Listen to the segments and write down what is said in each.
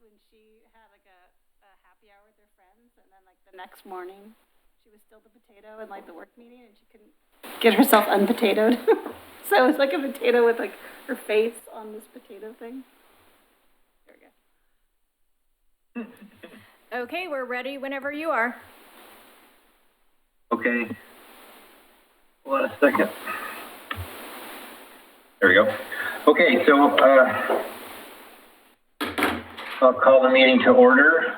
when she had like a happy hour with her friends, and then like the next morning she was still the potato in like the work meeting, and she couldn't get herself unpotatoed. So it was like a potato with like her face on this potato thing. There we go. Okay, we're ready whenever you are. Okay. Hold on a second. There we go. Okay, so I'll call the meeting to order.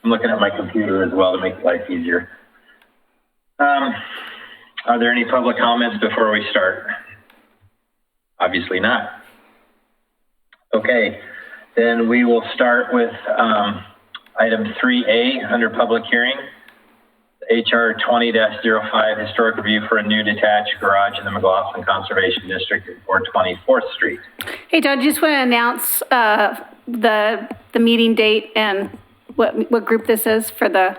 I'm looking at my computer as well to make life easier. Are there any public comments before we start? Obviously not. Okay, then we will start with item 3A under public hearing. HR 20-05 historic review for a new detached garage in the McLaughlin Conservation District at 424th Street. Hey, John, just want to announce the meeting date and what group this is for the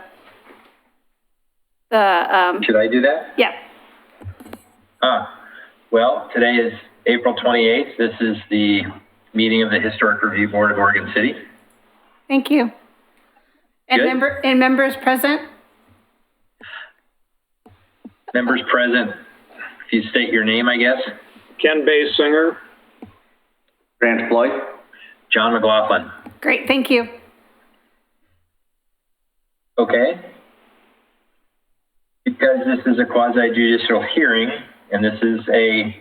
Should I do that? Yeah. Well, today is April 28th. This is the meeting of the Historic Review Board of Oregon City. Thank you. And Good. members present? Members present, if you state your name, I guess. Ken Basinger. Grant Floyd. John McLaughlin. Great, thank you. Okay. Because this is a quasi-judicial hearing, and this is a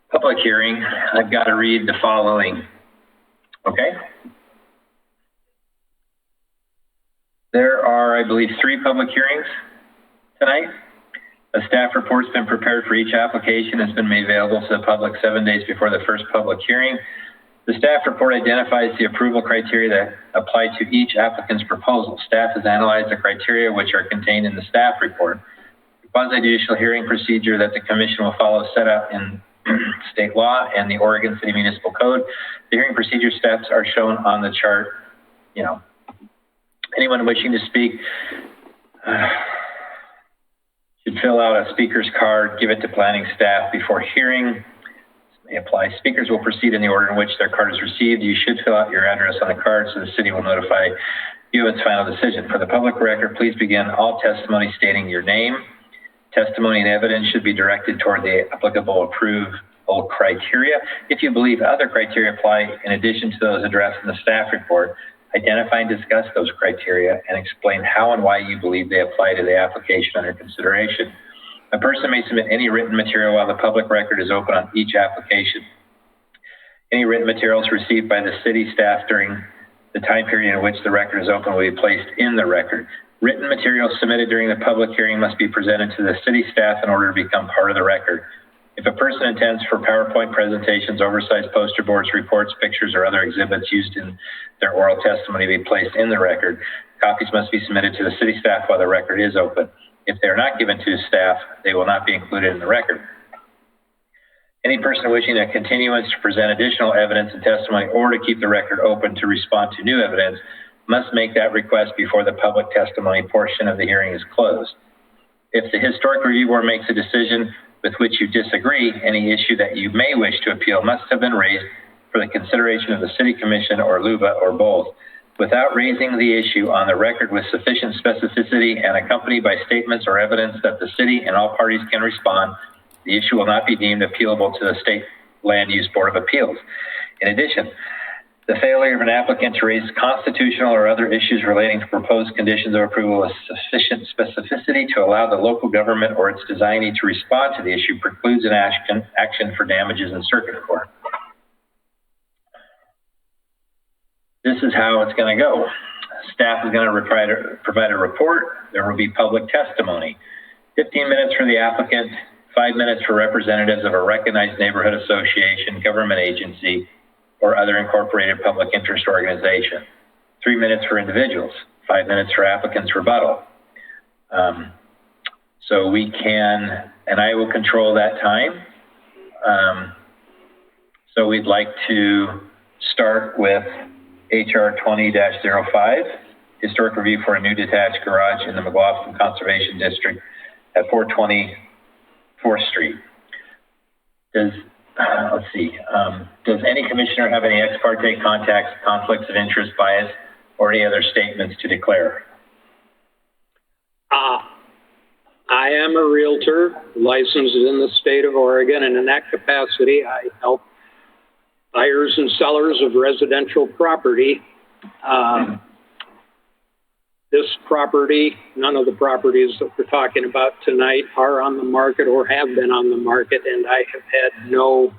public hearing, I've got to read the following. Okay? There are, I believe, 3 public hearings tonight. A staff report's been prepared for each application. It's been made available to the public 7 days before the first public hearing. The staff report identifies the approval criteria that apply to each applicant's proposal. Staff has analyzed the criteria which are contained in the staff report. The quasi-judicial hearing procedure that the commission will follow is set out in state law and the Oregon City Municipal Code. The hearing procedure steps are shown on the chart. You know, anyone wishing to speak should fill out a speaker's card, give it to planning staff before hearing. This may apply. Speakers will proceed in the order in which their card is received. You should fill out your address on the card so the city will notify you of its final decision. For the public record, please begin all testimony stating your name. Testimony and evidence should be directed toward the applicable approval criteria. If you believe other criteria apply in addition to those addressed in the staff report, identify and discuss those criteria and explain how and why you believe they apply to the application under consideration. A person may submit any written material while the public record is open on each application. Any written materials received by the city staff during the time period in which the record is open will be placed in the record. Written materials submitted during the public hearing must be presented to the city staff in order to become part of the record. If a person intends for PowerPoint presentations, oversized poster boards, reports, pictures, or other exhibits used in their oral testimony to be placed in the record, copies must be submitted to the city staff while the record is open. If they are not given to staff, they will not be included in the record. Any person wishing a continuance to present additional evidence and testimony or to keep the record open to respond to new evidence must make that request before the public testimony portion of the hearing is closed. If the Historic Review Board makes a decision with which you disagree, any issue that you may wish to appeal must have been raised for the consideration of the City Commission or LUBA or both. Without raising the issue on the record with sufficient specificity and accompanied by statements or evidence that the city and all parties can respond, the issue will not be deemed appealable to the State Land Use Board of Appeals. In addition, the failure of an applicant to raise constitutional or other issues relating to proposed conditions of approval with sufficient specificity to allow the local government or its designee to respond to the issue precludes an action for damages in circuit court. This is how it's going to go. Staff is going to provide a report. There will be public testimony. 15 minutes for the applicant, 5 minutes for representatives of a recognized neighborhood association, government agency, or other incorporated public interest organization. 3 minutes for individuals, 5 minutes for applicant's rebuttal. So we can, and I will control that time. So we'd like to start with HR 20-05, historic review for a new detached garage in the McLaughlin Conservation District at 424th Street. Does let's see. Does any commissioner have any ex parte contacts, conflicts of interest, bias, or any other statements to declare? I am a realtor licensed in the state of Oregon, and in that capacity, I help buyers and sellers of residential property. This property, none of the properties that we're talking about tonight are on the market or have been on the market, and I have had no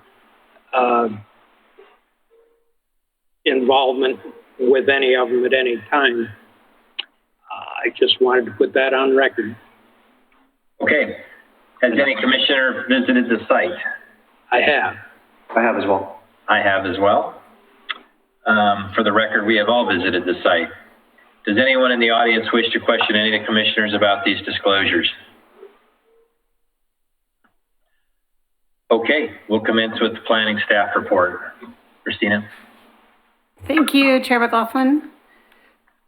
involvement with any of them at any time. I just wanted to put that on record. Okay. Has any commissioner visited the site? I have. I have as well. I have as well. For the record, we have all visited the site. Does anyone in the audience wish to question any of the commissioners about these disclosures? Okay, we'll commence with the planning staff report. Christina? Thank you, Chair McLaughlin.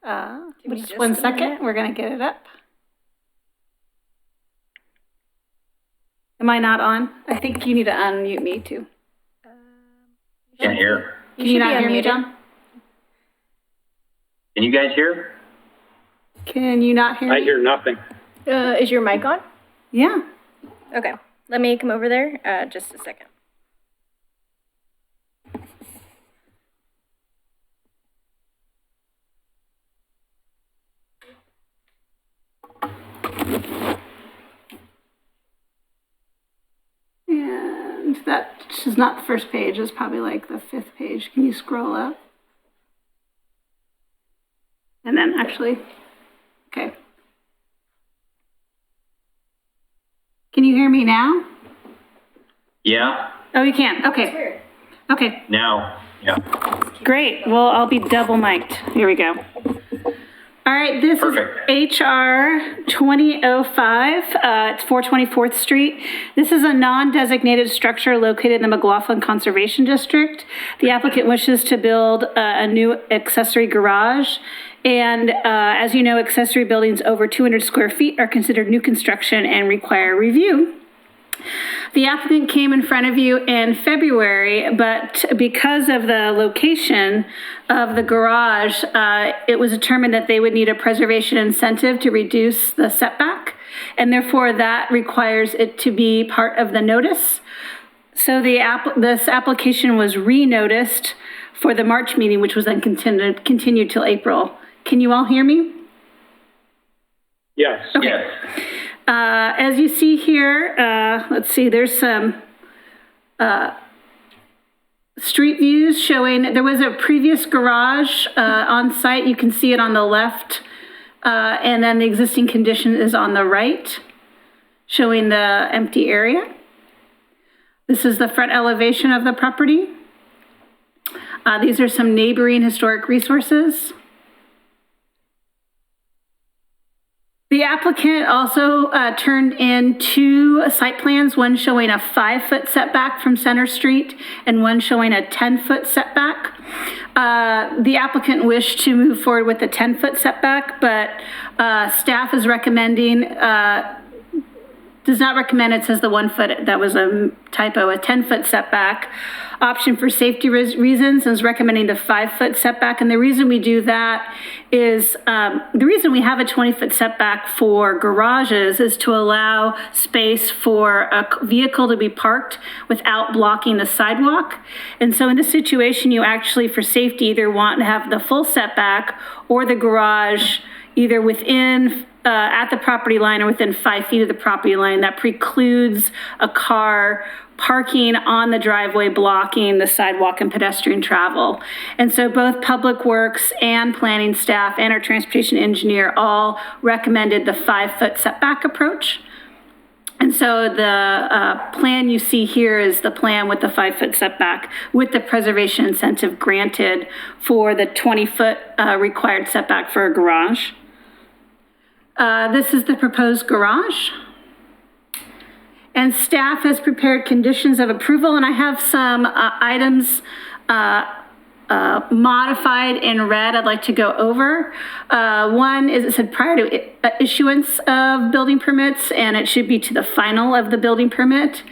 me Just just 1 a second, minute. we're gonna get it up. Am I not on? I think you need to unmute me too. Can't hear. Can you should not be hear me, unmuted. John? Can you guys hear? Can you not hear me? I hear nothing. Is your mic on? Yeah. Okay, let me come over there, just a second. And that is not the first page, it's probably like the 5th page. Can you scroll up? And then actually, okay. Can you hear me now? Yeah, Oh, you can, okay. Okay, now, yeah. great. Well, I'll be double mic'd. Here we go. All right, this Perfect. is HR 2005. It's 424th Street. This is a non-designated structure located in the McLaughlin Conservation District. The applicant wishes to build a new accessory garage. And as you know, accessory buildings over 200 square feet are considered new construction and require review. The applicant came in front of you in February, but because of the location of the garage, it was determined that they would need a preservation incentive to reduce the setback, and therefore that requires it to be part of the notice. So this application was re-noticed for the March meeting, which was then continued till April. Can you all hear me? Yes. Yes. As you see here, let's see, there's some street views showing there was a previous garage on site. You can see it on the left, and then the existing condition is on the right, showing the empty area. This is the front elevation of the property. These are some neighboring historic resources. The applicant also turned in 2 site plans, one showing a 5-foot setback from Center Street and one showing a 10-foot setback. The applicant wished to move forward with the 10-foot setback, but staff is recommending, does not recommend, it says the 1 foot, that was a typo, a 10-foot setback. Option for safety reasons is recommending the 5-foot setback. And the reason we do that is, the reason we have a 20-foot setback for garages is to allow space for a vehicle to be parked without blocking the sidewalk. And so in this situation, you actually, for safety, either want to have the full setback or the garage either within at the property line or within 5 feet of the property line. That precludes a car parking on the driveway, blocking the sidewalk and pedestrian travel. And so both Public Works and planning staff and our transportation engineer all recommended the 5-foot setback approach. And so the plan you see here is the plan with the 5-foot setback with the preservation incentive granted for the 20-foot required setback for a garage. This is the proposed garage. And staff has prepared conditions of approval, and I have some items modified in red I'd like to go over. One is it said prior to issuance of building permits, and it should be to the final of the building permit.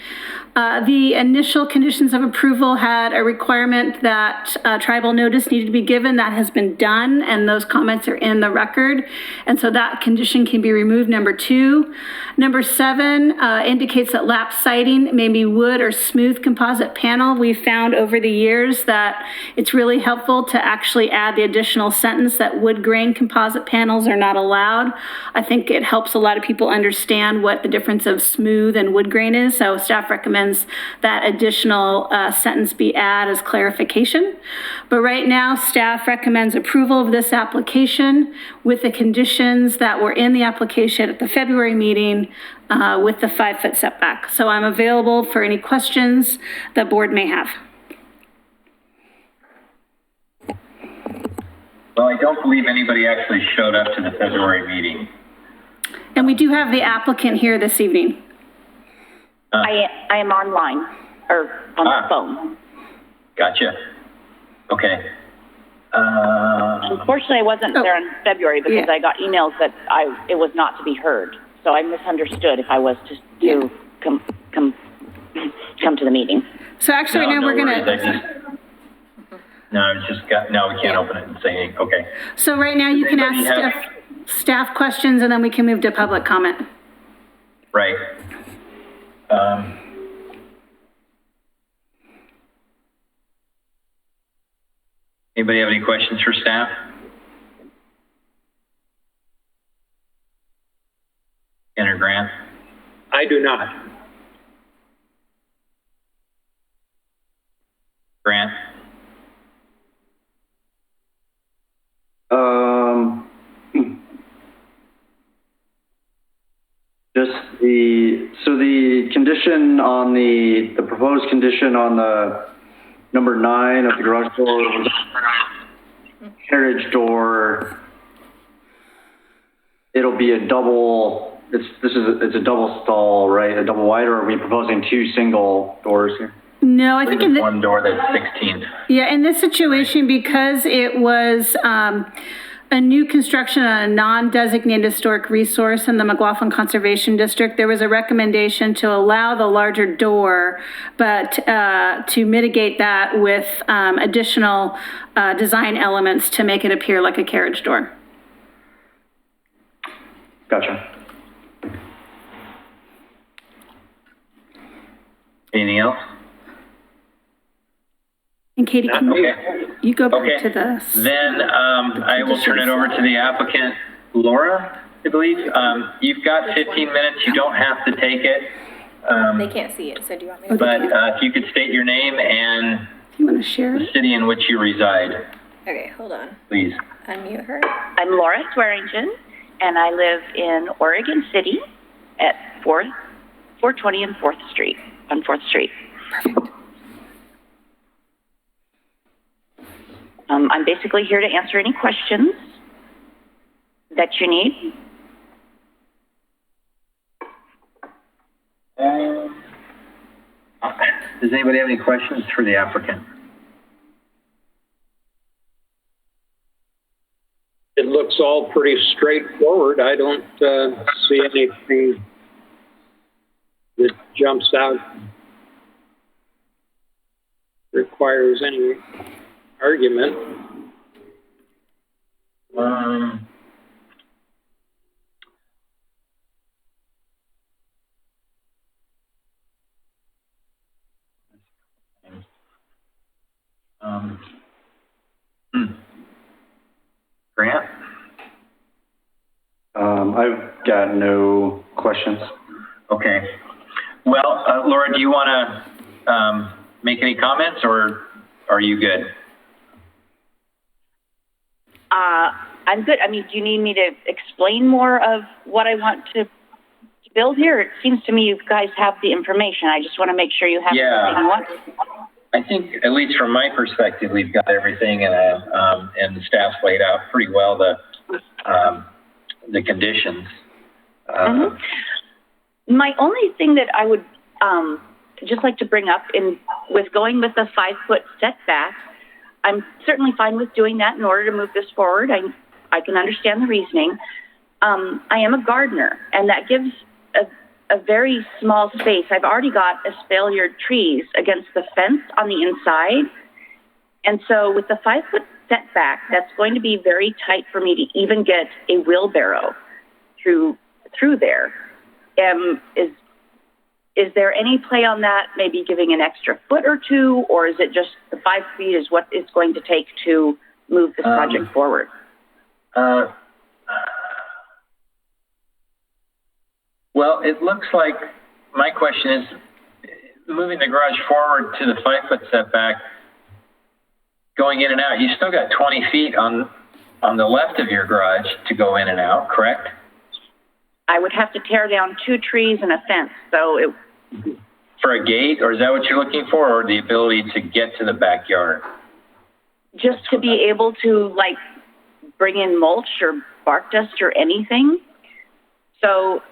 The initial conditions of approval had a requirement that tribal notice needed to be given. That has been done, and those comments are in the record. And so that condition can be removed, number 2. Number 7 indicates that lap siding may be wood or smooth composite panel. We've found over the years that it's really helpful to actually add the additional sentence that wood grain composite panels are not allowed. I think it helps a lot of people understand what the difference of smooth and wood grain is. So staff recommends that additional sentence be added as clarification. But right now, staff recommends approval of this application with the conditions that were in the application at the February meeting with the 5-foot setback. So I'm available for any questions the board may have. Well, I don't believe anybody actually showed up to the February meeting. And we do have the applicant here this evening. I am online, or on the phone. Gotcha. Okay. Unfortunately, I wasn't there in February because I got emails that it was not to be heard. So I misunderstood if I was to come to the meeting. So actually, right now we're gonna. We can't open it and say anything. Okay. So right now you can ask staff questions, and then we can move to public comment. Right. Anybody have any questions for staff? Ken or Grant? I do not. Grant? Just the condition on the proposed condition on the number 9 of the garage door, carriage door, it'll be a double, it's a double stall, right? A double wide, or are we proposing 2 single doors here? No, I think in one door that's 16. Yeah, in this situation, because it was a new construction on a non-designated historic resource in the McLaughlin Conservation District, there was a recommendation to allow the larger door, but to mitigate that with additional design elements to make it appear like a carriage door. Gotcha. Anything else? And Katie, can you go back to the... Then I will turn it over to the applicant, Laura, I believe. You've got 15 minutes. You don't have to take it. They can't see it, so do you want me to? But if you could state your name and you want to share the city in which you reside. Okay, hold on. Please. Unmute her. I'm Laura Swearingen, and I live in Oregon City at 420 and 4th Street, on 4th Street. Perfect. I'm basically here to answer any questions that you need. Does anybody have any questions for the applicant? It looks all pretty straightforward. I don't see anything that jumps out, requires any argument. Grant? I've got no questions. Okay. Well, Laura, do you want to make any comments, or are you good? I'm good. I mean, do you need me to explain more of what I want to build here? It seems to me you guys have the information. I just want to make sure you have everything you want. I think, at least from my perspective, we've got everything, and the staff's laid out pretty well the conditions. My only thing that I would just like to bring up with going with the 5-foot setback, I'm certainly fine with doing that in order to move this forward. I can understand the reasoning. I am a gardener, and that gives a very small space. I've already got espaliered trees against the fence on the inside. And so with the 5-foot setback, that's going to be very tight for me to even get a wheelbarrow through there. Is there any play on that, maybe giving an extra foot or two, or is it just the 5 feet is what it's going to take to move this project forward? Well, it looks like my question is moving the garage forward to the 5-foot setback, going in and out. You still got 20 feet on the left of your garage to go in and out, correct? I would have to tear down 2 trees and a fence, so it... For a gate, or is that what you're looking for, or the ability to get to the backyard? Just to be able to, like, bring in mulch or bark dust or anything. So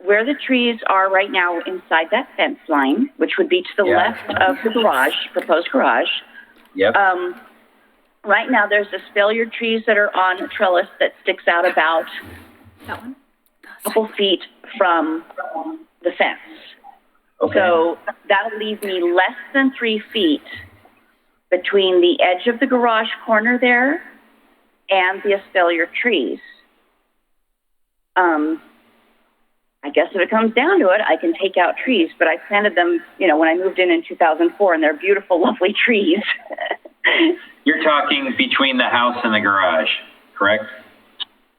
where the trees are right now inside that fence line, which would be to the left of the garage, proposed garage. Yep. Right now there's espaliered trees that are on a trellis that sticks out about That one? a couple feet from the fence. Okay. So that'll leave me less than 3 feet between the edge of the garage corner there and the espaliered trees. I guess if it comes down to it, I can take out trees, but I planted them, when I moved in 2004, and they're beautiful, lovely trees. You're talking between the house and the garage, correct?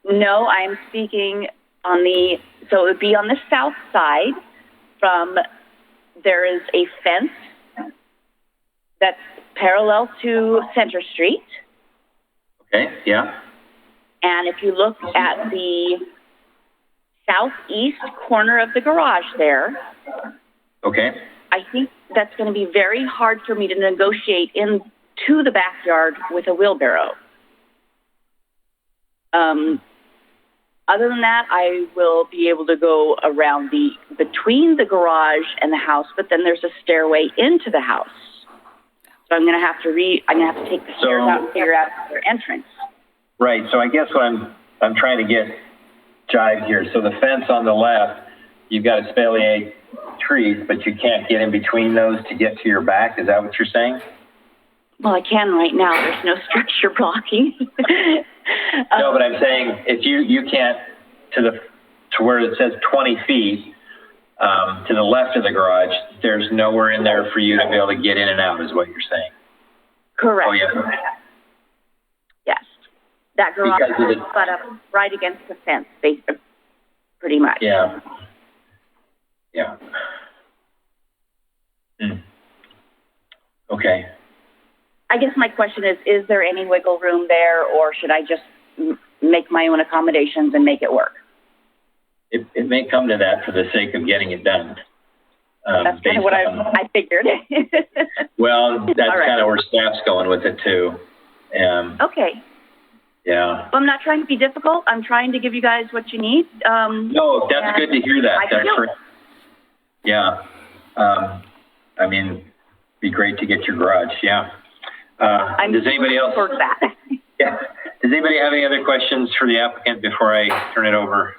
No, I'm speaking so it would be on the south side there is a fence that's parallel to Center Street. Okay, yeah. And if you look at the southeast corner of the garage there, Okay. I think that's going to be very hard for me to negotiate into the backyard with a wheelbarrow. Other than that, I will be able to go around between the garage and the house, but then there's a stairway into the house. So I'm going to have to take the stairs out and figure out their entrance. Right. So I guess what I'm trying to get jive here. So the fence on the left, you've got espalier trees, but you can't get in between those to get to your back. Is that what you're saying? Well, I can right now. There's no structure blocking. No, but I'm saying if you can't to where it says 20 feet to the left of the garage, there's nowhere in there for you to be able to get in and out, is what you're saying. Correct. Oh yeah. Yes, that garage is set up right against the fence, basically, pretty much. Yeah. Yeah. Okay. I guess my question is there any wiggle room there, or should I just make my own accommodations and make it work? It may come to that for the sake of getting it done. That's kind of what I figured. Well, that's kind of where staff's going with it too. Okay. Yeah. Well, I'm not trying to be difficult. I'm trying to give you guys what you need. No, that's good to hear that. Yeah. I mean, it'd be great to get your garage. Yeah. Does anybody else? That. Yeah. Does anybody have any other questions for the applicant before I turn it over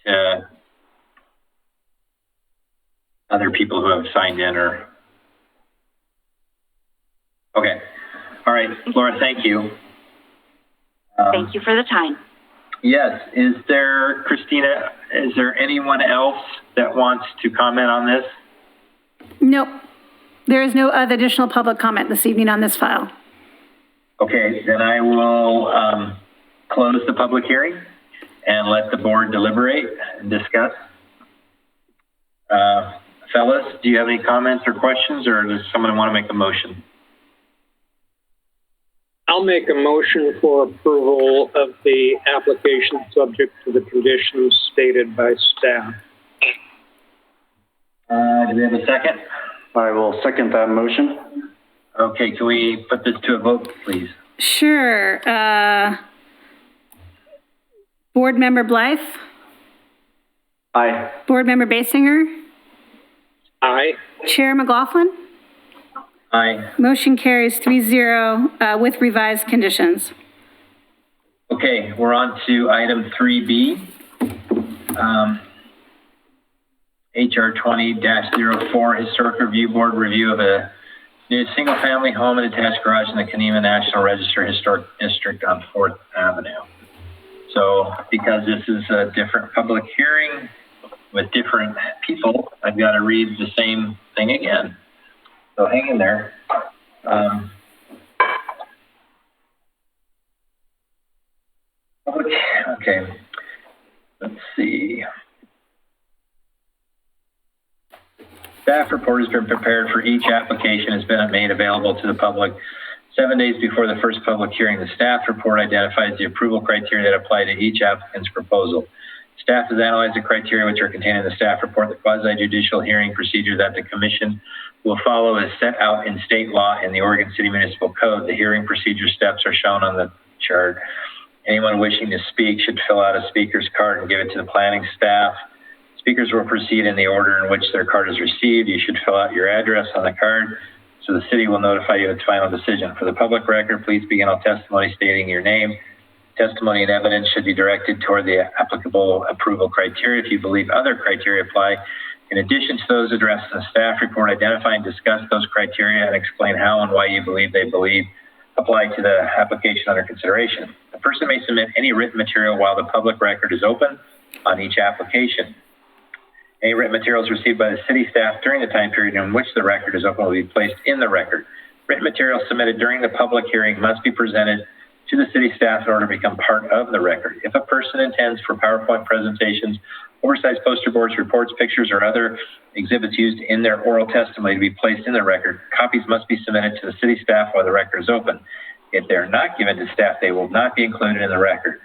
to other people who have signed in or? Okay. All right, Laura, thank you. Thank you for the time. Yes. Christina, is there anyone else that wants to comment on this? Nope. There is no other additional public comment this evening on this file. Okay, then I will close the public hearing and let the board deliberate and discuss. Fellas, do you have any comments or questions, or does someone want to make a motion? I'll make a motion for approval of the application subject to the conditions stated by staff. Do we have a second? I will second that motion. Okay, can we put this to a vote, please? Sure. Board Member Blythe? Aye. Board Member Basinger? Aye. Chair McLaughlin? Aye. Motion carries 3-0 with revised conditions. Okay, we're on to item 3B. HR 20-04, Historic Review Board review of a new single-family home and attached garage in the Kenema National Register Historic District on 4th Avenue. So because this is a different public hearing with different people, I've got to read the same thing again. So hang in there. Okay, let's see. Staff report has been prepared for each application, has been made available to the public 7 days before the first public hearing. The staff report identifies the approval criteria that apply to each applicant's proposal. Staff has analyzed the criteria which are contained in the staff report. The quasi-judicial hearing procedure that the commission will follow is set out in state law and the Oregon City Municipal Code. The hearing procedure steps are shown on the chart. Anyone wishing to speak should fill out a speaker's card and give it to the planning staff. Speakers will proceed in the order in which their card is received. You should fill out your address on the card so the city will notify you of its final decision. For the public record, please begin all testimony stating your name. Testimony and evidence should be directed toward the applicable approval criteria. If you believe other criteria apply, in addition to those addressed in the staff report, identify and discuss those criteria and explain how and why you believe they apply to the application under consideration. The person may submit any written material while the public record is open on each application. Any written materials received by the city staff during the time period in which the record is open will be placed in the record. Written materials submitted during the public hearing must be presented to the city staff in order to become part of the record. If a person intends for PowerPoint presentations, oversized poster boards, reports, pictures, or other exhibits used in their oral testimony to be placed in the record, copies must be submitted to the city staff while the record is open. If they're not given to staff, they will not be included in the record.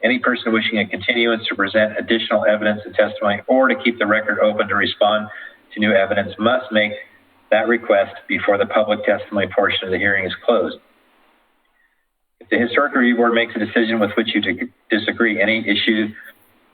Any person wishing a continuance to present additional evidence and testimony or to keep the record open to respond to new evidence must make that request before the public testimony portion of the hearing is closed. If the Historic Review Board makes a decision with which you disagree, any issue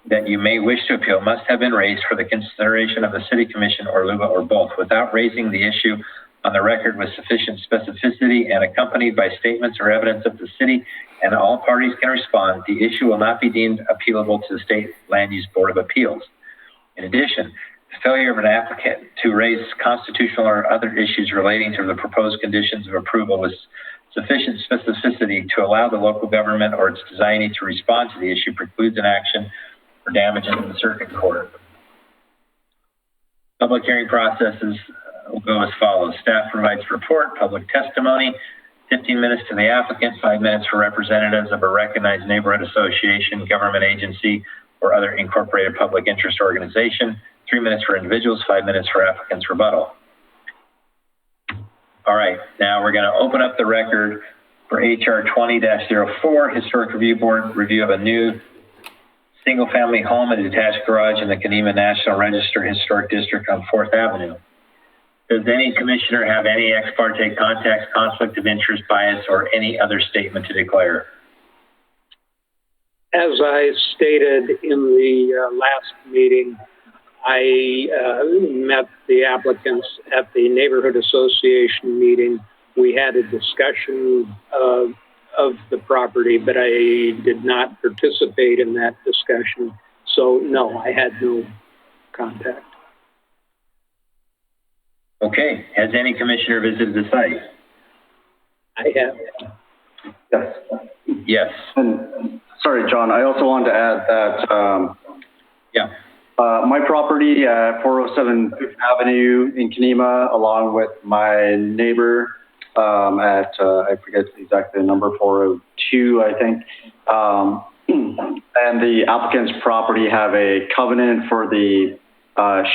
that you may wish to appeal must have been raised for the consideration of the City Commission or LUBA or both without raising the issue on the record with sufficient specificity and accompanied by statements or evidence that the city and all parties can respond. The issue will not be deemed appealable to the State Land Use Board of Appeals. In addition, the failure of an applicant to raise constitutional or other issues relating to the proposed conditions of approval with sufficient specificity to allow the local government or its designee to respond to the issue precludes an action for damages in the circuit court. Public hearing processes will go as follows. Staff provides report, public testimony, 15 minutes to the applicant, 5 minutes for representatives of a recognized neighborhood association, government agency, or other incorporated public interest organization, 3 minutes for individuals, 5 minutes for applicant's rebuttal. All right, now we're going to open up the record for HR 20-04, Historic Review Board review of a new single-family home and detached garage in the Kenema National Register Historic District on 4th Avenue. Does any commissioner have any ex parte contacts, conflict of interest, bias, or any other statement to declare? As I stated in the last meeting, I met the applicants at the neighborhood association meeting. We had a discussion of the property, but I did not participate in that discussion. So no, I had no contact. Okay, has any commissioner visited the site? I have. Yes. Yes. And sorry, John, I also wanted to add that Yeah. my property at 407 Fifth Avenue in Kenema, along with my neighbor at, I forget exactly the number, 402, I think, and the applicant's property have a covenant for the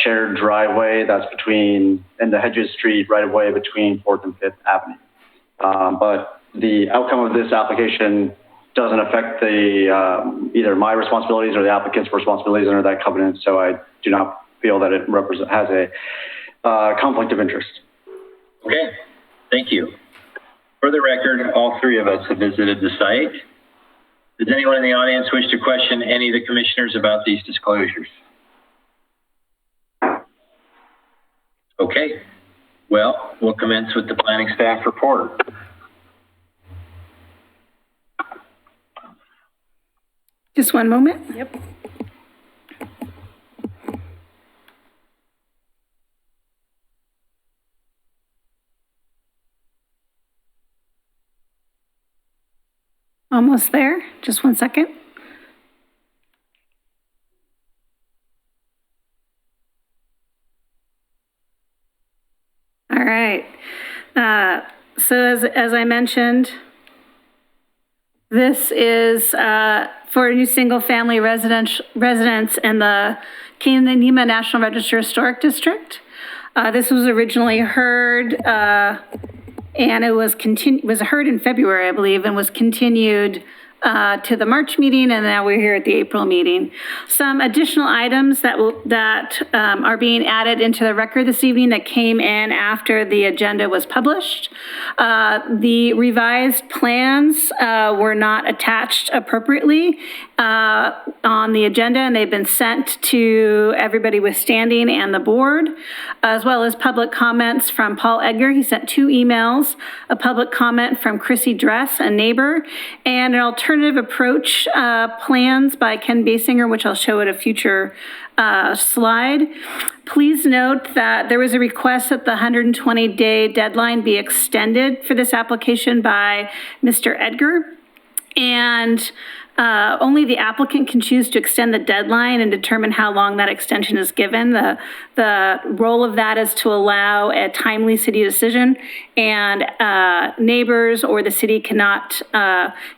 shared driveway that's in the Hedges Street right away between 4th and 5th Avenue. But the outcome of this application doesn't affect the either my responsibilities or the applicant's responsibilities under that covenant, so I do not feel that it has a conflict of interest. Okay, thank you. For the record, all three of us have visited the site. Does anyone in the audience wish to question any of the commissioners about these disclosures? Okay, well, we'll commence with the planning staff report. Just one moment. Yep. Almost there. Just one second. All right. So as I mentioned, this is for new single-family residents in the Kenema National Register Historic District. This was originally heard, and it was heard in February, I believe, and was continued to the March meeting, and now we're here at the April meeting. Some additional items that are being added into the record this evening that came in after the agenda was published. The revised plans were not attached appropriately on the agenda, and they've been sent to everybody with standing and the board, as well as public comments from Paul Edgar. He sent 2 emails, a public comment from Chrissy Dress, a neighbor, and an alternative approach plans by Ken Basinger, which I'll show at a future slide. Please note that there was a request that the 120-day deadline be extended for this application by Mr. Edgar. And only the applicant can choose to extend the deadline and determine how long that extension is given. The role of that is to allow a timely city decision, and neighbors or the city cannot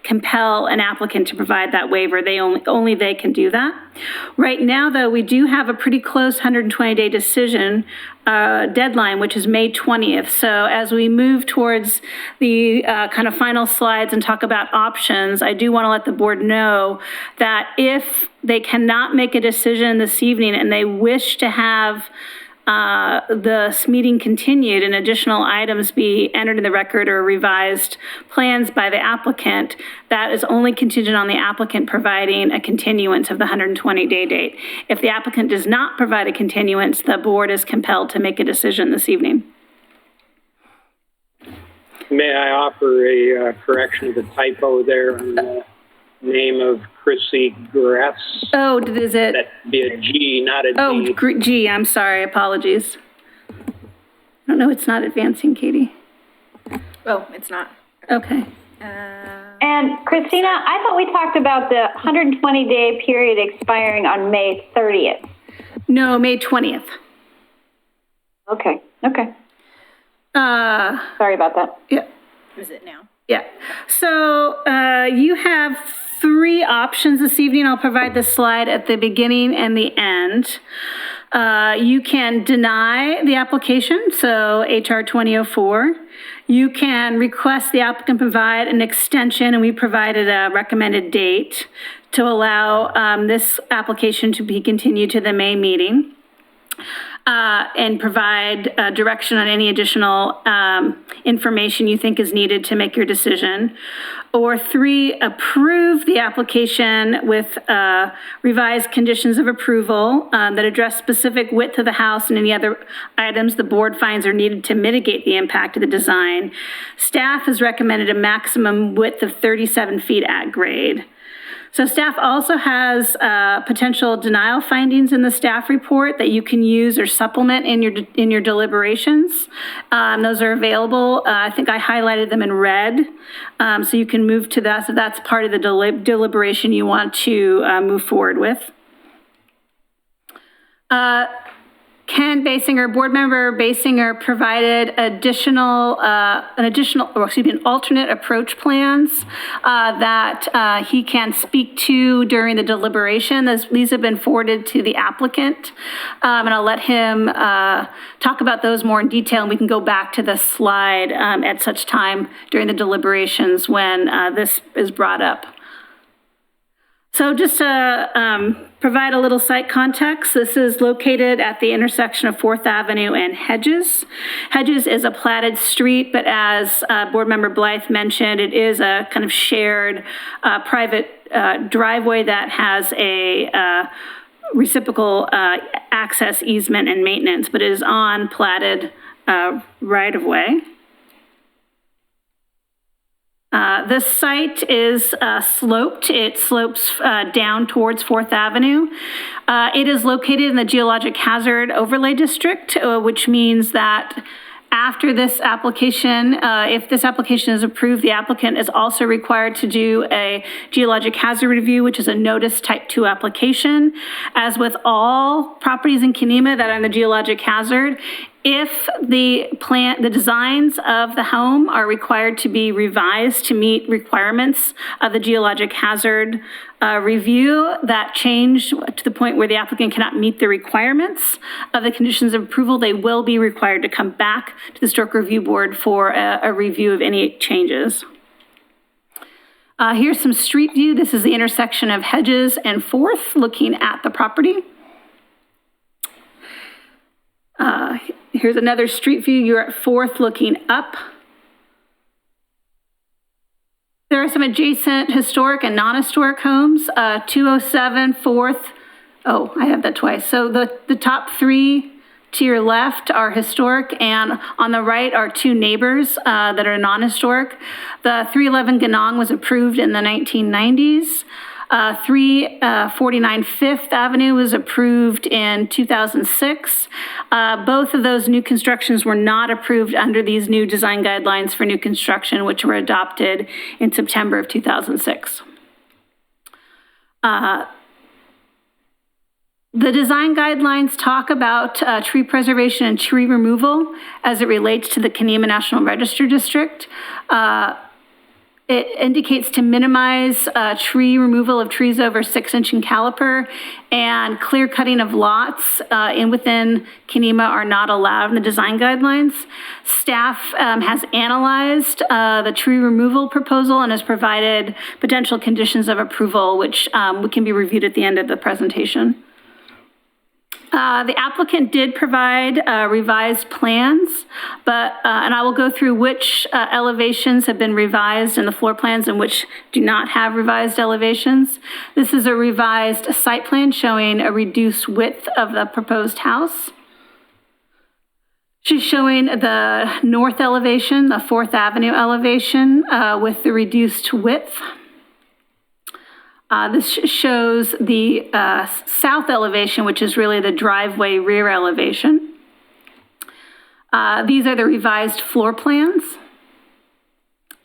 compel an applicant to provide that waiver. Only they can do that. Right now, though, we do have a pretty close 120-day decision deadline, which is May 20th. So as we move towards the kind of final slides and talk about options, I do want to let the board know that if they cannot make a decision this evening and they wish to have this meeting continued and additional items be entered in the record or revised plans by the applicant, that is only contingent on the applicant providing a continuance of the 120-day date. If the applicant does not provide a continuance, the board is compelled to make a decision this evening. May I offer a correction of the typo there on the name of Chrissy Grass? Oh, is it? That'd be a G, not a D. Oh, G, I'm sorry, apologies. I don't know, it's not advancing, Katie. Oh, it's not. Okay. And Christina, I thought we talked about the 120-day period expiring on May 30th. No, May 20th. Okay. Uh, Sorry about that. yeah. Is it now? Yeah. So you have 3 options this evening. I'll provide the slide at the beginning and the end. You can deny the application, so HR 2004. You can request the applicant provide an extension, and we provided a recommended date to allow this application to be continued to the May meeting. And provide direction on any additional information you think is needed to make your decision. Or 3, approve the application with revised conditions of approval that address specific width of the house and any other items the board finds are needed to mitigate the impact of the design. Staff has recommended a maximum width of 37 feet at grade. So staff also has potential denial findings in the staff report that you can use or supplement in your deliberations. Those are available. I think I highlighted them in red, so you can move to that. So that's part of the deliberation you want to move forward with. Ken Basinger, board member Basinger, provided an alternate approach plans that he can speak to during the deliberation. These have been forwarded to the applicant, and I'll let him talk about those more in detail, and we can go back to the slide at such time during the deliberations when this is brought up. So just to provide a little site context, this is located at the intersection of 4th Avenue and Hedges. Hedges is a platted street, but as Board Member Blythe mentioned, it is a kind of shared private driveway that has a reciprocal access easement and maintenance, but it is on platted right-of-way. The site is sloped. It slopes down towards 4th Avenue. It is located in the Geologic Hazard Overlay District, which means that After this application, if this application is approved, the applicant is also required to do a geologic hazard review, which is a notice type 2 application. As with all properties in Kenema that are in the geologic hazard, if the designs of the home are required to be revised to meet requirements of the geologic hazard review that change to the point where the applicant cannot meet the requirements of the conditions of approval, they will be required to come back to the Historic Review Board for a review of any changes. Here's some street view. This is the intersection of Hedges and 4th looking at the property. Here's another street view. You're at 4th looking up. There are some adjacent historic and non-historic homes, 207, 4th. Oh, I have that twice. So the top 3 to your left are historic, and on the right are 2 neighbors that are non-historic. The 311 Ganong was approved in the 1990s. 349 Fifth Avenue was approved in 2006. Both of those new constructions were not approved under these new design guidelines for new construction, which were adopted in September of 2006. The design guidelines talk about tree preservation and tree removal as it relates to the Kenema National Register District. It indicates to minimize tree removal of trees over 6-inch in caliper, and clear cutting of lots within Kenema are not allowed in the design guidelines. Staff has analyzed the tree removal proposal and has provided potential conditions of approval, which can be reviewed at the end of the presentation. The applicant did provide revised plans, and I will go through which elevations have been revised in the floor plans and which do not have revised elevations. This is a revised site plan showing a reduced width of the proposed house. She's showing the north elevation, the 4th Avenue elevation with the reduced width. This shows the south elevation, which is really the driveway rear elevation. These are the revised floor plans.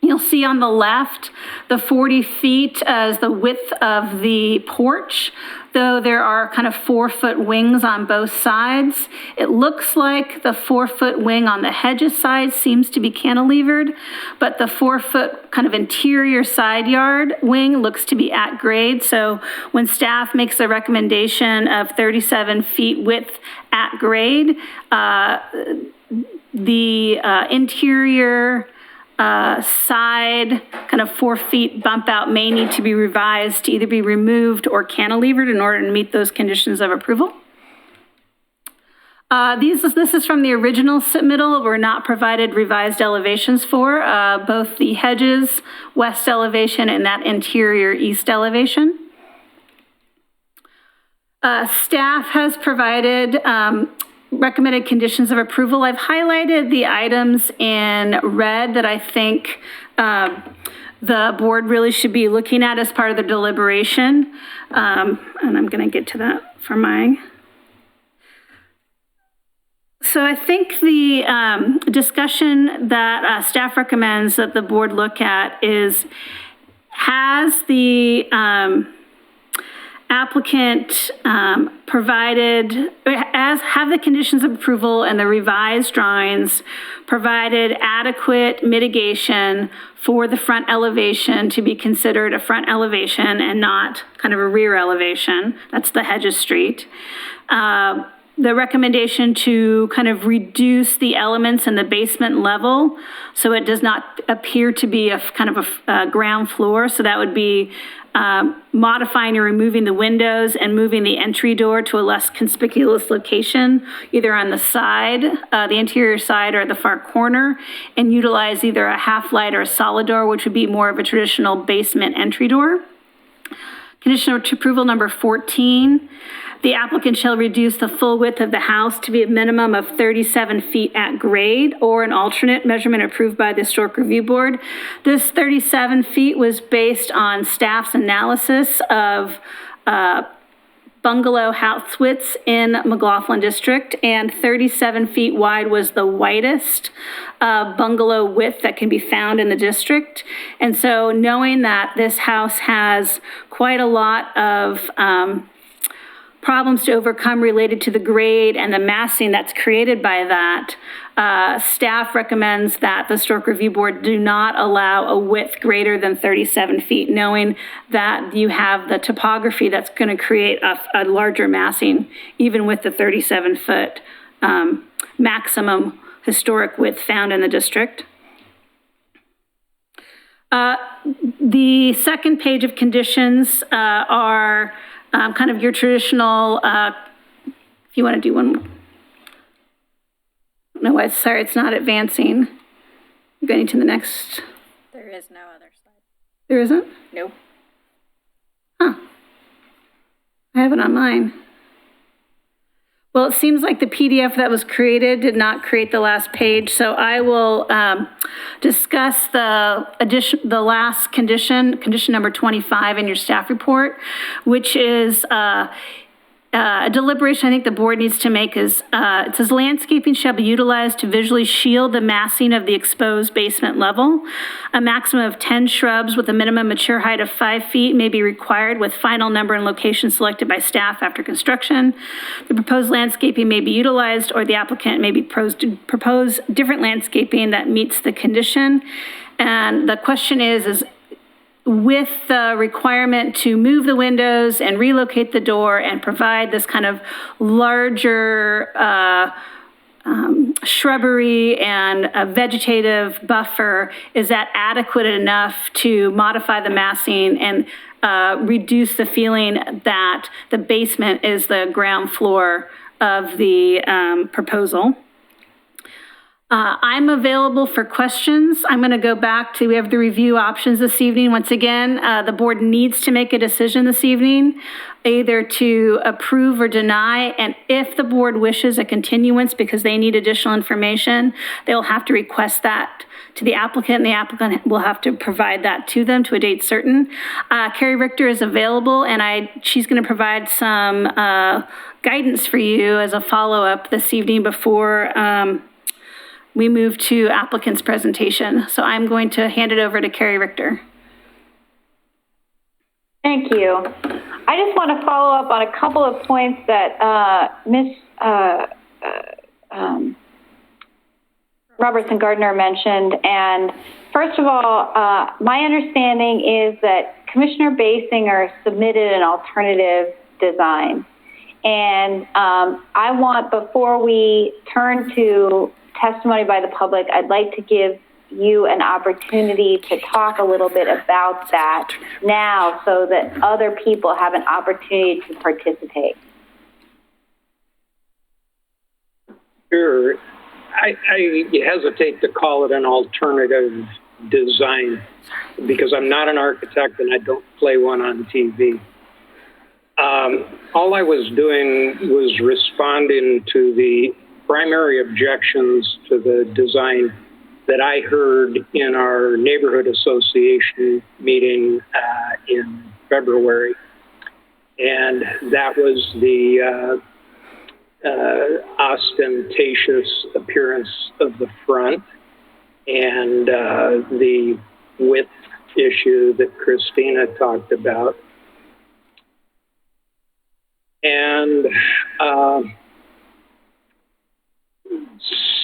You'll see on the left, the 40 feet as the width of the porch, though there are kind of 4-foot wings on both sides. It looks like the 4-foot wing on the Hedges side seems to be cantilevered, but the 4-foot kind of interior side yard wing looks to be at grade. So when staff makes a recommendation of 37 feet width at grade, the interior side kind of 4 feet bump out may need to be revised to either be removed or cantilevered in order to meet those conditions of approval. This is from the original submittal. We're not provided revised elevations for both the Hedges west elevation and that interior east elevation. Staff has provided recommended conditions of approval. I've highlighted the items in red that I think the board really should be looking at as part of the deliberation. And I'm going to get to that for my... So I think the discussion that staff recommends that the board look at is, has the applicant provided, have the conditions of approval and the revised drawings provided adequate mitigation for the front elevation to be considered a front elevation and not kind of a rear elevation? That's the Hedges Street. The recommendation to kind of reduce the elements in the basement level so it does not appear to be a kind of a ground floor. So that would be modifying or removing the windows and moving the entry door to a less conspicuous location, either on the side, the interior side, or the far corner, and utilize either a half light or a solid door, which would be more of a traditional basement entry door. Condition of approval number 14. The applicant shall reduce the full width of the house to be a minimum of 37 feet at grade or an alternate measurement approved by the Historic Review Board. This 37 feet was based on staff's analysis of bungalow house widths in McLaughlin District, and 37 feet wide was the widest bungalow width that can be found in the district. And so knowing that this house has quite a lot of problems to overcome related to the grade and the massing that's created by that, staff recommends that the Historic Review Board do not allow a width greater than 37 feet, knowing that you have the topography that's going to create a larger massing, even with the 37-foot maximum historic width found in the district. The second page of conditions are kind of your traditional, if you want to do one. No, sorry, it's not advancing. I'm going to the next. There is no other slide. There isn't? Nope. Huh. I have it on mine. Well, it seems like the PDF that was created did not create the last page, so I will discuss the last condition number 25 in your staff report, which is a deliberation I think the board needs to make is, it says landscaping shall be utilized to visually shield the massing of the exposed basement level. A maximum of 10 shrubs with a minimum mature height of 5 feet may be required with final number and location selected by staff after construction. The proposed landscaping may be utilized, or the applicant may be propose different landscaping that meets the condition. And the question is with the requirement to move the windows and relocate the door and provide this kind of larger shrubbery and a vegetative buffer, is that adequate enough to modify the massing and reduce the feeling that the basement is the ground floor of the proposal? I'm available for questions. I'm going to go back to, we have the review options this evening. Once again, the board needs to make a decision this evening, either to approve or deny. And if the board wishes a continuance because they need additional information, they'll have to request that to the applicant, and the applicant will have to provide that to them to a date certain. Carrie Richter is available, and she's going to provide some guidance for you as a follow-up this evening before we move to applicant's presentation. So I'm going to hand it over to Carrie Richter. Thank you. I just want to follow up on a couple of points that Ms. Robertson Gardner mentioned. And first of all, my understanding is that Commissioner Basinger submitted an alternative design. And I want, before we turn to testimony by the public, I'd like to give you an opportunity to talk a little bit about that now so that other people have an opportunity to participate. Sure. I hesitate to call it an alternative design because I'm not an architect and I don't play one on TV. All I was doing was responding to the primary objections to the design that I heard in our neighborhood association meeting in February. And that was the ostentatious appearance of the front and the width issue that Christina talked about. And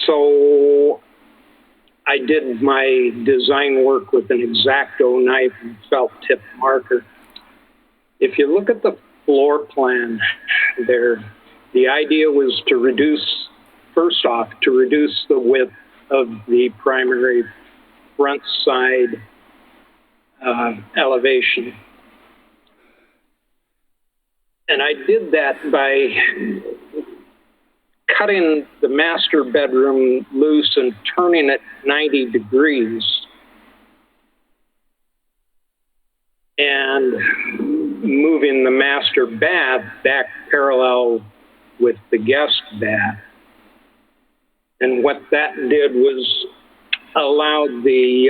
so I did my design work with an X-Acto knife and felt tip marker. If you look at the floor plan there, the idea was to reduce, first off, to reduce the width of the primary front side elevation. And I did that by cutting the master bedroom loose and turning it 90 degrees and moving the master bath back parallel with the guest bath. And what that did was allowed the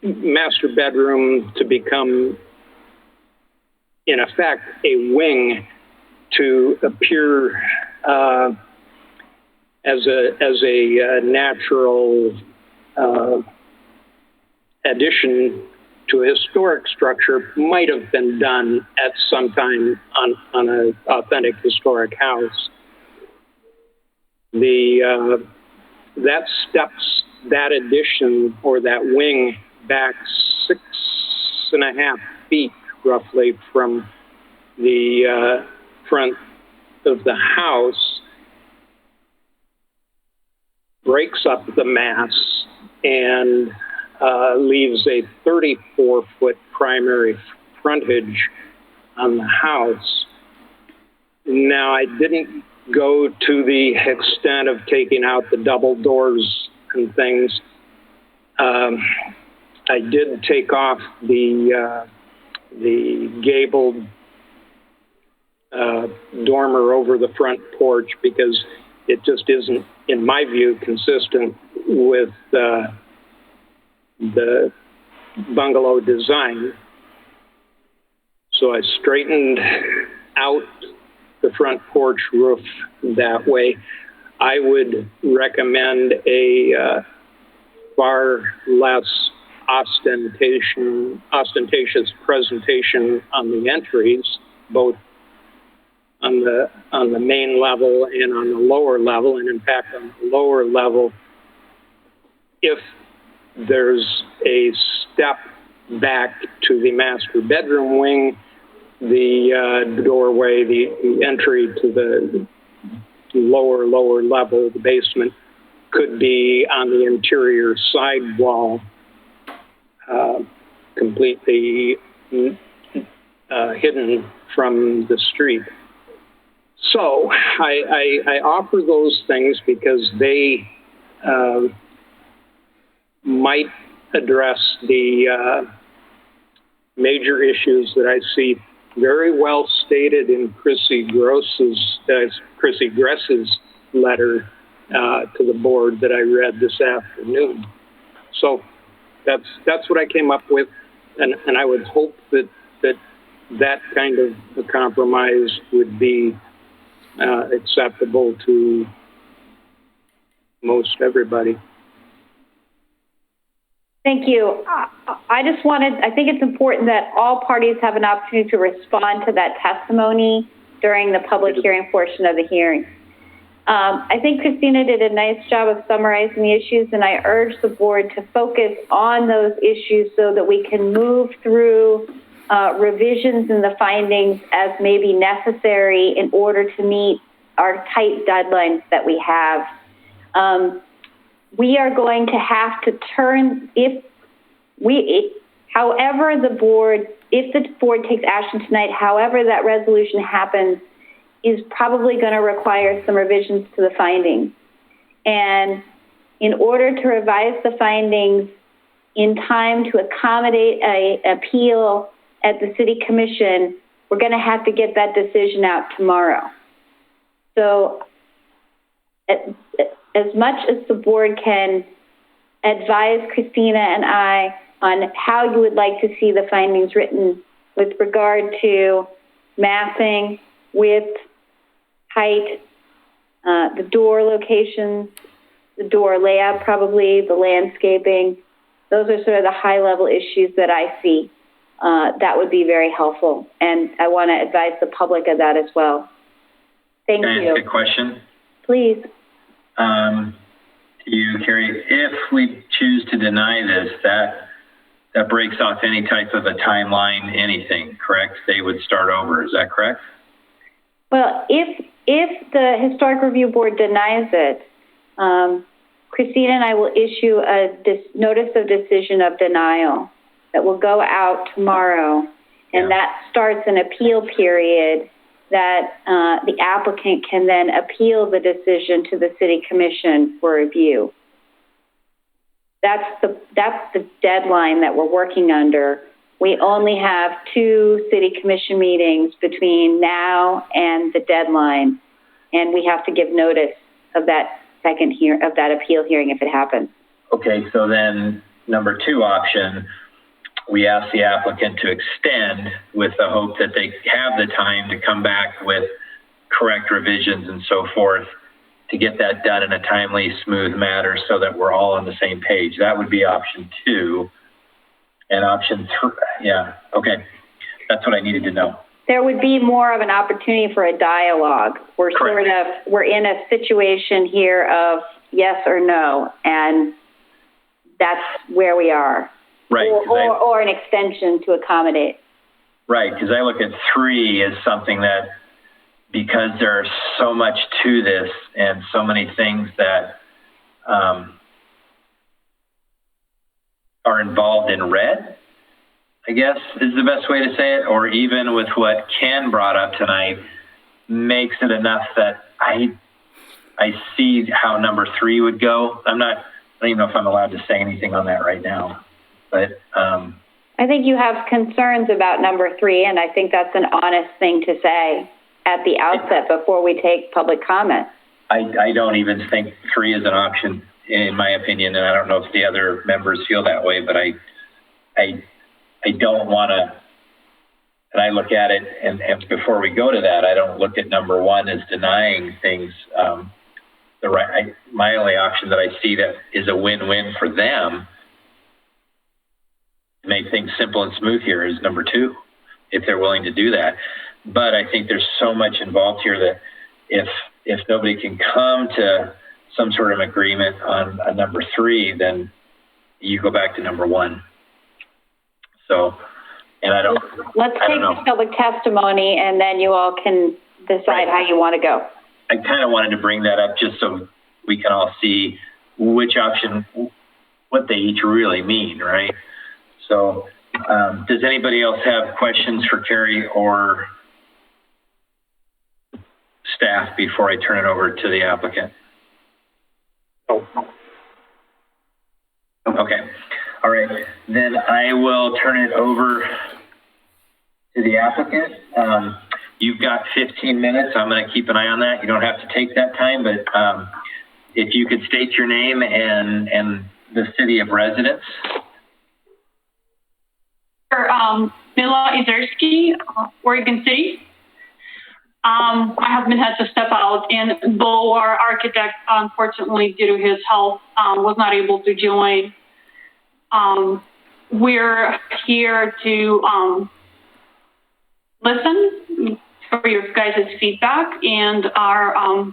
master bedroom to become in effect, a wing to appear as a natural addition to a historic structure might have been done at some time on an authentic historic house. That steps that addition or that wing back 6.5 feet roughly from the front of the house, breaks up the mass and leaves a 34-foot primary frontage on the house. Now, I didn't go to the extent of taking out the double doors and things. I did take off the gabled dormer over the front porch because it just isn't, in my view, consistent with the bungalow design. So I straightened out the front porch roof that way. I would recommend a far less ostentatious presentation on the entries, both on the main level and on the lower level. And in fact, on the lower level, if there's a step back to the master bedroom wing, the doorway, the entry to the lower level, the basement, could be on the interior side wall, completely hidden from the street. So I offer those things because they might address the major issues that I see very well stated in Chrissy Gress's letter to the board that I read this afternoon. So that's what I came up with, and I would hope that kind of a compromise would be acceptable to most everybody. Thank you. I think it's important that all parties have an opportunity to respond to that testimony during the public hearing portion of the hearing. I think Christina did a nice job of summarizing the issues, and I urge the board to focus on those issues so that we can move through revisions in the findings as may be necessary in order to meet our tight deadlines that we have. We are going to have to turn, if the board takes action tonight, however that resolution happens, is probably going to require some revisions to the findings. And in order to revise the findings in time to accommodate an appeal at the City Commission, we're going to have to get that decision out tomorrow. So as much as the board can advise Christina and I on how you would like to see the findings written with regard to massing, width, height, the door locations, the door layout probably, the landscaping, those are sort of the high-level issues that I see. That would be very helpful, and I want to advise the public of that as well. Thank you. Can I ask a question? Please. To you, Carrie, if we choose to deny this, that breaks off any type of a timeline, anything, correct? They would start over, is that correct? Well, if the Historic Review Board denies it, Christina and I will issue a notice of decision of denial that will go out tomorrow, and that starts an appeal period that the applicant can then appeal the decision to the City Commission for review. That's the deadline that we're working under. We only have 2 City Commission meetings between now and the deadline, and we have to give notice of that appeal hearing if it happens. Okay, so then number 2 option, we ask the applicant to extend with the hope that they have the time to come back with correct revisions and so forth to get that done in a timely, smooth manner so that we're all on the same page. That would be option 2. And option 3, yeah, okay. That's what I needed to know. There would be more of an opportunity for a dialogue. We're we're in a situation here of yes or no, and that's where we are. Right. Or an extension to accommodate. Right, because I look at 3 as something that, because there's so much to this and so many things that are involved in red, I guess is the best way to say it, or even with what Ken brought up tonight, makes it enough that I see how number 3 would go. I don't even know if I'm allowed to say anything on that right now, but I think you have concerns about number 3, and I think that's an honest thing to say at the outset before we take public comment. I don't even think 3 is an option, in my opinion, and I don't know if the other members feel that way, but I don't want to, and I look at it, and before we go to that, I don't look at number 1 as denying things. My only option that I see that is a win-win for them to make things simple and smooth here is number 2, if they're willing to do that. But I think there's so much involved here that if nobody can come to some sort of agreement on a number 3, then you go back to number 1. So, and I don't. Let's take the public testimony, and then you all can decide how you want to go. I kind of wanted to bring that up just so we can all see which option, what they each really mean, right? So, does anybody else have questions for Carrie or staff before I turn it over to the applicant? Okay. All right. Then I will turn it over to the applicant. You've got 15 minutes. I'm going to keep an eye on that. You don't have to take that time, but if you could state your name and the city of residence. Mila Izerski, Oregon City. My husband had to step out, and Bo, our architect, unfortunately, due to his health, was not able to join. We're here to listen for your guys' feedback and are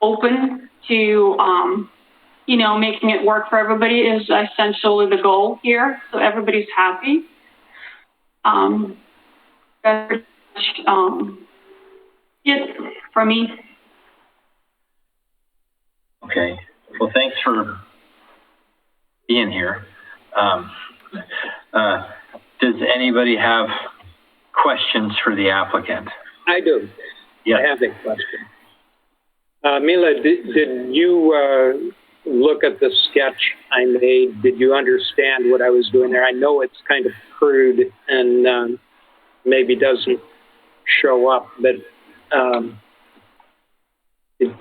open to, making it work for everybody is essentially the goal here, so everybody's happy. That's it for me. Okay. Well, thanks for being here. Does anybody have questions for the applicant? I do. Yeah. I have a question. Mila, did you look at the sketch I made? Did you understand what I was doing there? I know it's kind of crude and maybe doesn't show up, but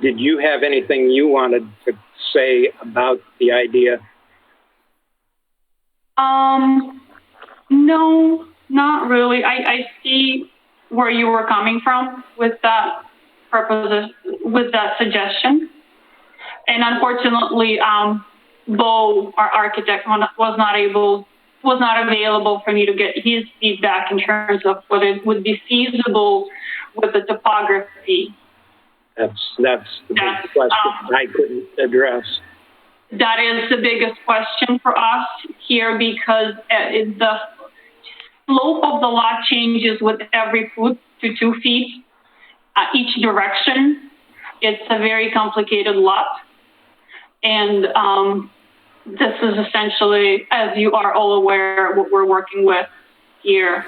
did you have anything you wanted to say about the idea? No, not really. I see where you were coming from with that purpose, with that suggestion. And unfortunately, Bo, our architect, was not available for me to get his feedback in terms of whether it would be feasible with the topography. That's the big question I couldn't address. That is the biggest question for us here because the slope of the lot changes with every foot to 2 feet each direction. It's a very complicated lot. And this is essentially, as you are all aware, what we're working with here.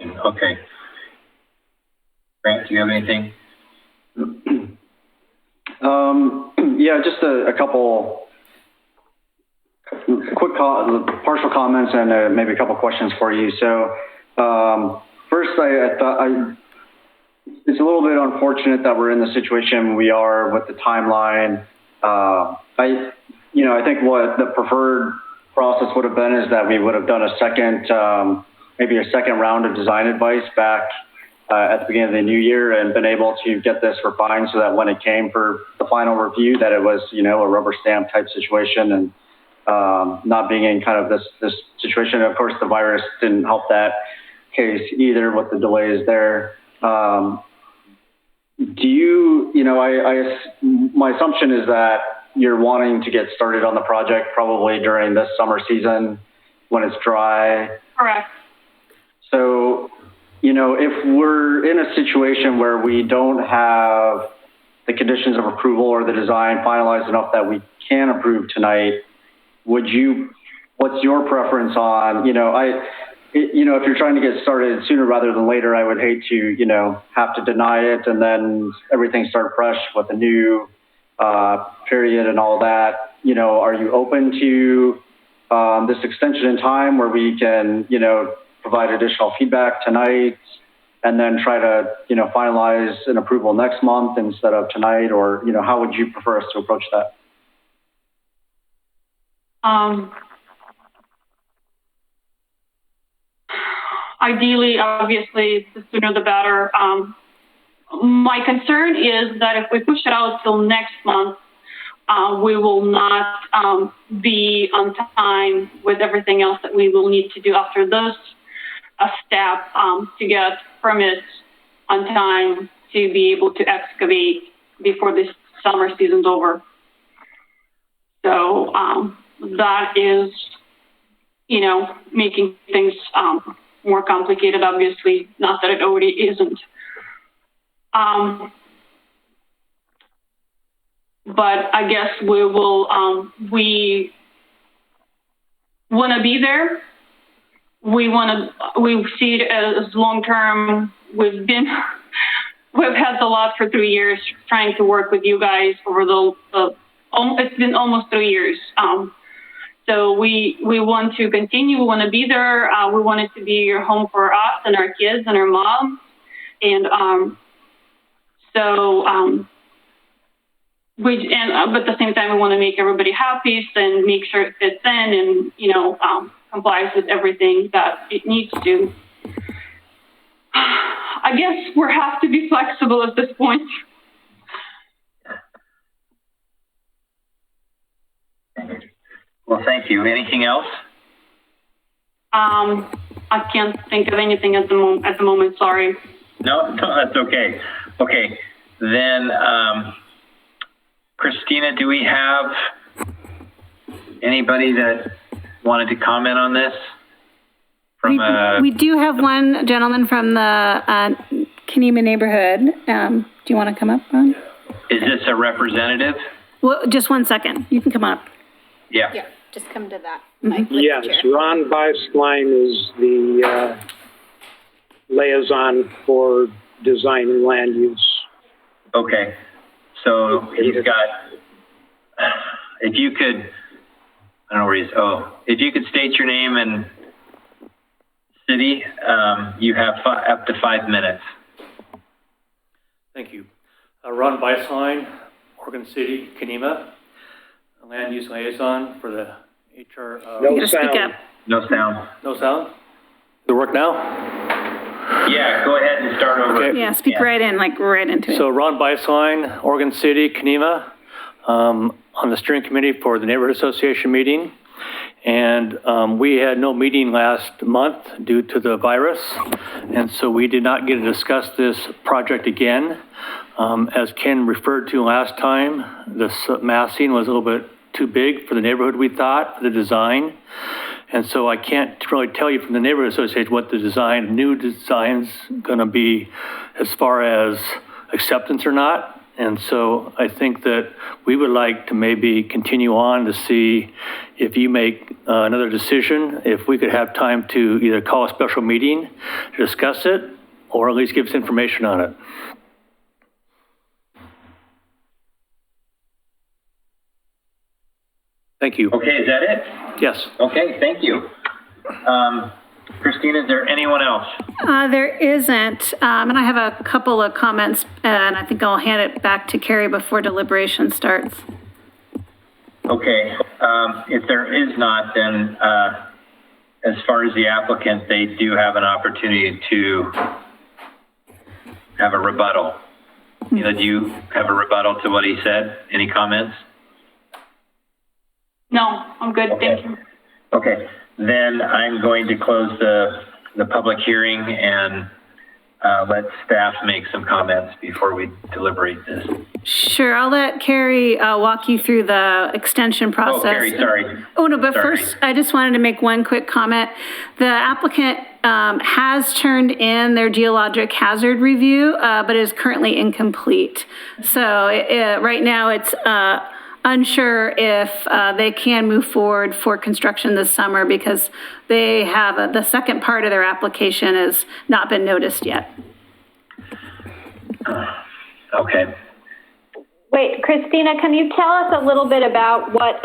Okay. Grant, do you have anything? Yeah, just a couple quick partial comments and maybe a couple questions for you. So first, I thought it's a little bit unfortunate that we're in the situation we are with the timeline. I think what the preferred process would have been is that we would have done a second, maybe a second round of design advice back at the beginning of the new year and been able to get this refined so that when it came for the final review, that it was, a rubber stamp type situation and not being in kind of this situation. Of course, the virus didn't help that case either with the delays there. My assumption is that you're wanting to get started on the project probably during this summer season when it's dry. Correct. So, if we're in a situation where we don't have the conditions of approval or the design finalized enough that we can approve tonight, what's your preference on, if you're trying to get started sooner rather than later, I would hate to, have to deny it and then everything start fresh with a new period and all that. Are you open to this extension in time where we can, provide additional feedback tonight and then try to, finalize an approval next month instead of tonight? Or, how would you prefer us to approach that? Ideally, obviously, the sooner the better. My concern is that if we push it out till next month, we will not be on time with everything else that we will need to do after this step to get permits on time to be able to excavate before this summer season's over. So that is, making things more complicated, obviously, not that it already isn't. But I guess we will, we want to be there. We see it as long-term. We've had the lot for 3 years trying to work with you guys over it's been almost 3 years. So we want to continue. We want to be there. We want it to be your home for us and our kids and our moms. And but at the same time, we want to make everybody happy and make sure it fits in and, complies with everything that it needs to. I guess we have to be flexible at this point. Well, thank you. Anything else? I can't think of anything at the moment. Sorry. No, that's okay. Okay, then, Christina, do we have anybody that wanted to comment on this? We do have one gentleman from the Kenema neighborhood. Do you want to come up, Ron? Is this a representative? Well, just 1 second. You can come up. Yeah. Yeah, just come to that. Yes, Ron Beislein is the liaison for design and land use. Okay, so he's got, if you could, I don't know where he's, if you could state your name and city, you have up to 5 minutes. Thank you. Ron Beislein, Oregon City, Kenema, land use liaison for the HR. No sound. No sound. No sound? Does it work now? Yeah, go ahead and start over. Okay. Yeah, speak right into it. So Ron Beislein, Oregon City, Kenema, on the steering committee for the neighborhood association meeting. And we had no meeting last month due to the virus. And so we did not get to discuss this project again. As Ken referred to last time, the massing was a little bit too big for the neighborhood, we thought, for the design. And so I can't really tell you from the neighborhood association what the new design's gonna be as far as acceptance or not. And so I think that we would like to maybe continue on to see if you make another decision, if we could have time to either call a special meeting to discuss it or at least give us information on it. Thank you. Okay, is that it? Yes. Okay, thank you. Christina, is there anyone else? There isn't, and I have a couple of comments, and I think I'll hand it back to Carrie before deliberation starts. Okay, if there is not, then as far as the applicant, they do have an opportunity to have a rebuttal. Do you have a rebuttal to what he said? Any comments? No, I'm good, Okay. thank you. Okay, then I'm going to close the public hearing and let staff make some comments before we deliberate this. Sure, I'll let Carrie walk you through the extension process. Oh, Carrie, sorry. Oh, no, but Sorry. first, I just wanted to make one quick comment. The applicant has turned in their geologic hazard review, but is currently incomplete. So right now, it's unsure if they can move forward for construction this summer because they have the second part of their application has not been noticed yet. Okay. Wait, Christina, can you tell us a little bit about what,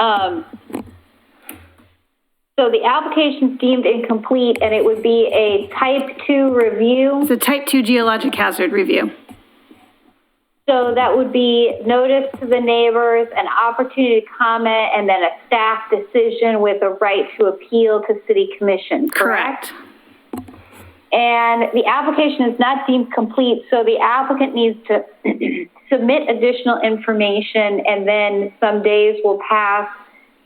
so the application's deemed incomplete and it would be a type 2 review? It's a type 2 geologic hazard review. So that would be notice to the neighbors, an opportunity to comment, and then a staff decision with a right to appeal to city commission, correct? And the application is not deemed complete, so the applicant needs to submit additional information, and then some days will pass,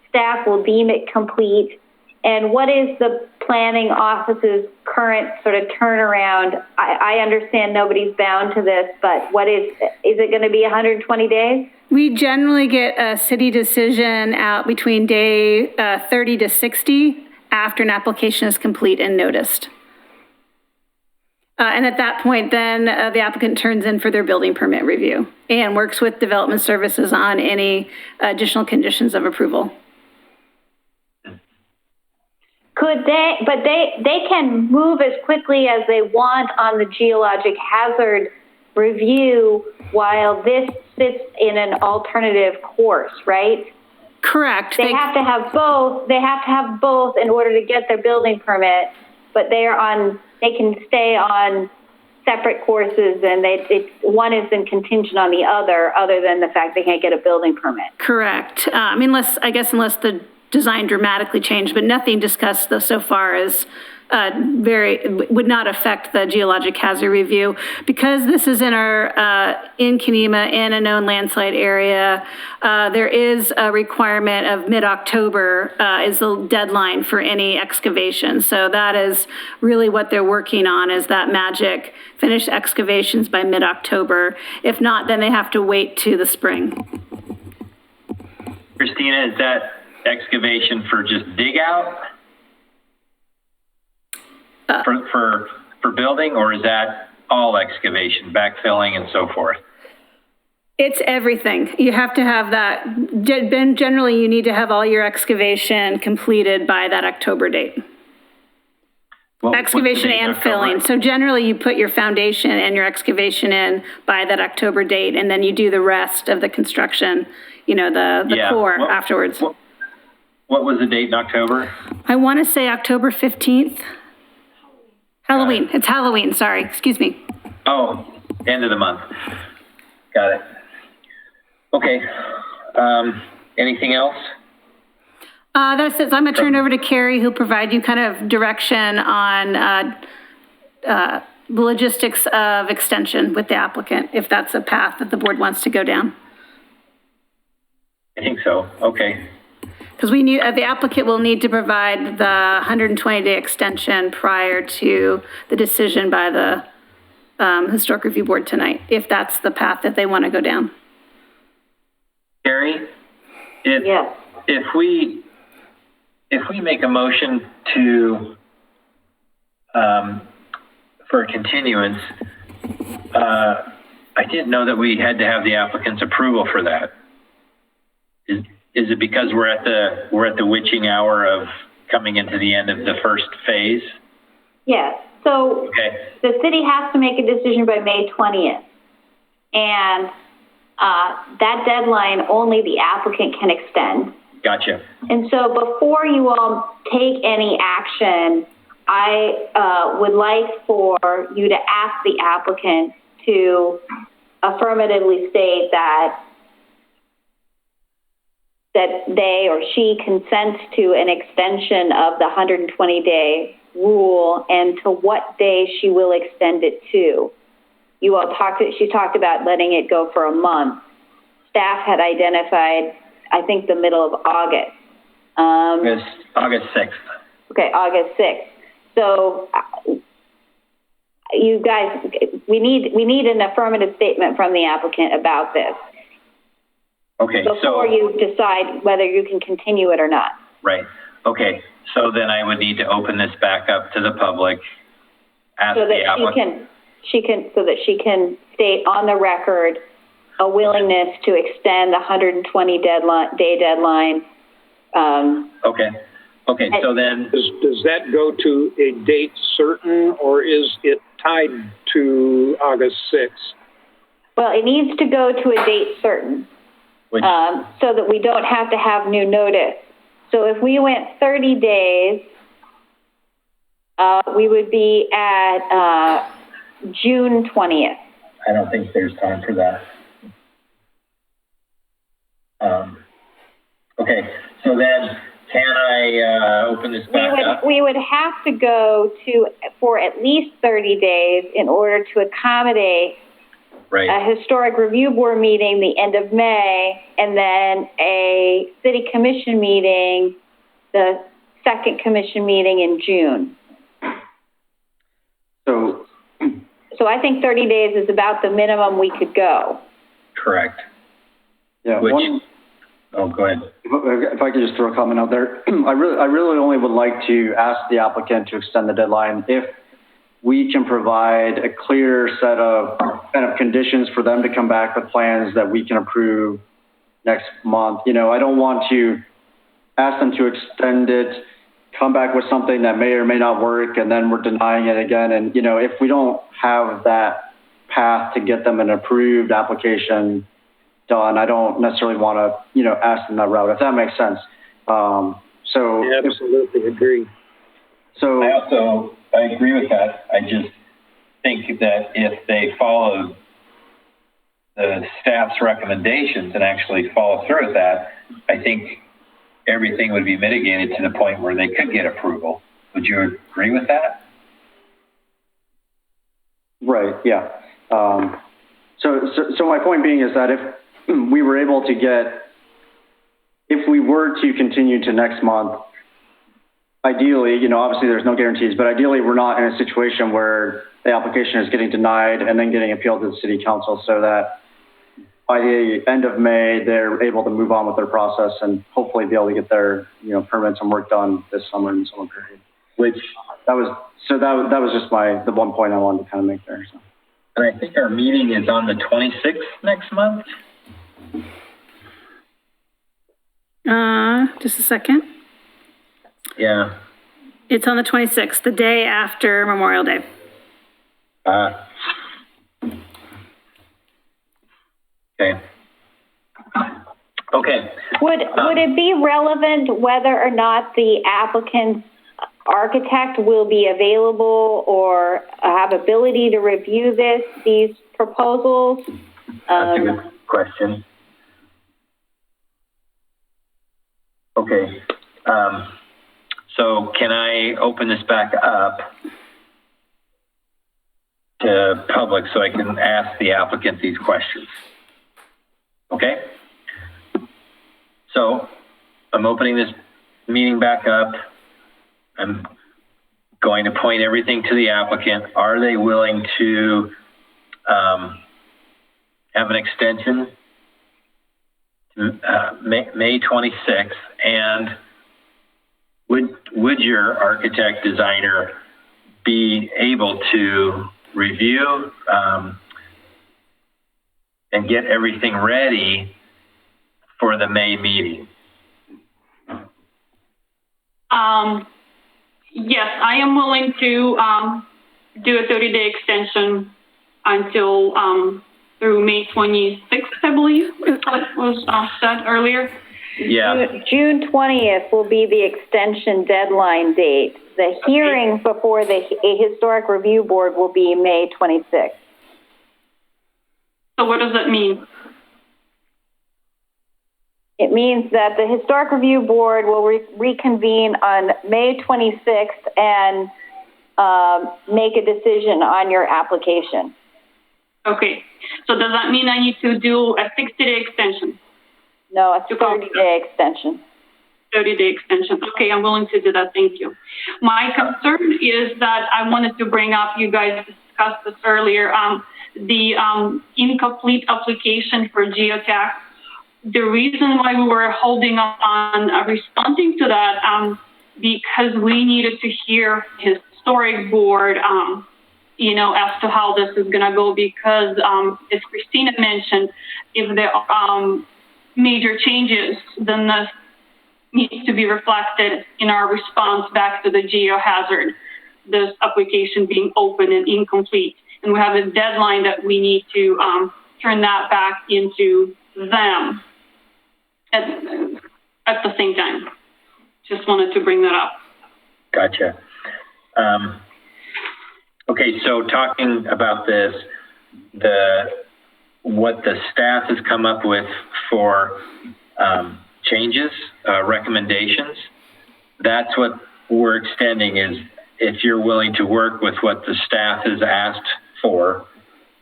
staff will deem it complete. And what is the planning office's current sort of turnaround? I understand nobody's bound to this, but what is it going to be 120 days? We generally get a city decision out between day 30 to 60 after an application is complete and noticed. And at that point, then the applicant turns in for their building permit review and works with development services on any additional conditions of approval. Could they, but they can move as quickly as they want on the geologic hazard review while this sits in an alternative course, right? Correct. They have to have both. They have to have both in order to get their building permit, but they can stay on separate courses and one isn't contingent on the other than the fact they can't get a building permit. Correct. Unless the design dramatically changed, but nothing discussed so far as would not affect the geologic hazard review. Because this is in in Kenema, in a known landslide area, there is a requirement of mid-October is the deadline for any excavation. So that is really what they're working on, is that magic finish excavations by mid-October. If not, then they have to wait to the spring. Christina, is that excavation for just dig out for building, or is that all excavation, backfilling and so forth? It's everything. You have to have that. Generally, you need to have all your excavation completed by that October date. Well, excavation and filling. So generally, you put your foundation and your excavation in by that October date, and then you do the rest of the construction, the core afterwards. What was the date in October? I want to say October 15th. Halloween. It's Halloween. Sorry. Excuse me. Oh, end of the month. Got it. Okay. Anything else? That's it. So I'm going to turn it over to Carrie, who'll provide you kind of direction on the logistics of extension with the applicant, if that's a path that the board wants to go down. I think so. Okay. Because the applicant will need to provide the 120-day extension prior to the decision by the Historic Review Board tonight, if that's the path that they want to go down. Carrie, if we make a motion for a continuance, I didn't know that we had to have the applicant's approval for that. Is it because we're at the witching hour of coming into the end of the first phase? Yes. So The city has to make a decision by May 20th. And that deadline, only the applicant can extend. Gotcha. And so before you all take any action, I would like for you to ask the applicant to affirmatively state that that they or she consents to an extension of the 120-day rule and to what day she will extend it to. She talked about letting it go for a month. Staff had identified, I think, the middle of August. August 6th. Okay, August 6th. So you guys, we need an affirmative statement from the applicant about this. Okay, before you decide whether you can continue it or not. Right. Okay. So then I would need to open this back up to the public. Ask so that the applicant. she can state on the record a willingness to extend the 120-day deadline. Okay. Okay. So then, does that go to a date certain, or is it tied to August 6th? Well, it needs to go to a date certain. So that we don't have to have new notice. So if we went 30 days, we would be at June 20th. I don't think there's time for that. Okay, so then can I open this back up? We would have to go for at least 30 days in order to accommodate a historic review board meeting the end of May, and then a city commission meeting, the second commission meeting in June. So I think 30 days is about the minimum we could go. Correct. Yeah. Go ahead. If I could just throw a comment out there, I really only would like to ask the applicant to extend the deadline if we can provide a clear set of kind of conditions for them to come back with plans that we can approve next month. I don't want to ask them to extend it, come back with something that may or may not work, and then we're denying it again. And, if we don't have that path to get them an approved application done, I don't necessarily want to, ask them that route, if that makes sense. I absolutely agree. So I agree with that. I just think that if they follow the staff's recommendations and actually follow through with that, I think everything would be mitigated to the point where they could get approval. Would you agree with that? Right, yeah. So my point being is that if we were able to if we were to continue to next month, ideally, obviously there's no guarantees, but ideally we're not in a situation where the application is getting denied and then getting appealed to the city council, so that by the end of May, they're able to move on with their process and hopefully be able to get their, permits and work done this summer and summer period. That was just the one point I wanted to kind of make there. So. And I think our meeting is on the 26th next month. Just a second. Yeah. It's on the 26th, the day after Memorial Day. Okay. Okay. Would it be relevant whether or not the applicant's architect will be available or have ability to review these proposals? That's a good question. Okay. So can I open this back up to public so I can ask the applicant these questions? Okay. So I'm opening this meeting back up. I'm going to point everything to the applicant. Are they willing to have an extension to May 26th? And would your architect designer be able to review and get everything ready for the May meeting? Yes, I am willing to do a 30-day extension until through May 26th, I believe, was said earlier. Yeah. June 20th will be the extension deadline date. The hearing before the Historic Review Board will be May 26th. So what does that mean? It means that the Historic Review Board will reconvene on May 26th and make a decision on your application. Okay. So does that mean I need to do a 60-day extension? No, a 30-day extension. 30-day extension. Okay, I'm willing to do that. Thank you. My concern is that I wanted to bring up, you guys discussed this earlier, the incomplete application for geotech. The reason why we were holding on responding to that, because we needed to hear historic board, you know, as to how this is going to go, because as Christina mentioned, if there are major changes, then this needs to be reflected in our response back to the geohazard, this application being open and incomplete. And we have a deadline that we need to turn that back into them at the same time. Just wanted to bring that up. Gotcha. Okay, so talking about this, what the staff has come up with for changes, recommendations, that's what we're extending, is if you're willing to work with what the staff has asked for,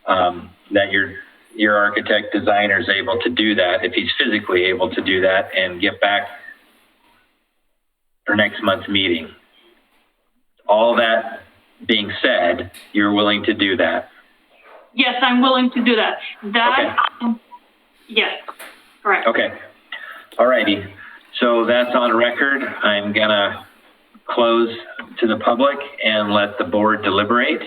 that your architect designer is able to do that, if he's physically able to do that, and get back for next month's meeting. All that being said, you're willing to do that? Yes, I'm willing to do that. Okay. Yes, correct. Okay. All righty. So that's on record. I'm going to close to the public and let the board deliberate.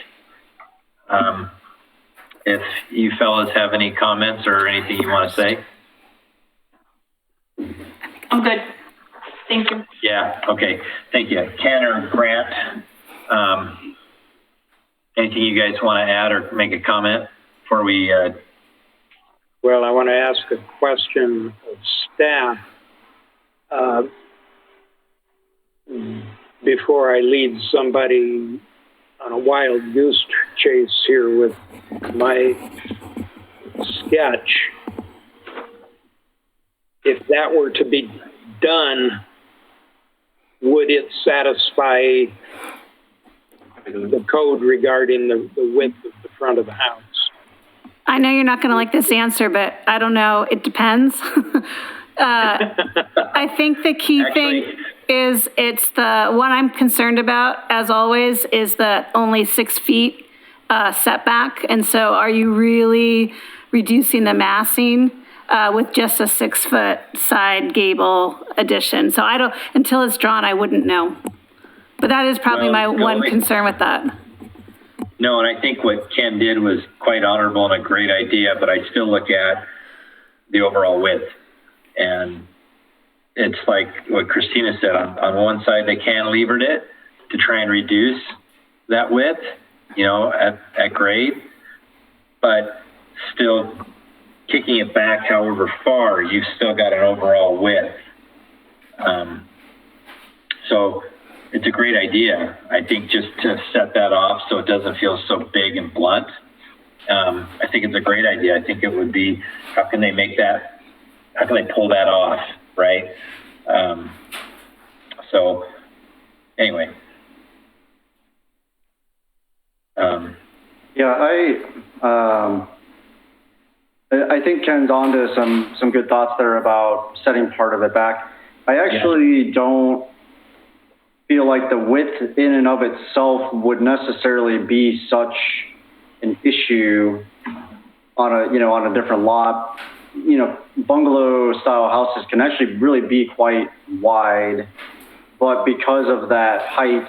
If you fellas have any comments or anything you want to say. I'm good. Thank you. Yeah, okay. Thank you. Ken or Grant, anything you guys want to add or make a comment before we... Well, I want to ask a question of staff before I lead somebody on a wild goose chase here with my sketch. If that were to be done, would it satisfy the code regarding the width of the front of the house? I know you're not going to like this answer, but I don't know. It depends. I think the key thing is it's the one I'm concerned about, as always, is the only 6 feet setback. And so are you really reducing the massing with just a 6-foot side gable addition? So I don't, until it's drawn, I wouldn't know. But that is probably my one concern with that. No, and I think what Ken did was quite honorable and a great idea, but I still look at the overall width. And it's like what Christina said, on one side they cantilevered it to try and reduce that width, you know, at grade, but still kicking it back however far, you've still got an overall width. So it's a great idea. I think just to set that off so it doesn't feel so big and blunt. I think it's a great idea. I think it would be, how can they pull that off, right? So anyway. I think Ken's onto some good thoughts there about setting part of it back. I actually don't feel like the width in and of itself would necessarily be such an issue on a different lot. You know, bungalow style houses can actually really be quite wide, but because of that height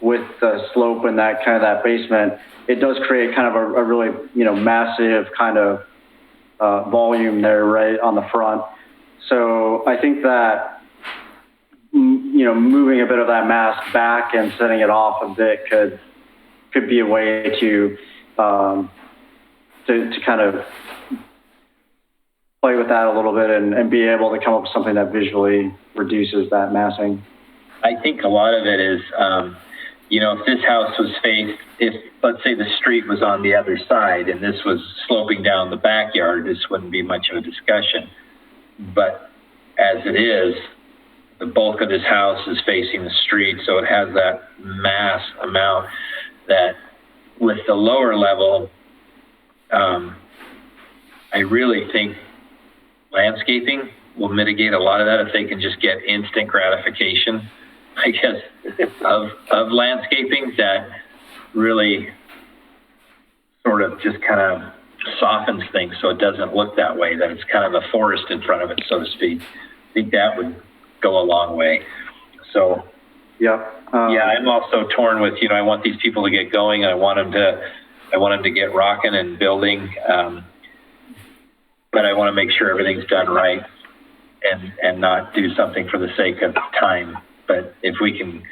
with the slope and that basement, it does create kind of a really, massive kind of volume there right on the front. So I think that, moving a bit of that mass back and setting it off a bit could be a way to kind of play with that a little bit and be able to come up with something that visually reduces that massing. I think a lot of it is, if this house was faced, if let's say the street was on the other side and this was sloping down the backyard, this wouldn't be much of a discussion. But as it is, the bulk of this house is facing the street, so it has that mass amount that with the lower level, I really think landscaping will mitigate a lot of that if they can just get instant gratification, I guess, of landscaping that really sort of just kind of softens things so it doesn't look that way, that it's kind of a forest in front of it, so to speak. I think that would go a long way. So, yeah, I'm also torn with, I want these people to get going. I want them to get rocking and building. But I want to make sure everything's done right and not do something for the sake of time. But if we can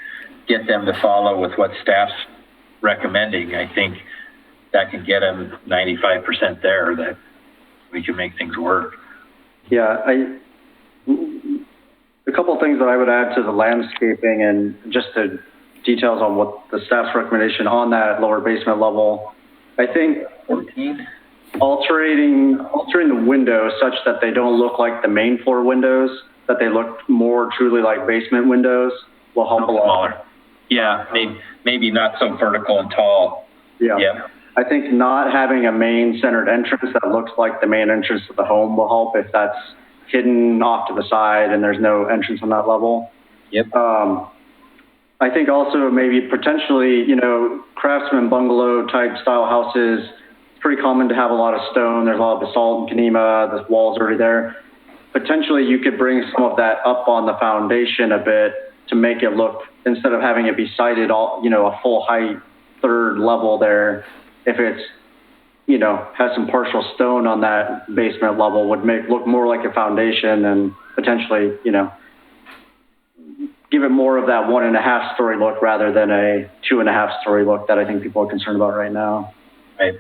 get them to follow with what staff's recommending, I think that can get them 95% there, that we can make things work. Yeah, a couple of things that I would add to the landscaping and just the details on what the staff's recommendation on that lower basement level. I think 14. altering the windows such that they don't look like the main floor windows, that they look more truly like basement windows will help a lot. Smaller. Yeah, maybe not so vertical and tall. Yeah. I think not having a main centered entrance that looks like the main entrance of the home will help if that's hidden off to the side and there's no entrance on that level. Yep. I think also maybe potentially, craftsman bungalow type style houses, it's pretty common to have a lot of stone. There's a lot of basalt and Kenema, the walls already there. Potentially you could bring some of that up on the foundation a bit to make it look, instead of having it be sited all, a full height third level there, if it's, has some partial stone on that basement level, would look more like a foundation and potentially, give it more of that 1.5 story look rather than a 2.5 story look that I think people are concerned about right now. I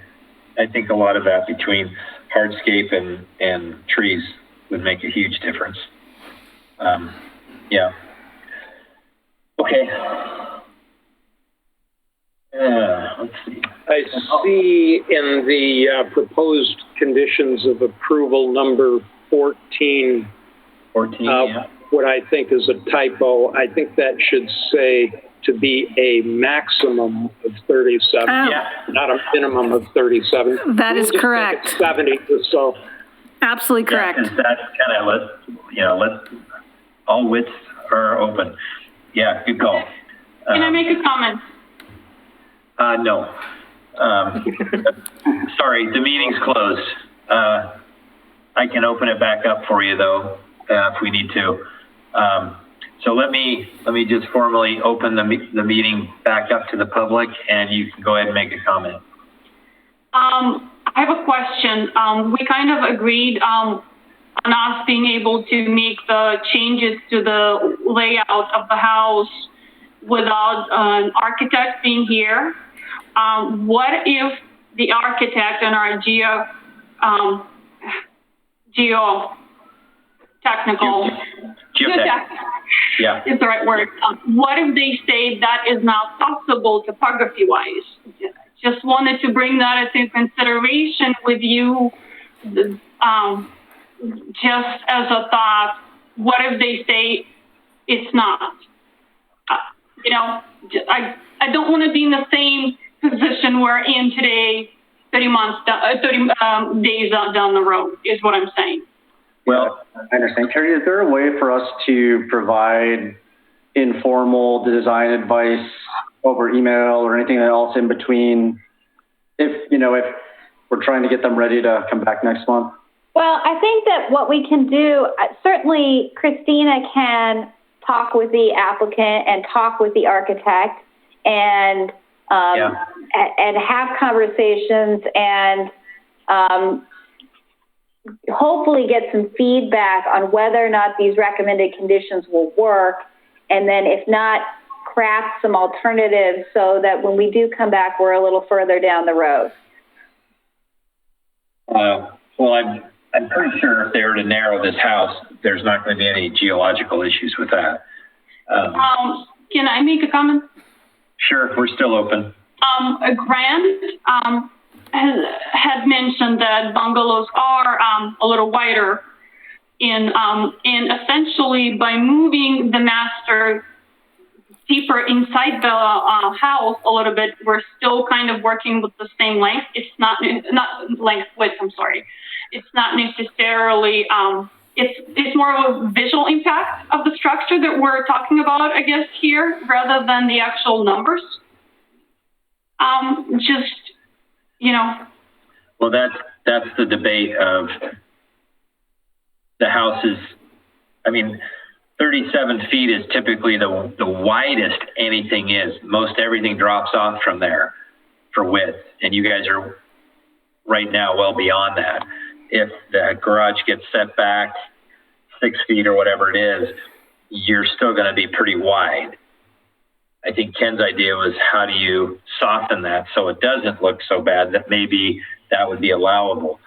think a lot of that between hardscape and trees would make a huge difference. Yeah. Okay. Let's see. I see in the proposed conditions of approval number 14, 14, yeah. What I think is a typo. I think that should say to be a maximum of 37, not a minimum of 37. That is correct. 70 or so. Absolutely correct. Yeah, that's kind of, let's all widths are open. Yeah, good call. Can I make a comment? No. Sorry, the meeting's closed. I can open it back up for you though, if we need to. So let me just formally open the meeting back up to the public, and you can go ahead and make a comment. I have a question. We kind of agreed on us being able to make the changes to the layout of the house without an architect being here. What if the architect and our geotechnical, yeah, is the right word. What if they say that is not possible topography-wise? Just wanted to bring that into consideration with you, just as a thought. What if they say it's not? I don't want to be in the same position we're in today, 30 days down the road, is what I'm saying. Well, I understand. Carrie, is there a way for us to provide informal design advice over email or anything else in between if we're trying to get them ready to come back next month? Well, I think that what we can do, certainly Christina can talk with the applicant and talk with the architect and have conversations and hopefully get some feedback on whether or not these recommended conditions will work, and then if not, craft some alternatives so that when we do come back, we're a little further down the road. Well, I'm pretty sure if they were to narrow this house, there's not going to be any geological issues with that. Can I make a comment? Sure, we're still open. Grant had mentioned that bungalows are a little wider And essentially by moving the master deeper inside the house a little bit, we're still kind of working with the same length. It's not width, I'm sorry. It's not necessarily, it's more of a visual impact of the structure that we're talking about, I guess, here, rather than the actual numbers. Well, that's the debate of the houses. I mean, 37 feet is typically the widest anything is. Most everything drops off from there for width, and you guys are right now well beyond that. If the garage gets set back 6 feet or whatever it is, you're still going to be pretty wide. I think Ken's idea was, how do you soften that so it doesn't look so bad, that maybe that would be allowable.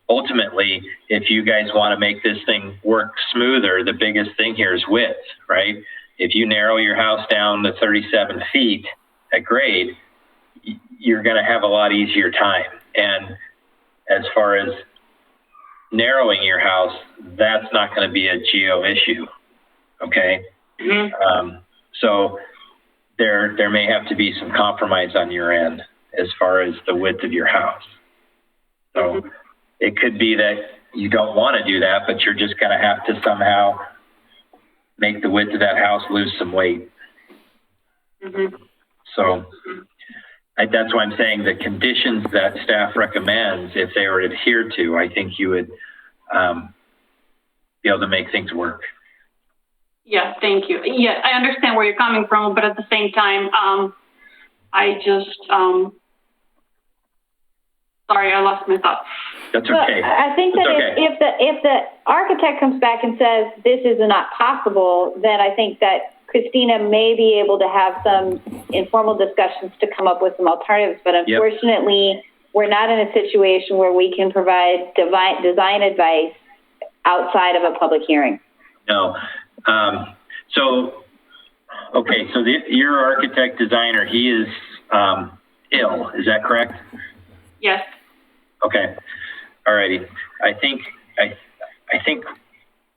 Ultimately, if you guys want to make this thing work smoother, the biggest thing here is width, right? If you narrow your house down to 37 feet at grade, you're going to have a lot easier time. And as far as narrowing your house, that's not going to be a geo issue, okay? Mm-hmm. So there may have to be some compromise on your end as far as the width of your house. So it could be that you don't want to do that, but you're just going to have to somehow make the width of that house lose some weight. Mm-hmm. So that's why I'm saying the conditions that staff recommends, if they were adhered to, I think you would be able to make things work. Yeah, thank you. Yeah, I understand where you're coming from, but at the same time, I just, sorry, I lost my thought. That's okay. Well, I think that if the architect comes back and says this is not possible, then I think that Christina may be able to have some informal discussions to come up with some alternatives. But unfortunately, we're not in a situation where we can provide design advice outside of a public hearing. No. So your architect designer, he is ill. Is that correct? Yes. Okay. All righty. I think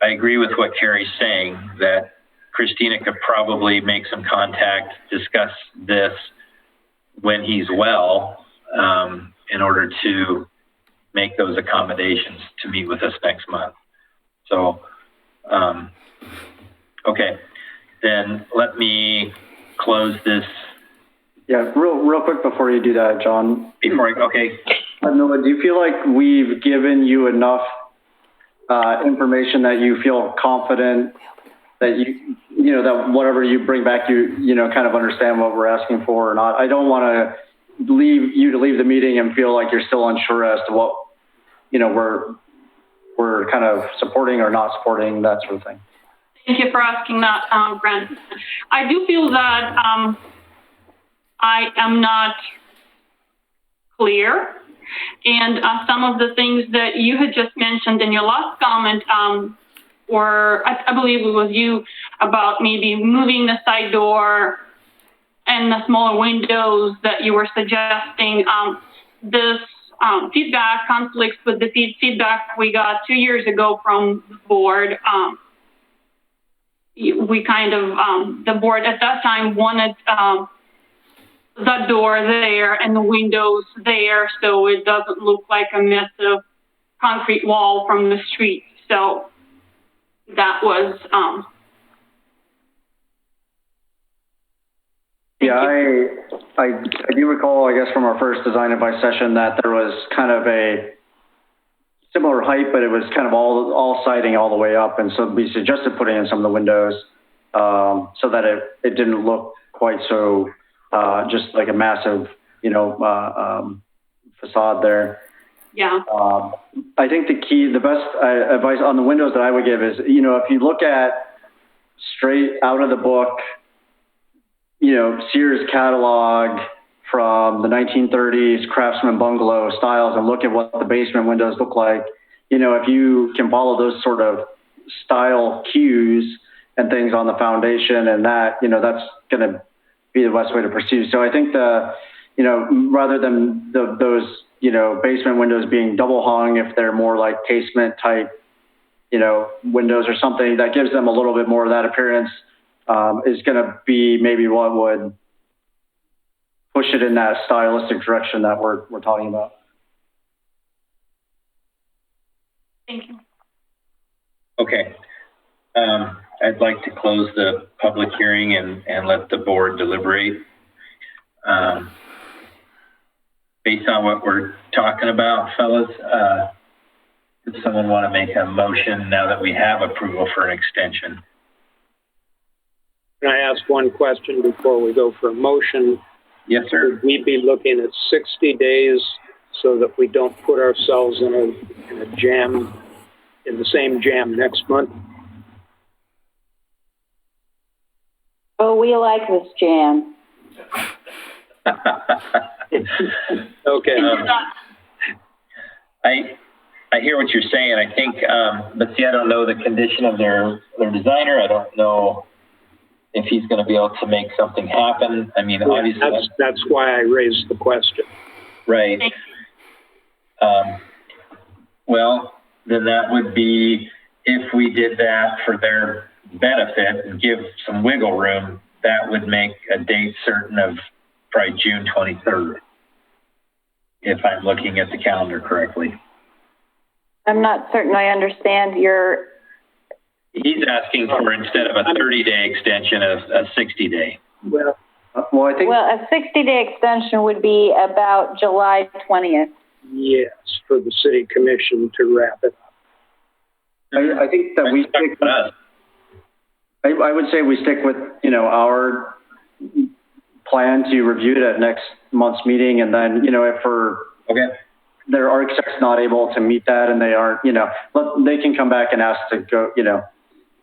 I agree with what Carrie's saying, that Christina could probably make some contact, discuss this when he's well, in order to make those accommodations to meet with us next month. So, okay, then let me close this. Yeah, real quick before you do that, John. Okay. Noah, do you feel like we've given you enough information that you feel confident that that whatever you bring back, you kind of understand what we're asking for or not? I don't want to leave the meeting and feel like you're still unsure as to what we're kind of supporting or not supporting, that sort of thing. Thank you for asking that, Brent. I do feel that I am not clear, and some of the things that you had just mentioned in your last comment, or I believe it was you, about maybe moving the side door and the smaller windows that you were suggesting. This feedback conflicts with the feedback we got 2 years ago from the board. We kind of, the board at that time wanted the door there and the windows there so it doesn't look like a massive concrete wall from the street. So that was, I do recall, I guess, from our first design advice session that there was kind of a similar height, but it was kind of all siding all the way up. And so we suggested putting in some of the windows so that it didn't look quite so just like a massive, facade there. Yeah. I think the best advice on the windows that I would give is, if you look at straight out of the book, Sears catalog from the 1930s Craftsman bungalow styles and look at what the basement windows look like, if you can follow those sort of style cues and things on the foundation, and that, that's going to be the best way to pursue. So I think rather than those, basement windows being double hung, if they're more like casement type windows or something that gives them a little bit more of that appearance, is going to be maybe what would push it in that stylistic direction that we're talking about. Thank you. Okay. I'd like to close the public hearing and let the board deliberate. Based on what we're talking about, fellas, does someone want to make a motion now that we have approval for an extension? Can I ask one question before we go for a motion? Yes, sir. Would we be looking at 60 days so that we don't put ourselves in a jam, in the same jam next month? Oh, we like this jam. Okay. I hear what you're saying. I think, but see, I don't know the condition of their designer. I don't know if he's going to be able to make something happen. I mean, obviously, that's why I raised the question. Right. Well, then that would be, if we did that for their benefit and give some wiggle room, that would make a date certain of probably June 23rd, if I'm looking at the calendar correctly. I'm not certain I understand your... He's asking for, instead of a 30-day extension, a 60-day. Well, I think... Well, a 60-day extension would be about July 20th. Yes, for the city commission to wrap it up. I think that we stick with... I would say we stick with, our plan to review it at next month's meeting. And then, if their architect's not able to meet that and they aren't, they can come back and ask to go,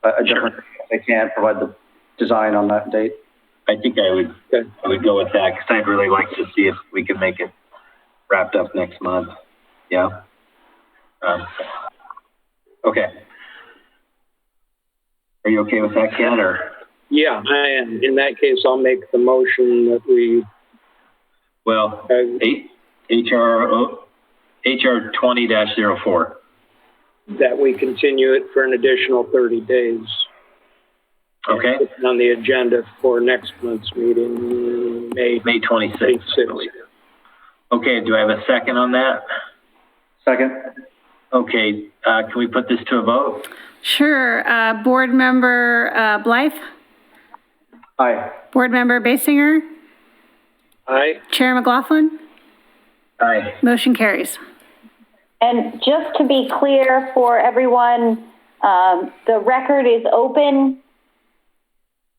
a different, they can't provide the design on that date. I think I would go with that, because I'd really like to see if we can make it wrapped up next month. Yeah. Okay. Are you okay with that, Ken, or? Yeah, I am. In that case, I'll make the motion that we... Well, HR 20-04. That we continue it for an additional 30 days. Okay. On the agenda for next month's meeting, May 26th. Okay, do I have a second on that? Second. Okay, can we put this to a vote? Sure. Board Member Blythe? Aye. Board Member Basinger? Aye. Chair McLaughlin? Aye. Motion carries. And just to be clear for everyone, the record is open.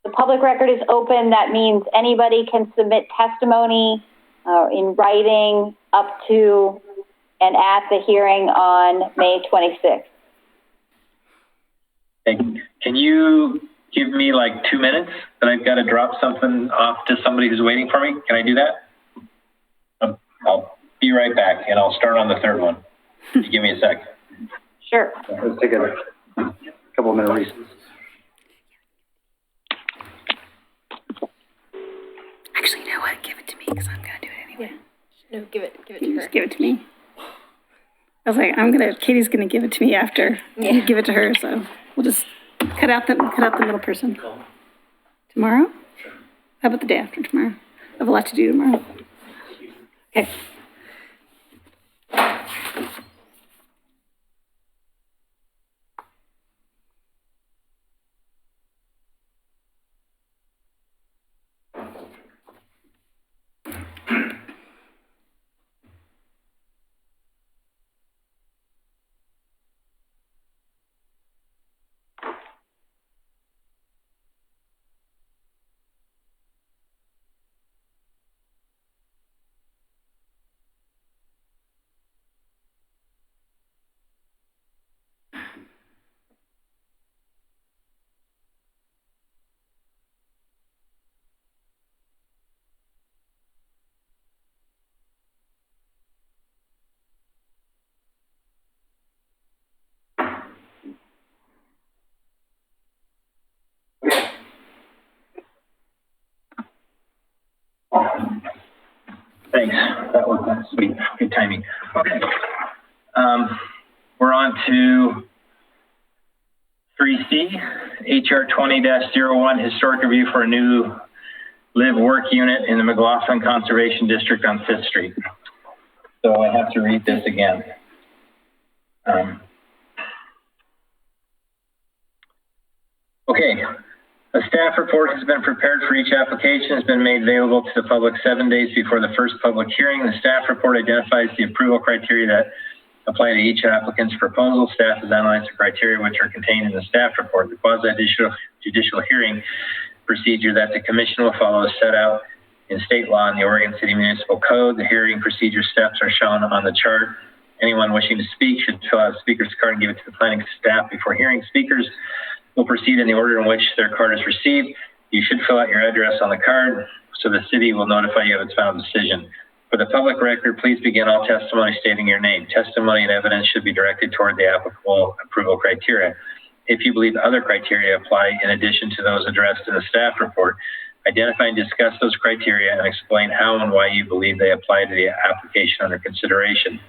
The public record is open. That means anybody can submit testimony in writing up to and at the hearing on May 26th. Can you give me like 2 minutes that I've got to drop something off to somebody who's waiting for me? Can I do that? I'll be right back, and I'll start on the third one. Just give me a sec. Sure. Let's take a couple of minute recess. Actually, you know what? Give it to me, because I'm going to do it anyway. No, give it to You her. just give it to me. I was like, Katie's going to give it to me after you give it to her, so we'll just cut out the middle person. Tomorrow? How about the day after tomorrow? I have a lot to do tomorrow. Okay. Thanks. That was sweet. Good timing. Okay. We're on to 3C, HR 20-01, historic review for a new live-work unit in the McLaughlin Conservation District on 5th Street. So I have to read this again. Okay. A staff report has been prepared for each application, has been made available to the public 7 days before the first public hearing. The staff report identifies the approval criteria that apply to each applicant's proposal. Staff has analyzed the criteria which are contained in the staff report. The quasi-judicial hearing procedure that the commission will follow is set out in state law and the Oregon City Municipal Code. The hearing procedure steps are shown on the chart. Anyone wishing to speak should fill out a speaker's card and give it to the planning staff before hearing. Speakers will proceed in the order in which their card is received. You should fill out your address on the card so the city will notify you of its final decision. For the public record, please begin all testimony stating your name. Testimony and evidence should be directed toward the applicable approval criteria. If you believe other criteria apply in addition to those addressed in the staff report, identify and discuss those criteria and explain how and why you believe they apply to the application under consideration.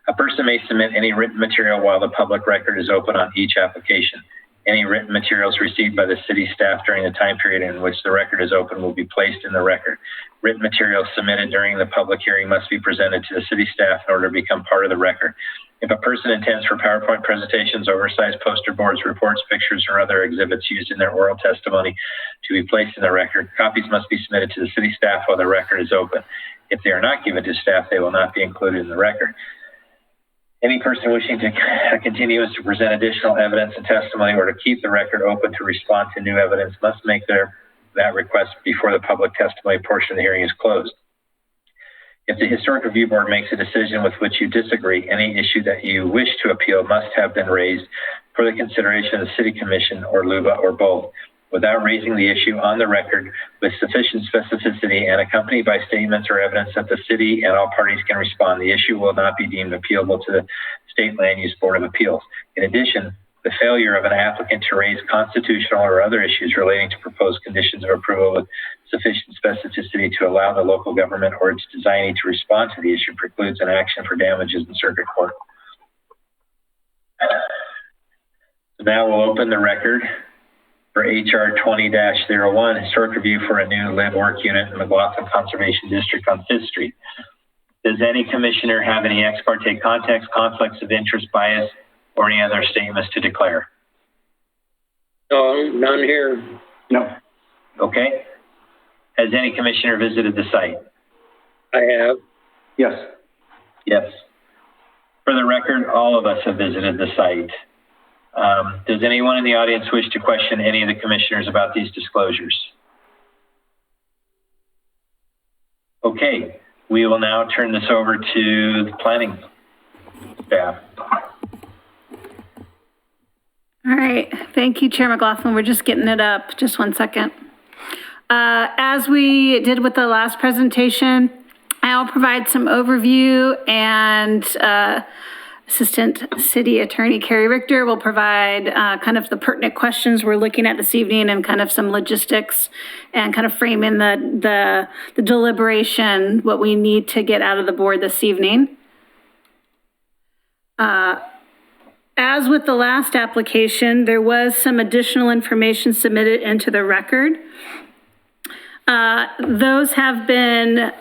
A person may submit any written material while the public record is open on each application. Any written materials received by the city staff during the time period in which the record is open will be placed in the record. Written materials submitted during the public hearing must be presented to the city staff in order to become part of the record. If a person intends for PowerPoint presentations, oversized poster boards, reports, pictures, or other exhibits used in their oral testimony to be placed in the record, copies must be submitted to the city staff while the record is open. If they are not given to staff, they will not be included in the record. Any person wishing to continue to present additional evidence and testimony or to keep the record open to respond to new evidence must make that request before the public testimony portion of the hearing is closed. If the Historic Review Board makes a decision with which you disagree, any issue that you wish to appeal must have been raised for the consideration of the City Commission or LUBA or both. Without raising the issue on the record with sufficient specificity and accompanied by statements or evidence that the city and all parties can respond, the issue will not be deemed appealable to the State Land Use Board of Appeals. In addition, the failure of an applicant to raise constitutional or other issues relating to proposed conditions of approval with sufficient specificity to allow the local government or its designee to respond to the issue precludes an action for damages in circuit court. So now we'll open the record for HR 20-01, historic review for a new live-work unit in the McLaughlin Conservation District on 5th Street. Does any commissioner have any ex parte context, conflicts of interest, bias, or any other statements to declare? No, none here. No. Okay. Has any commissioner visited the site? I have. Yes. Yes. For the record, all of us have visited the site. Does anyone in the audience wish to question any of the commissioners about these disclosures? Okay, we will now turn this over to the planning staff. All right, thank you, Chair McLaughlin. We're just getting it up. Just 1 second. As we did with the last presentation, I'll provide some overview, and Assistant City Attorney Carrie Richter will provide kind of the pertinent questions we're looking at this evening and kind of some logistics and kind of frame in the deliberation, what we need to get out of the board this evening. As with the last application, there was some additional information submitted into the record. Those have been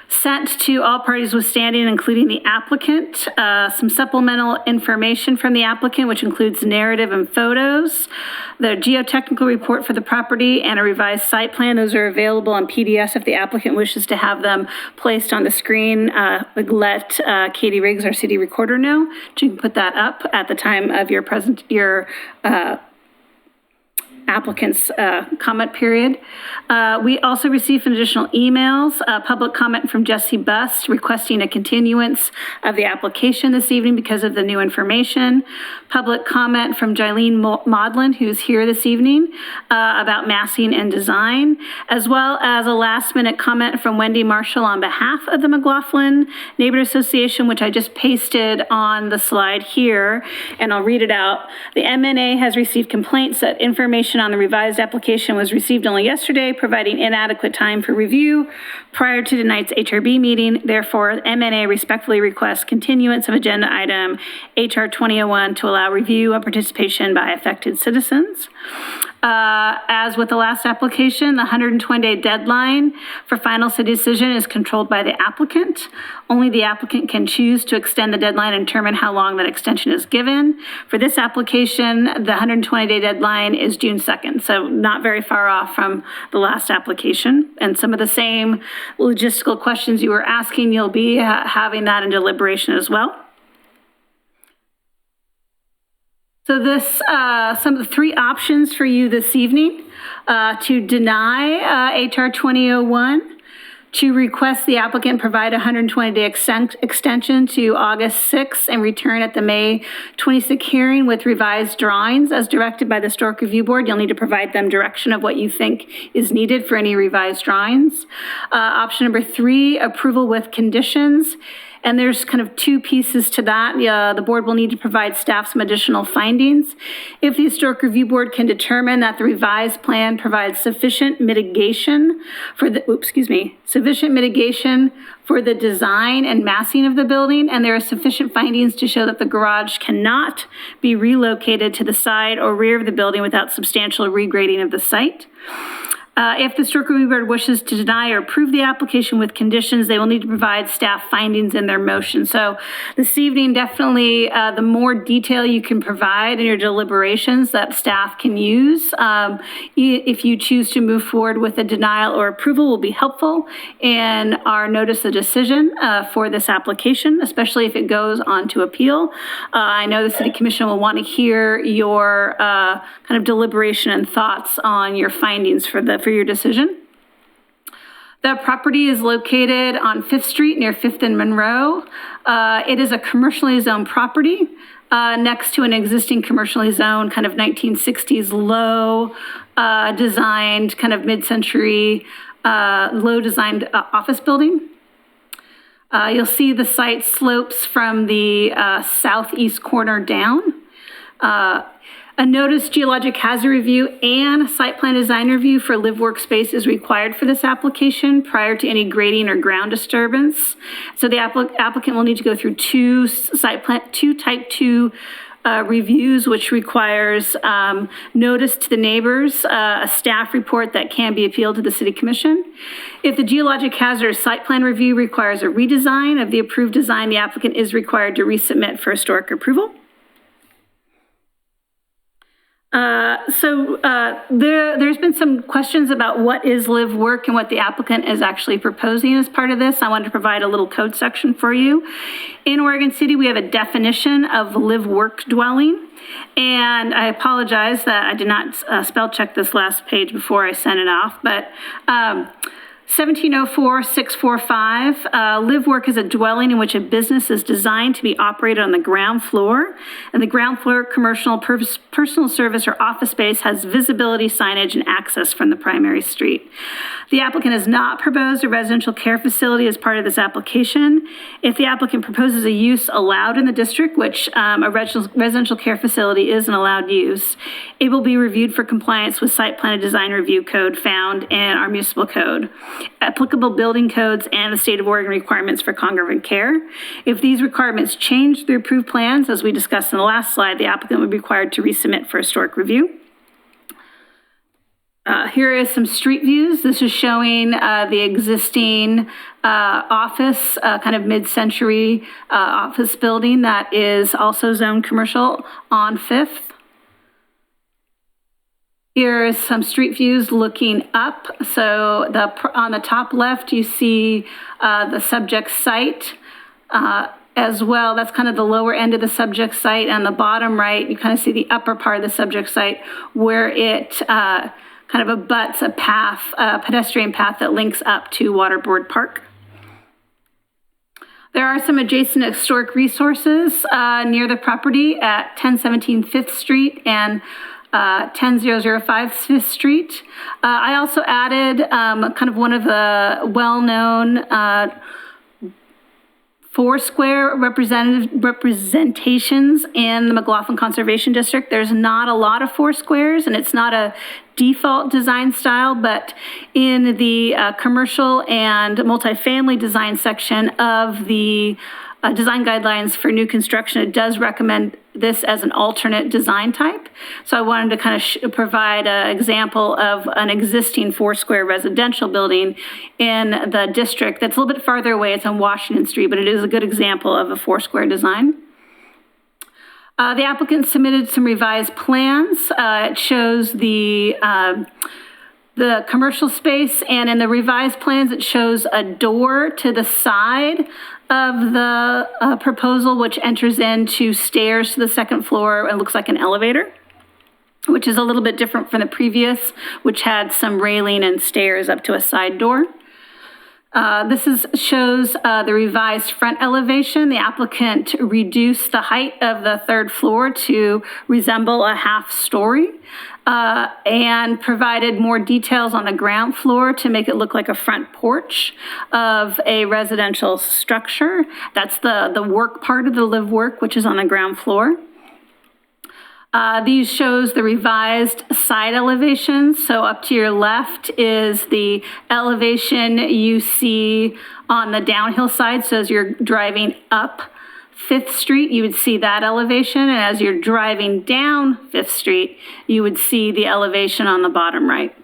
sent to all parties withstanding, including the applicant, some supplemental information from the applicant, which includes narrative and photos, the geotechnical report for the property, and a revised site plan. Those are available on PDFs if the applicant wishes to have them placed on the screen. Let Katie Riggs, our city recorder, know. You can put that up at the time of your applicant's comment period. We also received some additional emails, public comment from Jesse Bust requesting a continuance of the application this evening because of the new information. Public comment from Jylene Maudlin, who's here this evening, about massing and design, as well as a last minute comment from Wendy Marshall on behalf of the McLaughlin Neighborhood Association, which I just pasted on the slide here, and I'll read it out. The MNA has received complaints that information information on the revised application was received only yesterday, providing inadequate time for review prior to tonight's HRB meeting. Therefore, MNA respectfully requests continuance of agenda item HR 2001 to allow review and participation by affected citizens. As with the last application, the 120-day deadline for final city decision is controlled by the applicant. Only the applicant can choose to extend the deadline and determine how long that extension is given. For this application, the 120-day deadline is June 2nd, so not very far off from the last application. And some of the same logistical questions you were asking, you'll be having that in deliberation as well. So this, some of the three options for you this evening, to deny HR 2001, to request the applicant provide a 120-day extension to August 6th and return at the May 26th hearing with revised drawings as directed by the Historic Review Board. You'll need to provide them direction of what you think is needed for any revised drawings. Option number 3, approval with conditions. And there's kind of two pieces to that. The board will need to provide staff some additional findings. If the Historic Review Board can determine that the revised plan provides sufficient mitigation for the, sufficient mitigation for the design and massing of the building, and there are sufficient findings to show that the garage cannot be relocated to the side or rear of the building without substantial regrading of the site. If the Historic Review Board wishes to deny or approve the application with conditions, they will need to provide staff findings in their motion. So this evening, definitely the more detail you can provide in your deliberations that staff can use, if you choose to move forward with a denial or approval, will be helpful in our notice of decision for this application, especially if it goes on to appeal. I know the City Commission will want to hear your kind of deliberation and thoughts on your findings for your decision. The property is located on 5th Street near 5th and Monroe. It is a commercially zoned property next to an existing commercially zoned kind of 1960s low designed kind of mid-century low designed office building. You'll see the site slopes from the southeast corner down. A notice geologic hazard review and site plan design review for live workspace is required for this application prior to any grading or ground disturbance. So the applicant will need to go through two type 2 reviews, which requires notice to the neighbors, a staff report that can be appealed to the City Commission. If the geologic hazard site plan review requires a redesign of the approved design, the applicant is required to resubmit for historic approval. There's been some questions about what is live work and what the applicant is actually proposing as part of this. I wanted to provide a little code section for you. In Oregon City, we have a definition of live work dwelling. And I apologize that I did not spell check this last page before I sent it off, but 1704-645, live work is a dwelling in which a business is designed to be operated on the ground floor, and the ground floor commercial, personal service, or office space has visibility, signage, and access from the primary street. The applicant has not proposed a residential care facility as part of this application. If the applicant proposes a use allowed in the district, which a residential care facility is an allowed use, it will be reviewed for compliance with site plan and design review code found in our municipal code, applicable building codes, and the state of Oregon requirements for congregate care. If these requirements change through approved plans, as we discussed in the last slide, the applicant would be required to resubmit for historic review. Here is some street views. This is showing the existing office, kind of mid-century office building that is also zoned commercial on 5th. Here is some street views looking up. So on the top left, you see the subject site as well. That's kind of the lower end of the subject site. And the bottom right, you kind of see the upper part of the subject site where it kind of abuts a path, a pedestrian path that links up to Waterboard Park. There are some adjacent historic resources near the property at 1017 5th Street and 10005 5th Street. I also added kind of one of the well-known Foursquare representations in the McLaughlin Conservation District. There's not a lot of Foursquares, and it's not a default design style, but in the commercial and multifamily design section of the design guidelines for new construction, it does recommend this as an alternate design type. So I wanted to kind of provide an example of an existing Foursquare residential building in the district that's a little bit farther away. It's on Washington Street, but it is a good example of a Foursquare design. The applicant submitted some revised plans. It shows the commercial space, and in the revised plans, it shows a door to the side of the proposal, which enters into stairs to the second floor and looks like an elevator, which is a little bit different from the previous, which had some railing and stairs up to a side door. Shows the revised front elevation. The applicant reduced the height of the third floor to resemble a half story and provided more details on the ground floor to make it look like a front porch of a residential structure. That's the work part of the live work, which is on the ground floor. These shows the revised side elevations. So up to your left is the elevation you see on the downhill side. So as you're driving up 5th Street, you would see that elevation. And as you're driving down 5th Street, you would see the elevation on the bottom right.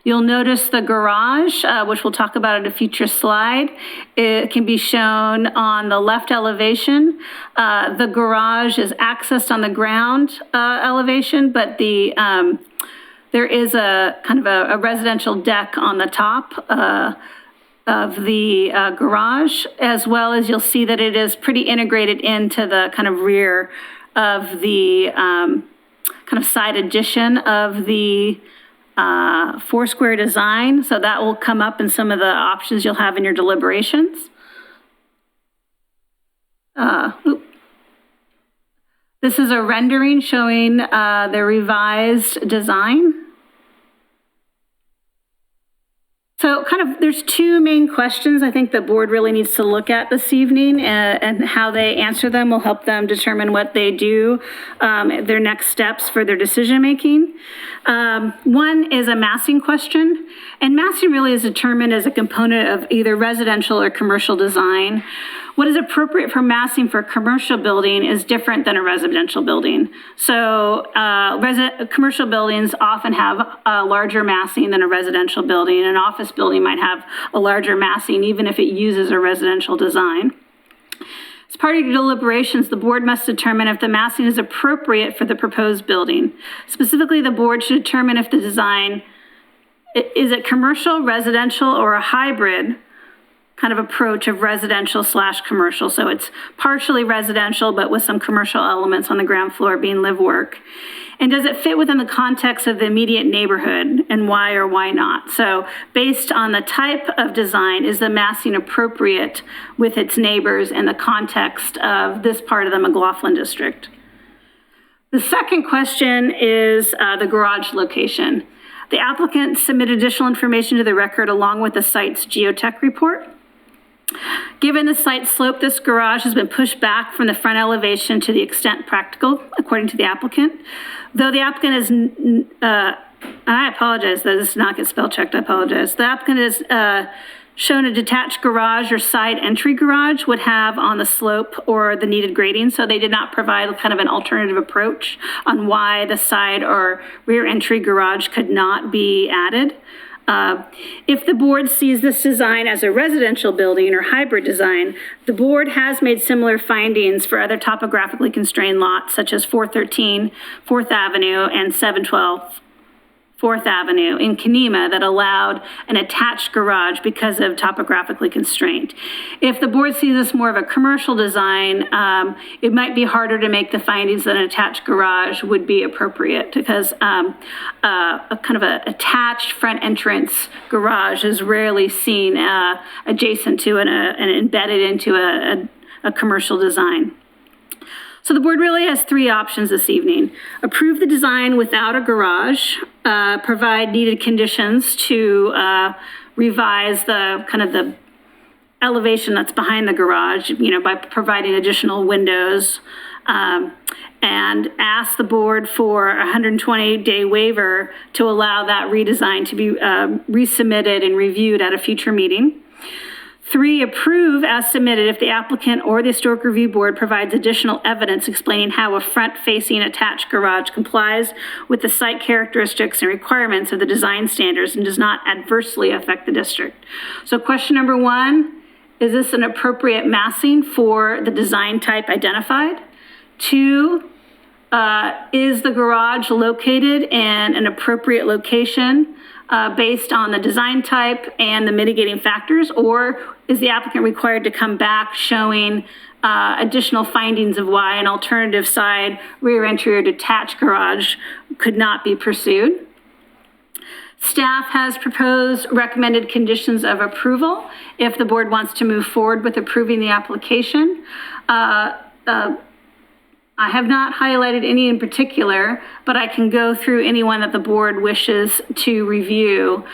You'll notice the garage, which we'll talk about at a future slide. It can be shown on the left elevation. The garage is accessed on the ground elevation, but there is a kind of a residential deck on the top of the garage, as well as you'll see that it is pretty integrated into the kind of rear of the kind of side addition of the Foursquare design. So that will come up in some of the options you'll have in your deliberations. This is a rendering showing the revised design. So there's two main questions I think the board really needs to look at this evening, and how they answer them will help them determine what they do, their next steps for their decision making. One is a massing question, and massing really is determined as a component of either residential or commercial design. What is appropriate for massing for a commercial building is different than a residential building. So commercial buildings often have a larger massing than a residential building. An office building might have a larger massing even if it uses a residential design. As part of your deliberations, the board must determine if the massing is appropriate for the proposed building. Specifically, the board should determine if the design, is it commercial, residential, or a hybrid kind of approach of residential/commercial. So it's partially residential, but with some commercial elements on the ground floor being live work. And does it fit within the context of the immediate neighborhood, and why or why not? So based on the type of design, is the massing appropriate with its neighbors in the context of this part of the McLaughlin district? The second question is the garage location. The applicant submitted additional information to the record along with the site's geotech report. Given the site slope, this garage has been pushed back from the front elevation to the extent practical, according to the applicant. Though the applicant is, I apologize that this did not get spell checked, I apologize. The applicant has shown a detached garage or side entry garage would have on the slope or the needed grading, so they did not provide kind of an alternative approach on why the side or rear entry garage could not be added. If the board sees this design as a residential building or hybrid design, the board has made similar findings for other topographically constrained lots such as 413 4th Avenue and 712 4th Avenue in Kenema that allowed an attached garage because of topographically constraint. If the board sees this more of a commercial design, it might be harder to make the findings that an attached garage would be appropriate, because a kind of an attached front entrance garage is rarely seen adjacent to and embedded into a commercial design. So the board really has three options this evening. Approve the design without a garage, provide needed conditions to revise the kind of elevation that's behind the garage, by providing additional windows, and ask the board for a 120-day waiver to allow that redesign to be resubmitted and reviewed at a future meeting. 3, approve as submitted if the applicant or the Historic Review Board provides additional evidence explaining how a front-facing attached garage complies with the site characteristics and requirements of the design standards and does not adversely affect the district. So question number 1, is this an appropriate massing for the design type identified? 2, is the garage located in an appropriate location based on the design type and the mitigating factors, or is the applicant required to come back showing additional findings of why an alternative side, rear entry, or detached garage could not be pursued? Staff has proposed recommended conditions of approval if the board wants to move forward with approving the application. I have not highlighted any in particular, but I can go through any one that the board wishes to review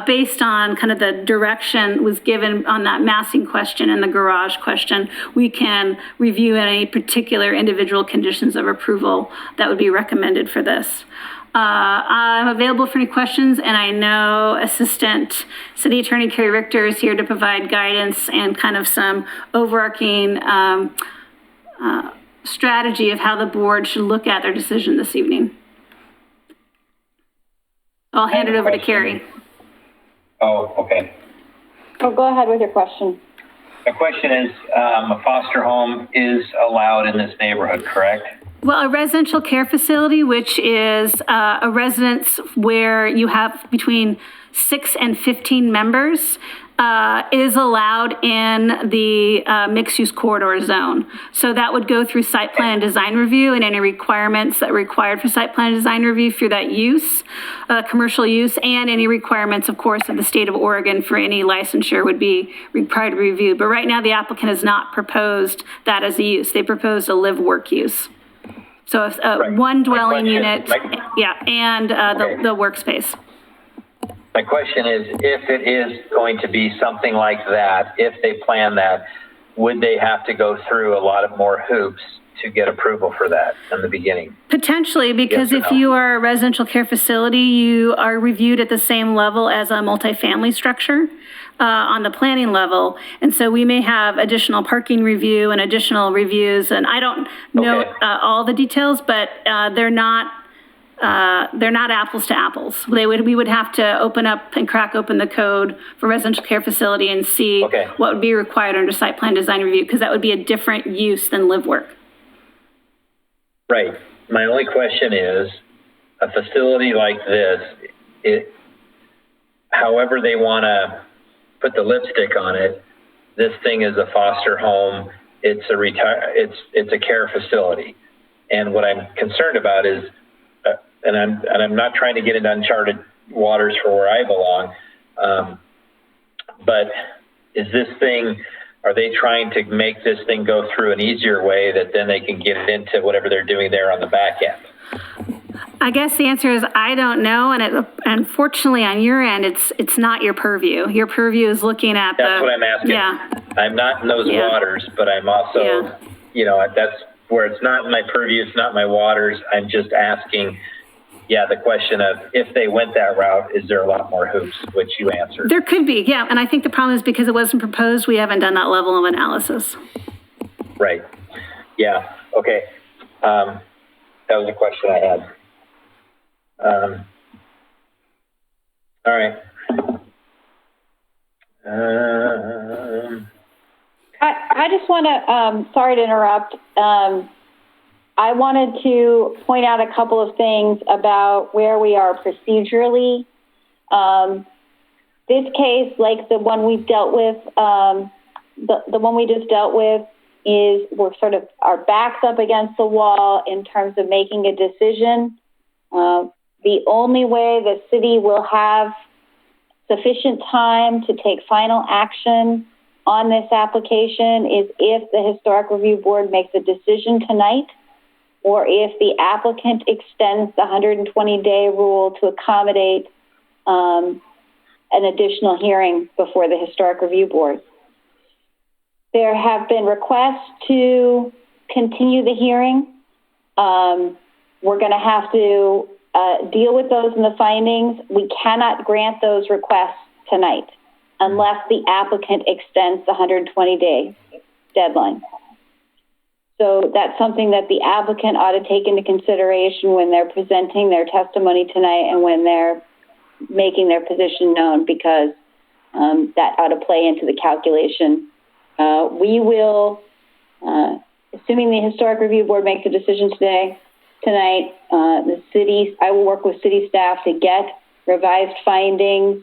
based on kind of the direction was given on that massing question and the garage question. We can review any particular individual conditions of approval that would be recommended for this. I'm available for any questions, and I know Assistant City Attorney Carrie Richter is here to provide guidance and kind of some overarching strategy of how the board should look at their decision this evening. I'll hand it over to Carrie. Oh, okay. Oh, go ahead with your question. The question is, a foster home is allowed in this neighborhood, correct? Well, a residential care facility, which is a residence where you have between 6 and 15 members, is allowed in the mixed-use corridor zone. So that would go through site plan and design review, and any requirements that are required for site plan and design review for that use, commercial use, and any requirements, of course, of the state of Oregon for any licensure would be required to review. But right now, the applicant has not proposed that as a use. They proposed a live-work use. So if one dwelling unit, and the workspace. My question is, if it is going to be something like that, if they plan that, would they have to go through a lot of more hoops to get approval for that in the beginning? Potentially, because if you are a residential care facility, you are reviewed at the same level as a multifamily structure on the planning level. And so we may have additional parking review and additional reviews. And I don't know all the details, but they're not apples to apples. We would have to open up and crack open the code for residential care facility and see what would be required under site plan design review, because that would be a different use than live work. Right. My only question is, a facility like this, however they want to put the lipstick on it, this thing is a foster home. It's a care facility. And what I'm concerned about is, and I'm not trying to get into uncharted waters for where I belong, but is this thing, are they trying to make this thing go through an easier way that then they can get into whatever they're doing there on the back end? I guess the answer is I don't know, and unfortunately on your end, it's not your purview. Your purview is looking at That's what I'm asking. Yeah. I'm not in those waters, but I'm also, that's where it's not in my purview, it's not my waters. I'm just asking, the question of if they went that route, is there a lot more hoops, which you answered. There could be, and I think the problem is because it wasn't proposed, we haven't done that level of analysis. Right. Yeah. Okay. That was a question I had. All right. I just want to, sorry to interrupt. I wanted to point out a couple of things about where we are procedurally. This case, like the one we've dealt with, the one we just dealt with, is we're sort of our backs up against the wall in terms of making a decision. The only way the city will have sufficient time to take final action on this application is if the Historic Review Board makes a decision tonight, or if the applicant extends the 120-day rule to accommodate an additional hearing before the Historic Review Board. There have been requests to continue the hearing. We're going to have to deal with those in the findings. We cannot grant those requests tonight unless the applicant extends the 120-day deadline. So that's something that the applicant ought to take into consideration when they're presenting their testimony tonight and when they're making their position known, because that ought to play into the calculation. We will, assuming the Historic Review Board makes a decision tonight, I will work with city staff to get revised findings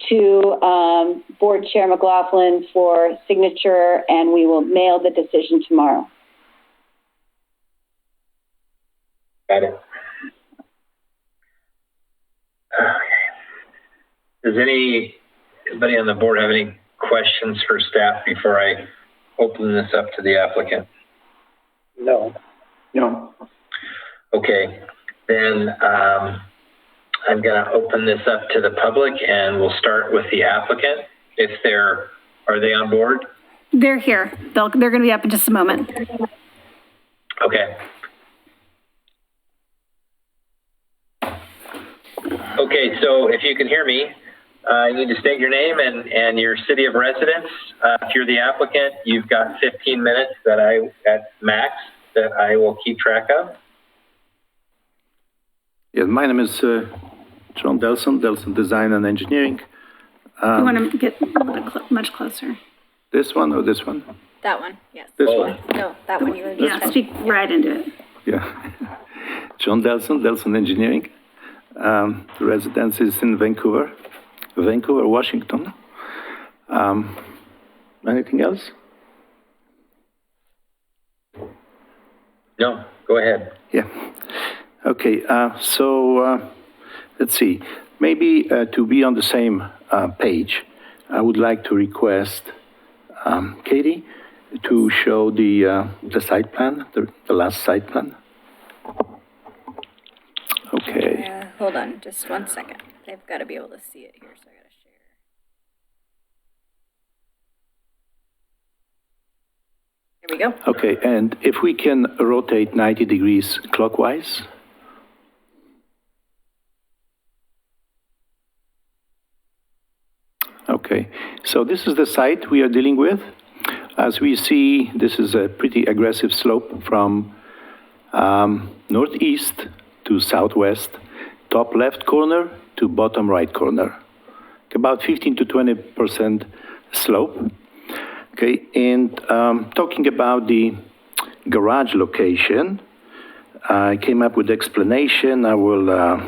to Board Chair McLaughlin for signature, and we will mail the decision tomorrow. Got it. Does anybody on the board have any questions for staff before I open this up to the applicant? No. No. Okay, then I'm going to open this up to the public, and we'll start with the applicant. Are they on board? They're here. They're going to be up in just a moment. Okay. Okay, so if you can hear me, you need to state your name and your city of residence. If you're the applicant, you've got 15 minutes at max that I will keep track of. Yeah, my name is John Delson Design and Engineering. You want to get a little much closer. This one or this one? That one, yes. This one? No, that one you were Yeah, speak right into it. Yeah. John Delson Engineering. The residence is in Vancouver, Washington. Anything else? No, go ahead. Yeah. Okay, so let's see. Maybe to be on the same page, I would like to request Katie to show the site plan, the last site plan. Okay. Hold on, just 1 second. They've got to be able to see it here, so I got to share. Here we go. Okay, and if we can rotate 90 degrees clockwise. Okay, so this is the site we are dealing with. As we see, this is a pretty aggressive slope from northeast to southwest, top left corner to bottom right corner. About 15 to 20% slope. Okay, and talking about the garage location, I came up with explanation. I will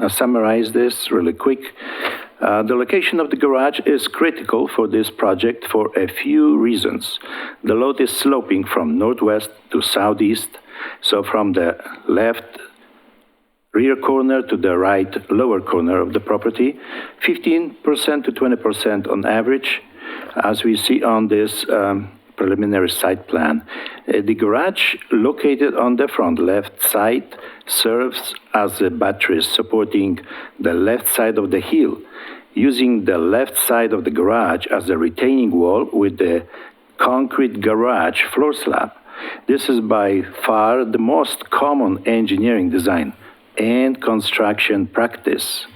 summarize this really quick. The location of the garage is critical for this project for a few reasons. The lot is sloping from northwest to southeast, so from the left rear corner to the right lower corner of the property, 15% to 20% on average, as we see on this preliminary site plan. The garage located on the front left side serves as a buttress supporting the left side of the hill, using the left side of the garage as a retaining wall with the concrete garage floor slab. This is by far the most common engineering design and construction practice.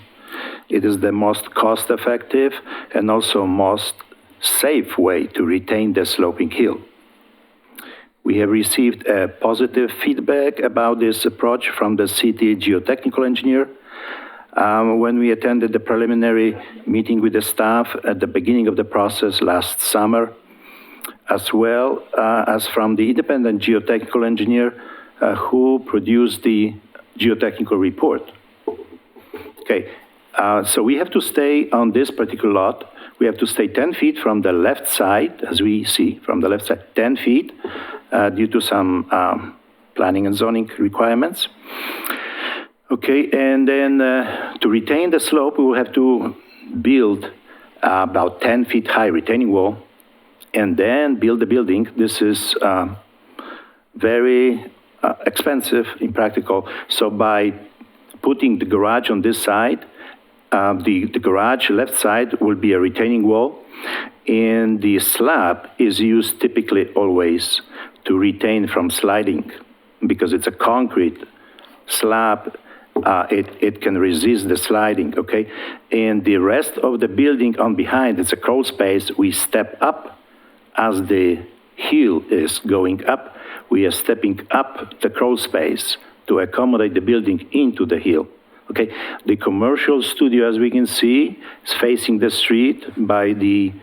It is the most cost-effective and also most safe way to retain the sloping hill. We have received a positive feedback about this approach from the city geotechnical engineer when we attended the preliminary meeting with the staff at the beginning of the process last summer, as well as from the independent geotechnical engineer who produced the geotechnical report. Okay, so we have to stay on this particular lot. We have to stay 10 feet from the left side, as we see from the left side, 10 feet due to some planning and zoning requirements. Okay, and then to retain the slope, we will have to build about 10 feet high retaining wall and then build the building. This is very expensive, impractical. So by putting the garage on this side the garage left side will be a retaining wall, and the slab is used typically always to retain from sliding because it's a concrete slab. It can resist the sliding, okay? And the rest of the building on behind, it's a crawl space. We step up as the hill is going up. We are stepping up the crawl space to accommodate the building into the hill. Okay, the commercial studio, as we can see, is facing the street by the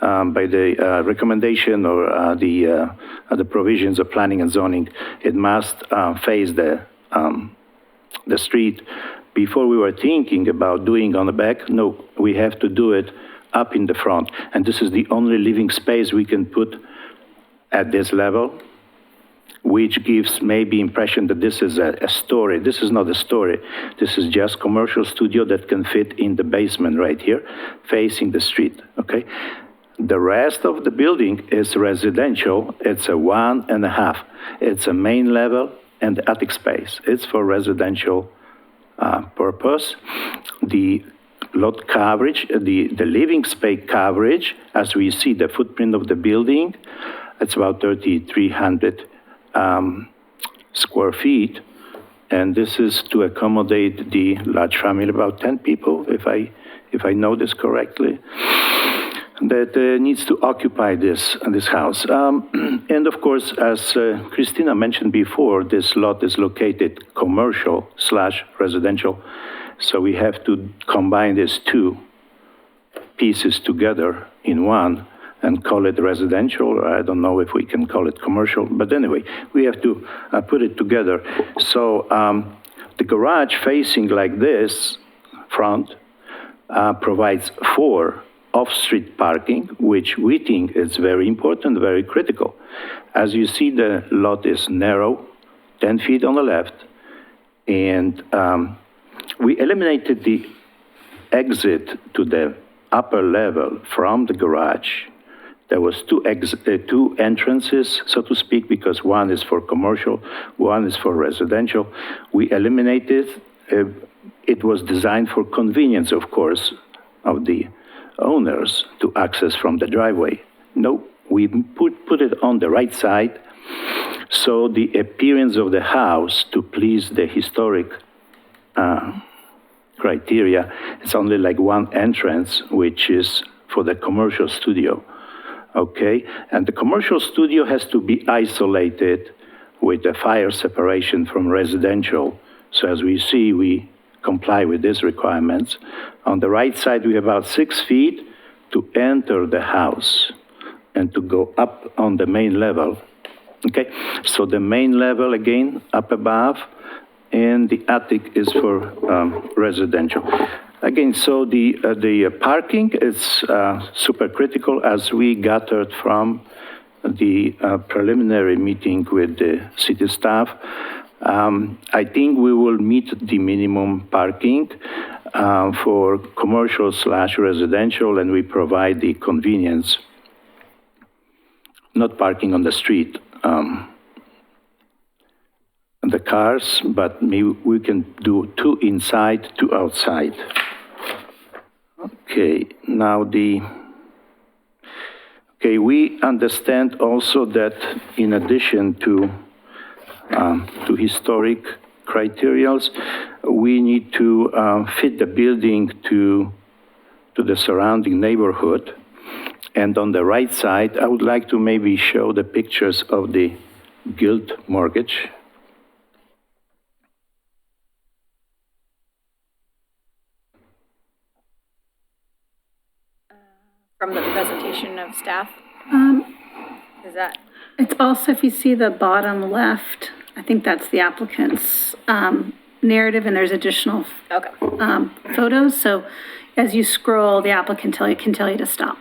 recommendation or the provisions of planning and zoning. It must face the street. Before we were thinking about doing on the back, no, we have to do it up in the front. And this is the only living space we can put at this level, which gives maybe impression that this is a story. This is not a story. This is just commercial studio that can fit in the basement right here, facing the street, okay? The rest of the building is residential. It's a 1.5. It's a main level and the attic space. It's for residential purpose. The lot coverage, the living space coverage, as we see the footprint of the building, it's about 3,300 square feet, and this is to accommodate the large family, about 10 people, if I know this correctly, that needs to occupy this house. And of course, as Christina mentioned before, this lot is located commercial/residential, so we have to combine these two pieces together in one and call it residential, or I don't know if we can call it commercial, but anyway, we have to put it together. So the garage facing like this, front, provides 4 off-street parking, which we think is very important, very critical. As you see, the lot is narrow, 10 feet on the left, and we eliminated the exit to the upper level from the garage. There was two entrances, so to speak, because one is for commercial, one is for residential. We eliminated, it was designed for convenience, of course, of the owners to access from the driveway. No, we put it on the right side, so the appearance of the house to please the historic criteria, it's only like one entrance, which is for the commercial studio. Okay, and the commercial studio has to be isolated with a fire separation from residential. So as we see, we comply with these requirements. On the right side, we have about 6 feet to enter the house and to go up on the main level. Okay, so the main level, again, up above, and the attic is for residential. Again, so the parking is super critical, as we gathered from the preliminary meeting with the city staff. I think we will meet the minimum parking for commercial/residential, and we provide the convenience, not parking on the street, the cars, but maybe we can do 2 inside, 2 outside. Okay, now we understand also that in addition to historic criterias, we need to fit the building to the surrounding neighborhood. And on the right side, I would like to maybe show the pictures of the gilt mortgage. From the presentation of staff? Is that? It's also, if you see the bottom left, I think that's the applicant's narrative, and there's additional photos. So as you scroll, the applicant can tell you to stop.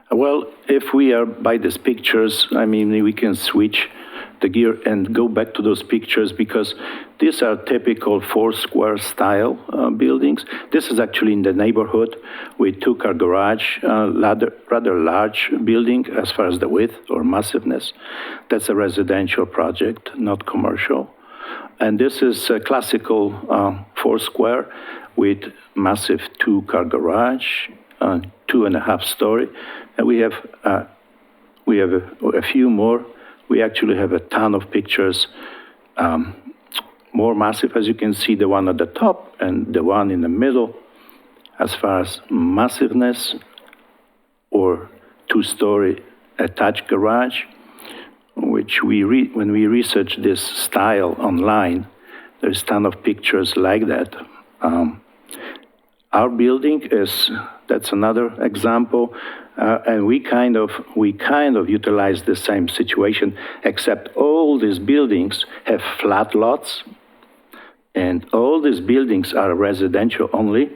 Well, if we are by these pictures, I mean, we can switch the gear and go back to those pictures because these are typical four-square style buildings. This is actually in the neighborhood. We took our garage, rather large building as far as the width or massiveness. That's a residential project, not commercial. And this is a classical four-square with massive two-car garage, 2.5 story. And we have a few more. We actually have a ton of pictures, more massive, as you can see, the one at the top and the one in the middle. As far as massiveness or two-story attached garage, which when we research this style online, there's a ton of pictures like that. Our building that's another example. And we kind of utilize the same situation, except all these buildings have flat lots, and all these buildings are residential only.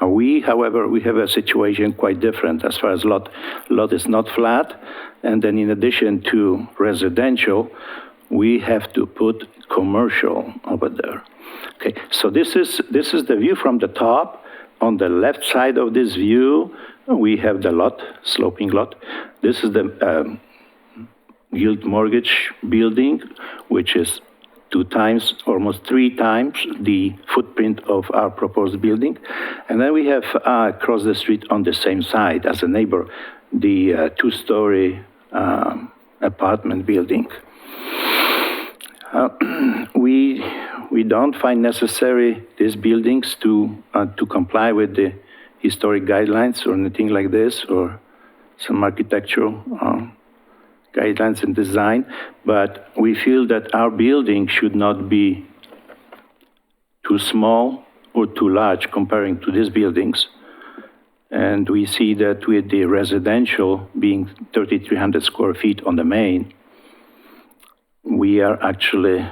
However, we have a situation quite different as far as lot is not flat, and then in addition to residential, we have to put commercial over there. Okay, so this is the view from the top. On the left side of this view, we have the lot, sloping lot. This is the Guild Mortgage building, which is 2 times, almost 3 times the footprint of our proposed building. And then we have across the street on the same side as a neighbor, the 2-story apartment building. We don't find necessary these buildings to comply with the historic guidelines or anything like this, or some architectural guidelines and design, but we feel that our building should not be too small or too large comparing to these buildings. And we see that with the residential being 3,300 square feet on the main, we are actually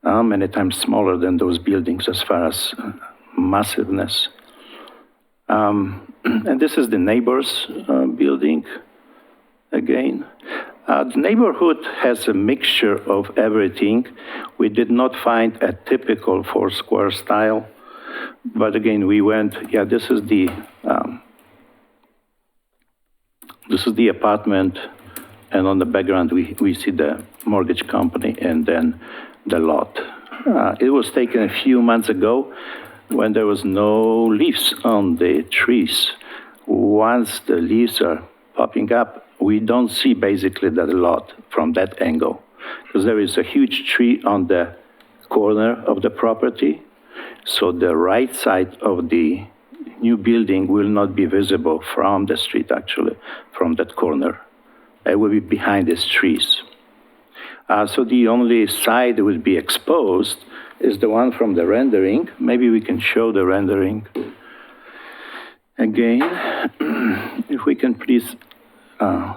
many times smaller than those buildings as far as massiveness. And this is the neighbor's building again. The neighborhood has a mixture of everything. We did not find a typical 4-square style, but again, we went, this is the apartment, and on the background, we see the mortgage company and then the lot. It was taken a few months ago when there was no leaves on the trees. Once the leaves are popping up, we don't see basically that lot from that angle, because there is a huge tree on the corner of the property. So the right side of the new building will not be visible from the street, actually, from that corner. It will be behind these trees. So the only side that will be exposed is the one from the rendering. Maybe we can show the rendering again. If we can please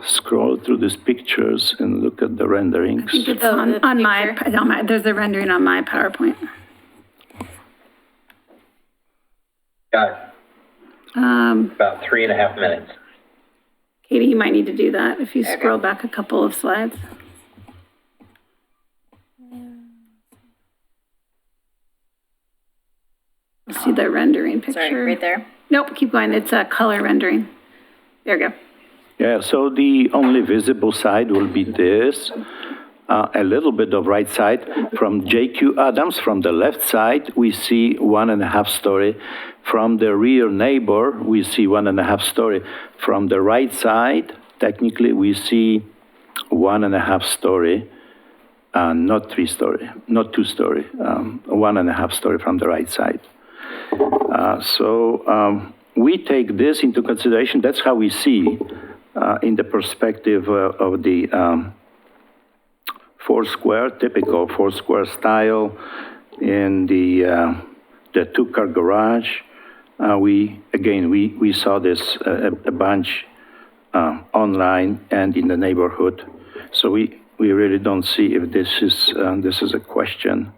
scroll through these pictures and look at the renderings. I think it's on my, there's a rendering on my PowerPoint. Got it. About 3.5 minutes. Katie, you might need to do that if you scroll back a couple of slides. See the rendering picture. Sorry, right there? Nope, keep going. It's a color rendering. There we go. Yeah, so the only visible side will be this. A little bit of right side. From JQ Adams, from the left side, we see 1.5 story. From the rear neighbor, we see 1.5 story. From the right side, technically, we see 1.5 story, not 3 story, not 2 story, 1.5 story from the right side. So we take this into consideration. That's how we see in the perspective of the 4-square, typical 4-square style in the 2-car garage. We saw this a bunch online and in the neighborhood. So we really don't see if this is a question.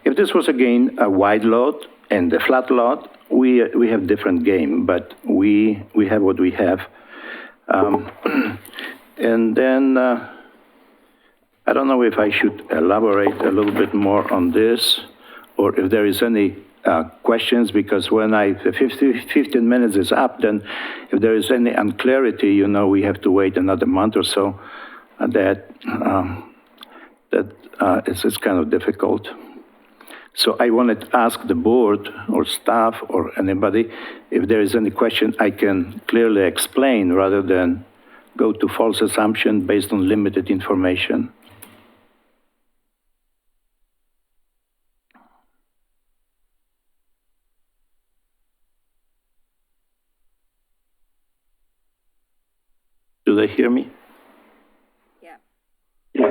If this was again a wide lot and a flat lot, we have different game, but we have what we have. And then I don't know if I should elaborate a little bit more on this, or if there is any questions, because when the 15 minutes is up, then if there is any unclarity, we have to wait another month or so. It's kind of difficult. So I wanted to ask the board or staff or anybody, if there is any question I can clearly explain rather than go to false assumption based on limited information. Do they hear me? Yeah,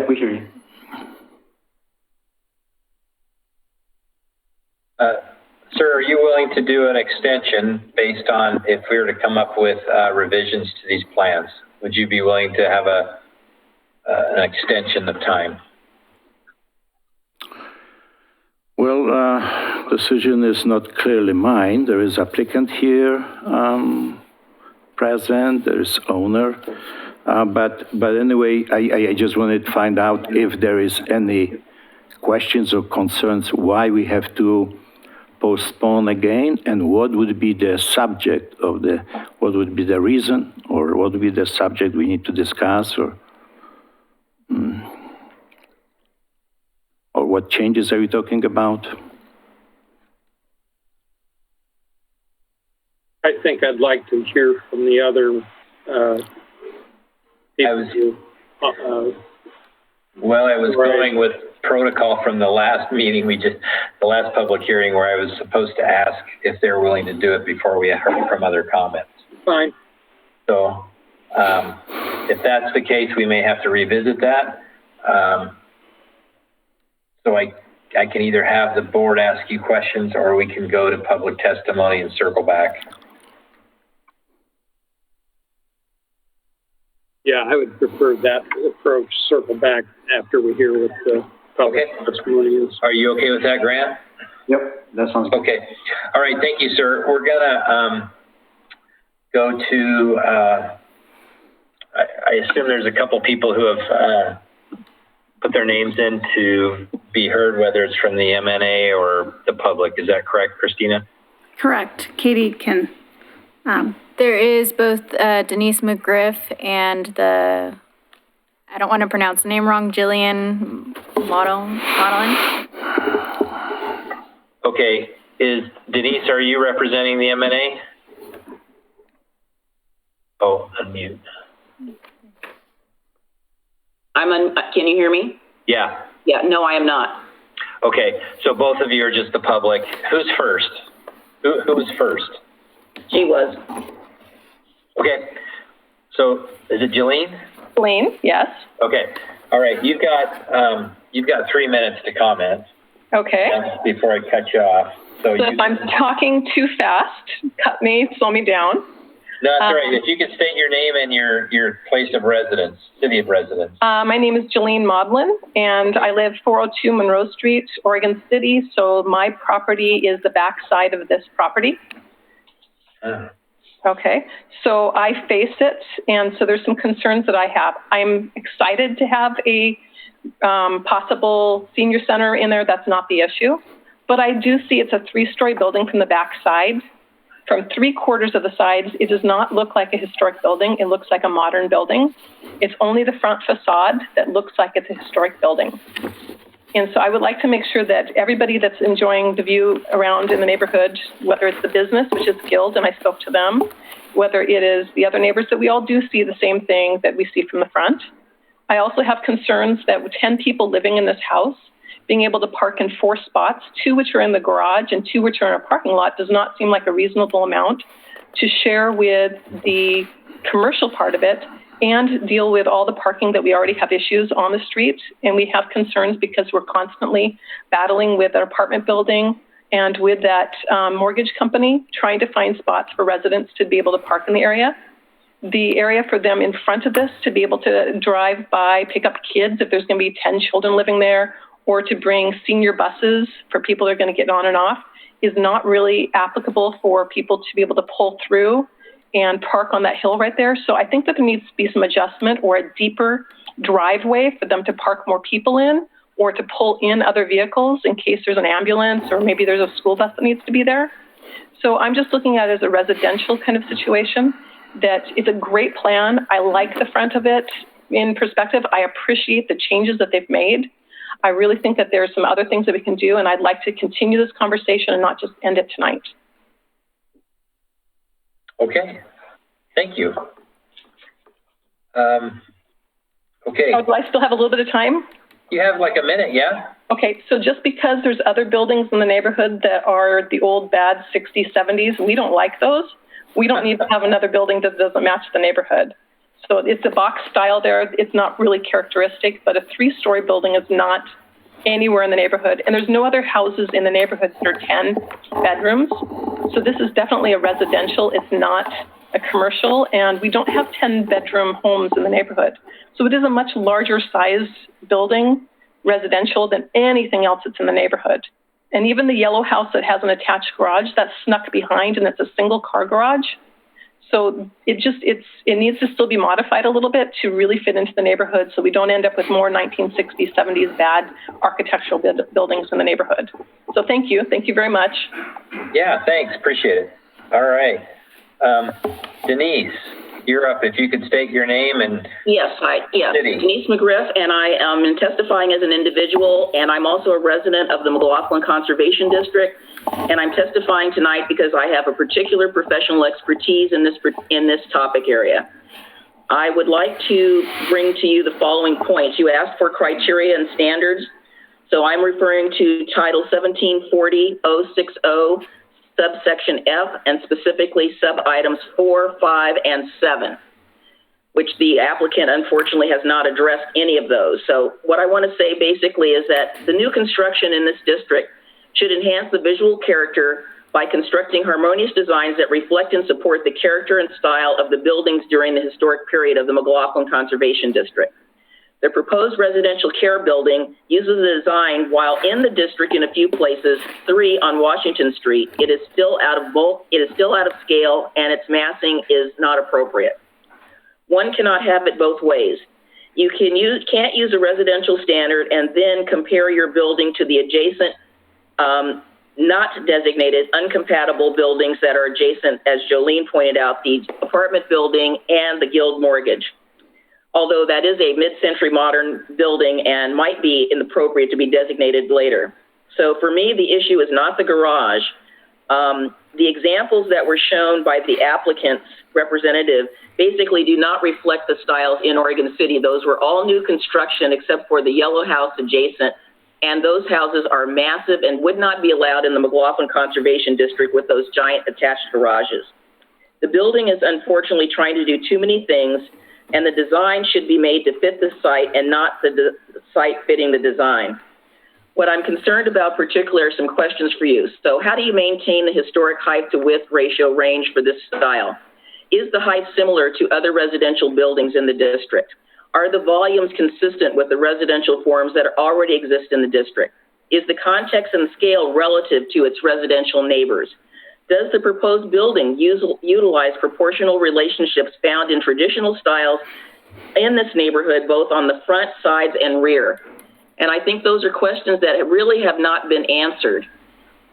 we hear you. Sir, are you willing to do an extension based on if we were to come up with revisions to these plans? Would you be willing to have an extension of time? Well, decision is not clearly mine. There is applicant here present, there is owner. But anyway, I just wanted to find out if there is any questions or concerns why we have to postpone again, and what would be the subject of what would be the reason, or what would be the subject we need to discuss, or what changes are we talking about? I think I'd like to hear from the other people. I was going with protocol from the last meeting, the last public hearing, where I was supposed to ask if they're willing to do it before we heard from other comments. Fine. So if that's the case, we may have to revisit that. So I can either have the board ask you questions, or we can go to public testimony and circle back. Yeah, I would prefer that approach, circle back after we hear what the public testimony is. Are you okay with that, Grant? Yep, that sounds good. Okay. All right, thank you, sir. We're gonna go to, I assume there's a couple people who have put their names in to be heard, whether it's from the MNA or the public. Is that correct, Christina? Correct. Katie can. There is both Denise McGriff and I don't want to pronounce the name wrong, Jillian Modelin. Okay. Denise, are you representing the MNA? Oh, unmute. Can you hear me? Yeah. Yeah, no, I am not. Okay, so both of you are just the public. Who's first? Who was first? She was. Okay, so is it Jillian? Jillian, yes. Okay, all right. You've got 3 minutes to comment. Okay. Before I cut you off. So if I'm talking too fast, cut me, slow me down. No, that's all right. If you could state your name and your place of residence, city of residence. My name is Jillian Modelin, and I live 402 Monroe Street, Oregon City. So my property is the back side of this property. Okay, so I face it, and so there's some concerns that I have. I'm excited to have a possible senior center in there. That's not the issue. But I do see it's a 3-story building from the back side. From 3/4 of the sides, it does not look like a historic building. It looks like a modern building. It's only the front facade that looks like it's a historic building. And so I would like to make sure that everybody that's enjoying the view around in the neighborhood, whether it's the business, which is Guild, and I spoke to them, whether it is the other neighbors, that we all do see the same thing that we see from the front. I also have concerns that with 10 people living in this house, being able to park in 4 spots, 2 which are in the garage and 2 which are in a parking lot, does not seem like a reasonable amount to share with the commercial part of it and deal with all the parking that we already have issues on the street. And we have concerns because we're constantly battling with our apartment building and with that mortgage company, trying to find spots for residents to be able to park in the area. The area for them in front of this to be able to drive by, pick up kids if there's going to be 10 children living there, or to bring senior buses for people that are going to get on and off, is not really applicable for people to be able to pull through and park on that hill right there. So I think that there needs to be some adjustment or a deeper driveway for them to park more people in, or to pull in other vehicles in case there's an ambulance or maybe there's a school bus that needs to be there. So I'm just looking at it as a residential kind of situation. That it's a great plan. I like the front of it in perspective. I appreciate the changes that they've made. I really think that there are some other things that we can do, and I'd like to continue this conversation and not just end it tonight. Okay, thank you. Okay. Do I still have a little bit of time? You have like a minute, yeah? Okay, so just because there's other buildings in the neighborhood that are the old bad 60s, 70s, we don't like those. We don't need to have another building that doesn't match the neighborhood. So it's a box style there. It's not really characteristic, but a 3-story building is not anywhere in the neighborhood. And there's no other houses in the neighborhood that are 10 bedrooms. So this is definitely a residential. It's not a commercial, and we don't have 10-bedroom homes in the neighborhood. So it is a much larger size building, residential, than anything else that's in the neighborhood. And even the yellow house that has an attached garage, that's snuck behind, and it's a single-car garage. So it needs to still be modified a little bit to really fit into the neighborhood, so we don't end up with more 1960s, 70s bad architectural buildings in the neighborhood. So thank you very much. Yeah, thanks, appreciate it. All right, Denise, you're up. If you could state your name and city. Denise McGriff, and I am testifying as an individual, and I'm also a resident of the McLaughlin Conservation District. And I'm testifying tonight because I have a particular professional expertise in this topic area. I would like to bring to you the following points. You asked for criteria and standards. So I'm referring to Title 1740-060, subsection F, and specifically sub-items 4, 5, and 7, which the applicant unfortunately has not addressed any of those. So what I want to say basically is that the new construction in this district should enhance the visual character by constructing harmonious designs that reflect and support the character and style of the buildings during the historic period of the McLaughlin Conservation District. The proposed residential care building uses a design while in the district in a few places, 3 on Washington Street. It is still out of scale, and its massing is not appropriate. One cannot have it both ways. You can't use a residential standard and then compare your building to the adjacent not designated, uncompatible buildings that are adjacent, as Jolene pointed out, the apartment building and the Guild Mortgage. Although that is a mid-century modern building and might be inappropriate to be designated later. So for me, the issue is not the garage. The examples that were shown by the applicant's representative basically do not reflect the styles in Oregon City. Those were all new construction except for the yellow house adjacent. And those houses are massive and would not be allowed in the McLaughlin Conservation District with those giant attached garages. The building is unfortunately trying to do too many things, and the design should be made to fit the site and not the site fitting the design. What I'm concerned about particularly are some questions for you. So how do you maintain the historic height to width ratio range for this style? Is the height similar to other residential buildings in the district? Are the volumes consistent with the residential forms that already exist in the district? Is the context and scale relative to its residential neighbors? Does the proposed building utilize proportional relationships found in traditional styles in this neighborhood, both on the front, sides, and rear? And I think those are questions that really have not been answered.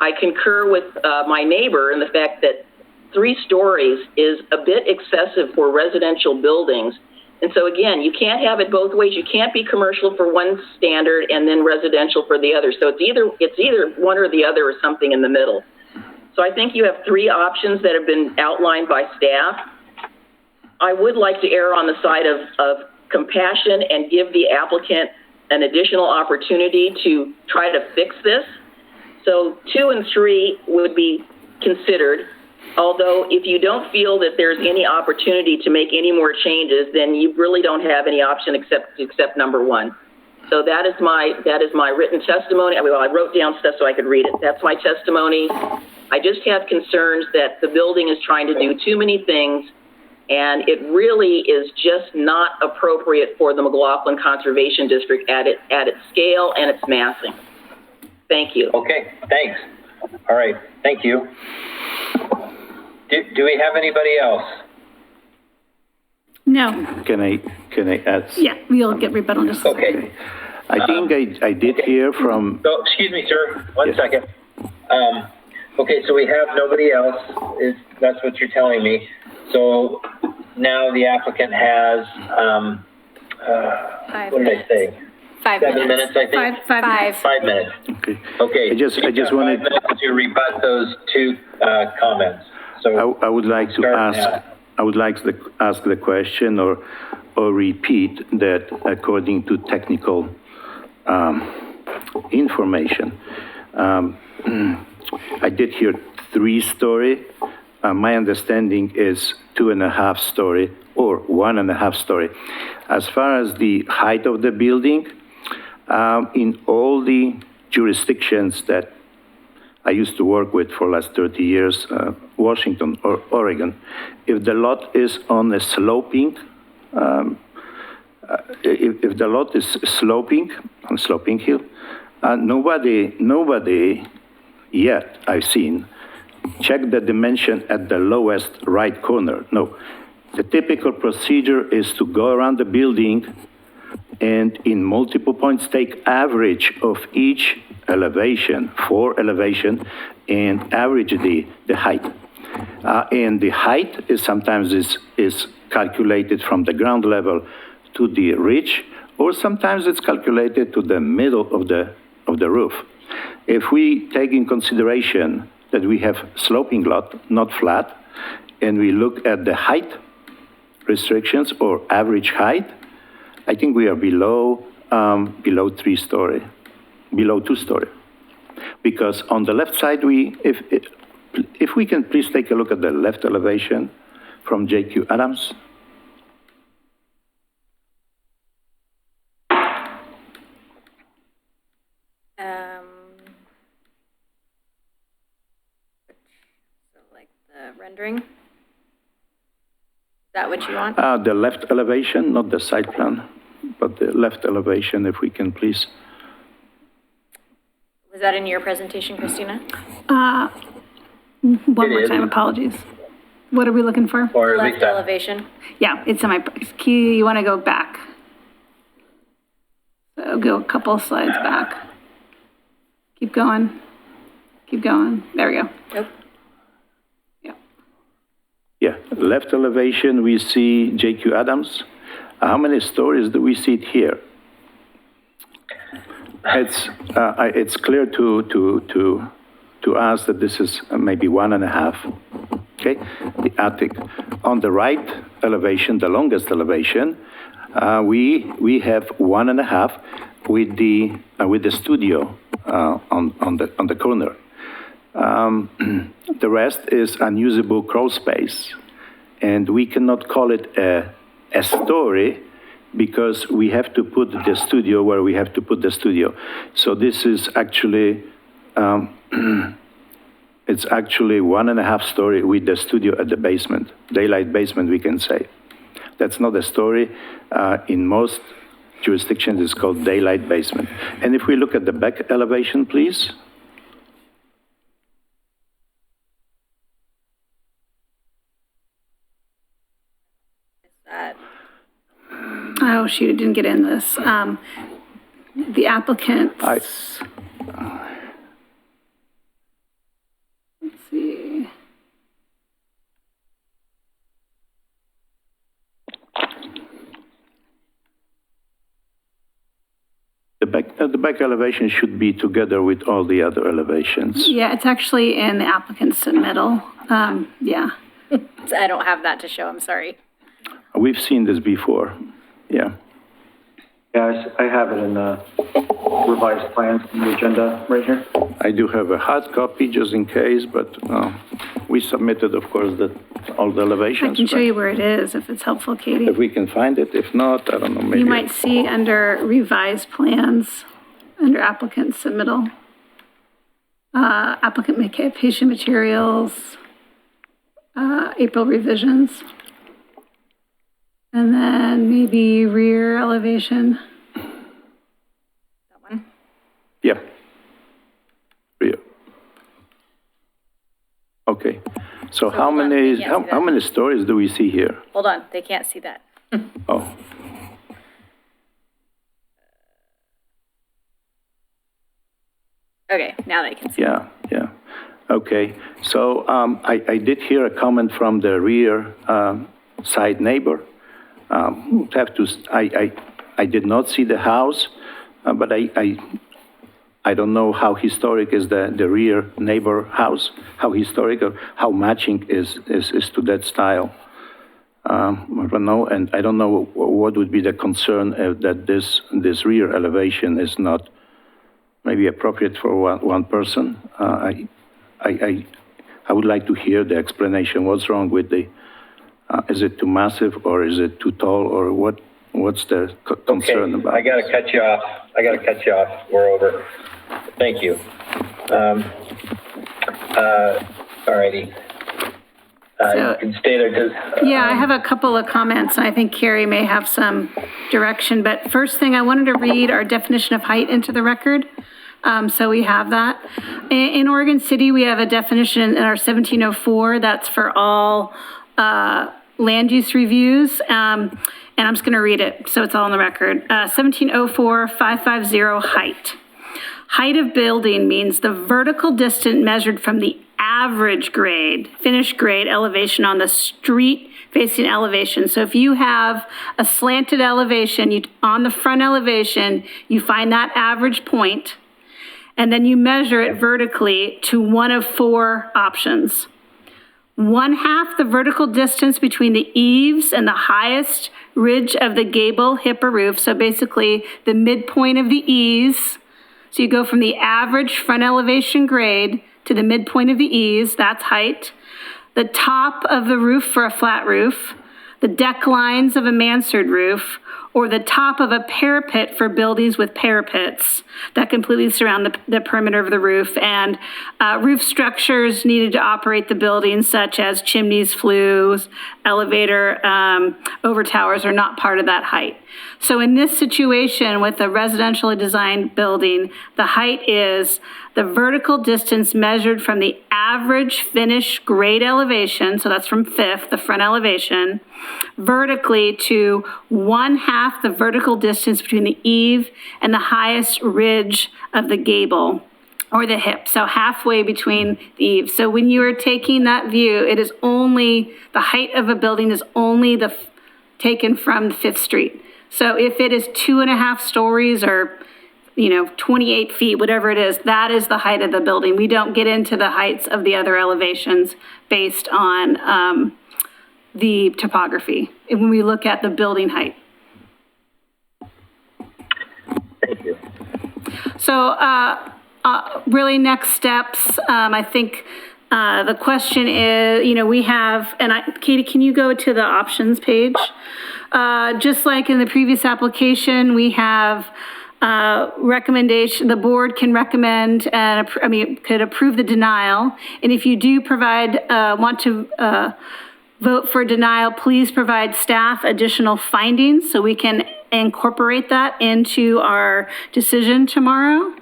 I concur with my neighbor in the fact that 3 stories is a bit excessive for residential buildings. And so again, you can't have it both ways. You can't be commercial for one standard and then residential for the other. So it's either one or the other or something in the middle. So I think you have 3 options that have been outlined by staff. I would like to err on the side of compassion and give the applicant an additional opportunity to try to fix this. So 2 and 3 would be considered. Although if you don't feel that there's any opportunity to make any more changes, then you really don't have any option except number 1. So that is my written testimony. I wrote down stuff so I could read it. That's my testimony. I just have concerns that the building is trying to do too many things, and it really is just not appropriate for the McLaughlin Conservation District at its scale and its massing. Thank you. Okay, thanks. All right, thank you. Do we have anybody else? No. Can I add? Yeah, we'll get rebuttal in just a second. Okay. I think I did hear from, So, excuse me, sir, one Yes. second. Okay, so we have nobody else, that's what you're telling me. So now the applicant has, what did I say? 5 7 minutes. minutes, I think? Five. 5 minutes. okay. Okay. I just so you've got wanted- 5 minutes to rebut those two, comments. So I would like to start ask, now. I would like to ask the question or repeat that according to technical information. I did hear 3-story. My understanding is 2.5 story or 1.5 story. As far as the height of the building, in all the jurisdictions that I used to work with for last 30 years, Washington or Oregon, if the lot is on a sloping, if the lot is sloping, on a sloping hill, nobody yet I've seen check the dimension at the lowest right corner. No, the typical procedure is to go around the building and in multiple points take average of each elevation, 4 elevation, and average the height. And the height is sometimes is calculated from the ground level to the ridge, or sometimes it's calculated to the middle of the roof. If we take in consideration that we have sloping lot, not flat, and we look at the height restrictions or average height, I think we are below 3-story, below 2-story. Because on the left side, if we can please take a look at the left elevation from JQ Adams. So like the rendering? Is that what you want? The left elevation, not the side plan, but the left elevation, if we can please. Was that in your presentation, Christina? One more is. time, apologies. What are we looking for? Or at Left least that. elevation? Yeah, it's in my, you want to go back. So go a couple of slides back. Keep going. Keep going. There we go. Nope. Yeah. Yeah, left elevation, we see JQ Adams. How many stories do we see it here? It's clear to us that this is maybe 1.5. Okay, the attic. On the right elevation, the longest elevation, we have 1.5 with the studio on the corner. The rest is unusable crawl space, and we cannot call it a story because we have to put the studio where we have to put the studio. So this is actually it's actually 1.5 story with the studio at the basement, daylight basement, we can say. That's not a story. In most jurisdictions, it's called daylight basement. And if we look at the back elevation, please. Oh, shoot, it didn't get in this. The applicant. Let's see. The back elevation should be together with all the other elevations. Yeah, it's actually in the applicant's submittal. Yeah. I don't have that to show, I'm sorry. We've seen this before. Yeah. Yeah, I have it in the revised plans in the agenda right here. I do have a hard copy just in case, but we submitted, of course, all the I elevations. can show you where it is if it's helpful, Katie. If we can find it. If not, I don't know, maybe. You might see under revised plans, under applicant submittal, applicant patient materials, April revisions, and then maybe rear elevation. That one? Yeah. Yeah. Okay. So how hold on, many we can't see how that. many stories do we see here? Hold on, they can't see that. Oh, Okay, now they can see. yeah, yeah. Okay, so I did hear a comment from the rear side neighbor. I did not see the house, but I don't know how historic is the rear neighbor house, how historic or how matching is to that style. I don't know, and I don't know what would be the concern that this rear elevation is not maybe appropriate for one person. I would like to hear the explanation. What's wrong with the? Is it too massive or is it too tall or what's the concern about? I gotta cut you off. We're over. Thank you. Alrighty. You can stay there because. Yeah, I have a couple of comments, and I think Carrie may have some direction. But first thing, I wanted to read our definition of height into the record. So we have that. In Oregon City, we have a definition in our 1704 that's for all land use reviews. And I'm just going to read it, so it's all in the record. 1704-550 height. Height of building means the vertical distance measured from the average grade, finished grade elevation on the street facing elevation. So if you have a slanted elevation, on the front elevation, you find that average point, and then you measure it vertically to one of four options. 1/2 the vertical distance between the eaves and the highest ridge of the gable, hip, or roof. So basically the midpoint of the eaves. So you go from the average front elevation grade to the midpoint of the eaves, that's height. The top of the roof for a flat roof, the deck lines of a mansard roof, or the top of a parapet for buildings with parapets that completely surround the perimeter of the roof, and roof structures needed to operate the building, such as chimneys, flues, elevator, over towers, are not part of that height. So in this situation with a residentially designed building, the height is the vertical distance measured from the average finished grade elevation, so that's from fifth, the front elevation, vertically to 1/2 the vertical distance between the eave and the highest ridge of the gable or the hip, so halfway between the eaves. So when you are taking that view, it is only, the height of a building is only taken from 5th Street. So if it is 2.5 stories or 28 feet, whatever it is, that is the height of the building. We don't get into the heights of the other elevations based on the topography when we look at the building height. Thank you. So really next steps, I think the question is, we have, and Katie, can you go to the options page? Just like in the previous application, we have recommendation, the board can recommend and could approve the denial. And if you do want to vote for denial, please provide staff additional findings so we can incorporate that into our decision tomorrow.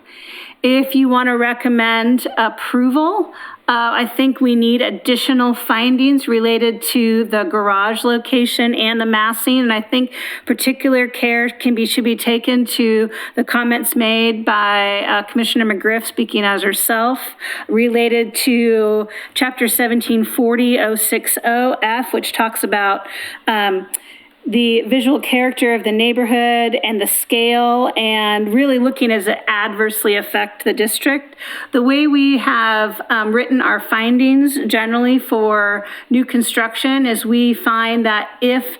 If you want to recommend approval, I think we need additional findings related to the garage location and the massing, and I think particular care should be taken to the comments made by Commissioner McGriff, speaking as herself, related to Chapter 1740-060F, which talks about the visual character of the neighborhood and the scale, and really looking as it adversely affect the district. The way we have written our findings generally for new construction is we find that if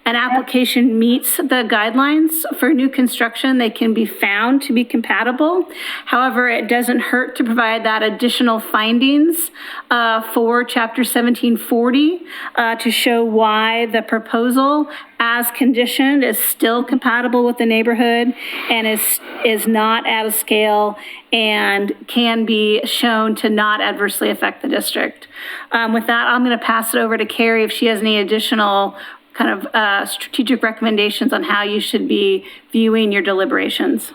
an application meets the guidelines for new construction, they can be found to be compatible. However, it doesn't hurt to provide that additional findings for Chapter 1740 to show why the proposal as conditioned is still compatible with the neighborhood and is not out of scale and can be shown to not adversely affect the district. With that, I'm going to pass it over to Carrie if she has any additional kind of strategic recommendations on how you should be viewing your deliberations.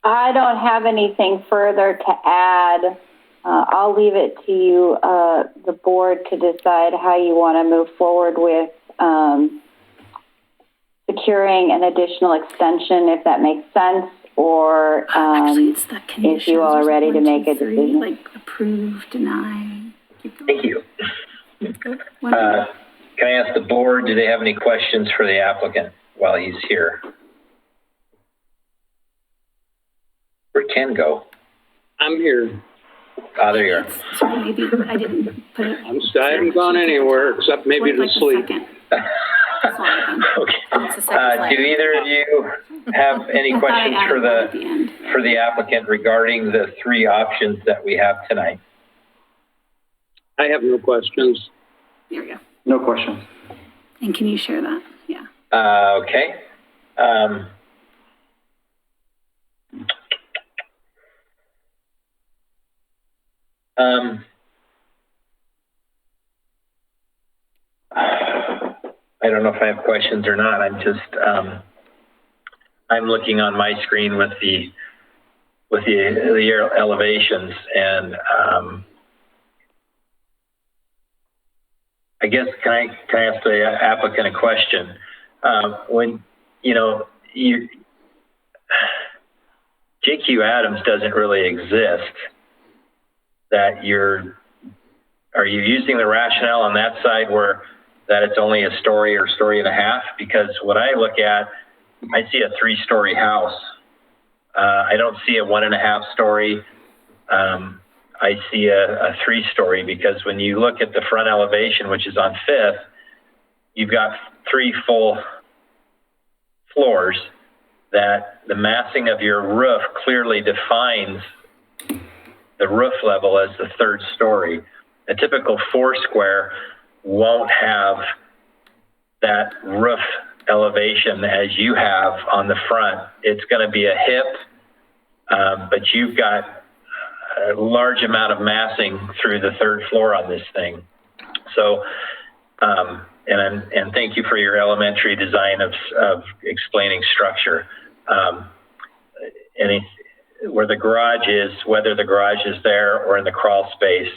I don't have anything further to add. I'll leave it to you, the board, to decide how you want to move forward with securing an additional extension, if that makes sense, or Actually, it's the conditions. if you all are ready to There's make a 1, 2, 3, decision. like approve, deny. Keep going. Thank you. Can I ask the board, do they have any questions for the applicant while he's here? Where'd Ken go? I'm here. Ah, there you are. Sorry, maybe I didn't put it. I haven't gone anywhere except maybe to Like sleep. the second. Okay. Do either of you have any questions for the applicant regarding the 3 options that we have tonight? I have no questions. There we go. No questions. And can you share that? Yeah. Okay. I don't know if I have questions or not. I'm just, I'm looking on my screen with the elevations, and I guess can I ask the applicant a question? When JQ Adams doesn't really exist, are you using the rationale on that side where that it's only a story or story and a half? Because what I look at, I see a 3-story house. I don't see a 1.5 story. I see a 3-story, because when you look at the front elevation, which is on 5th, you've got 3 full floors that the massing of your roof clearly defines the roof level as the 3rd story. A typical 4 square won't have that roof elevation as you have on the front. It's going to be a hip, but you've got a large amount of massing through the 3rd floor on this thing. So, and thank you for your elementary design of explaining structure. Where the garage is, whether the garage is there or in the crawl space,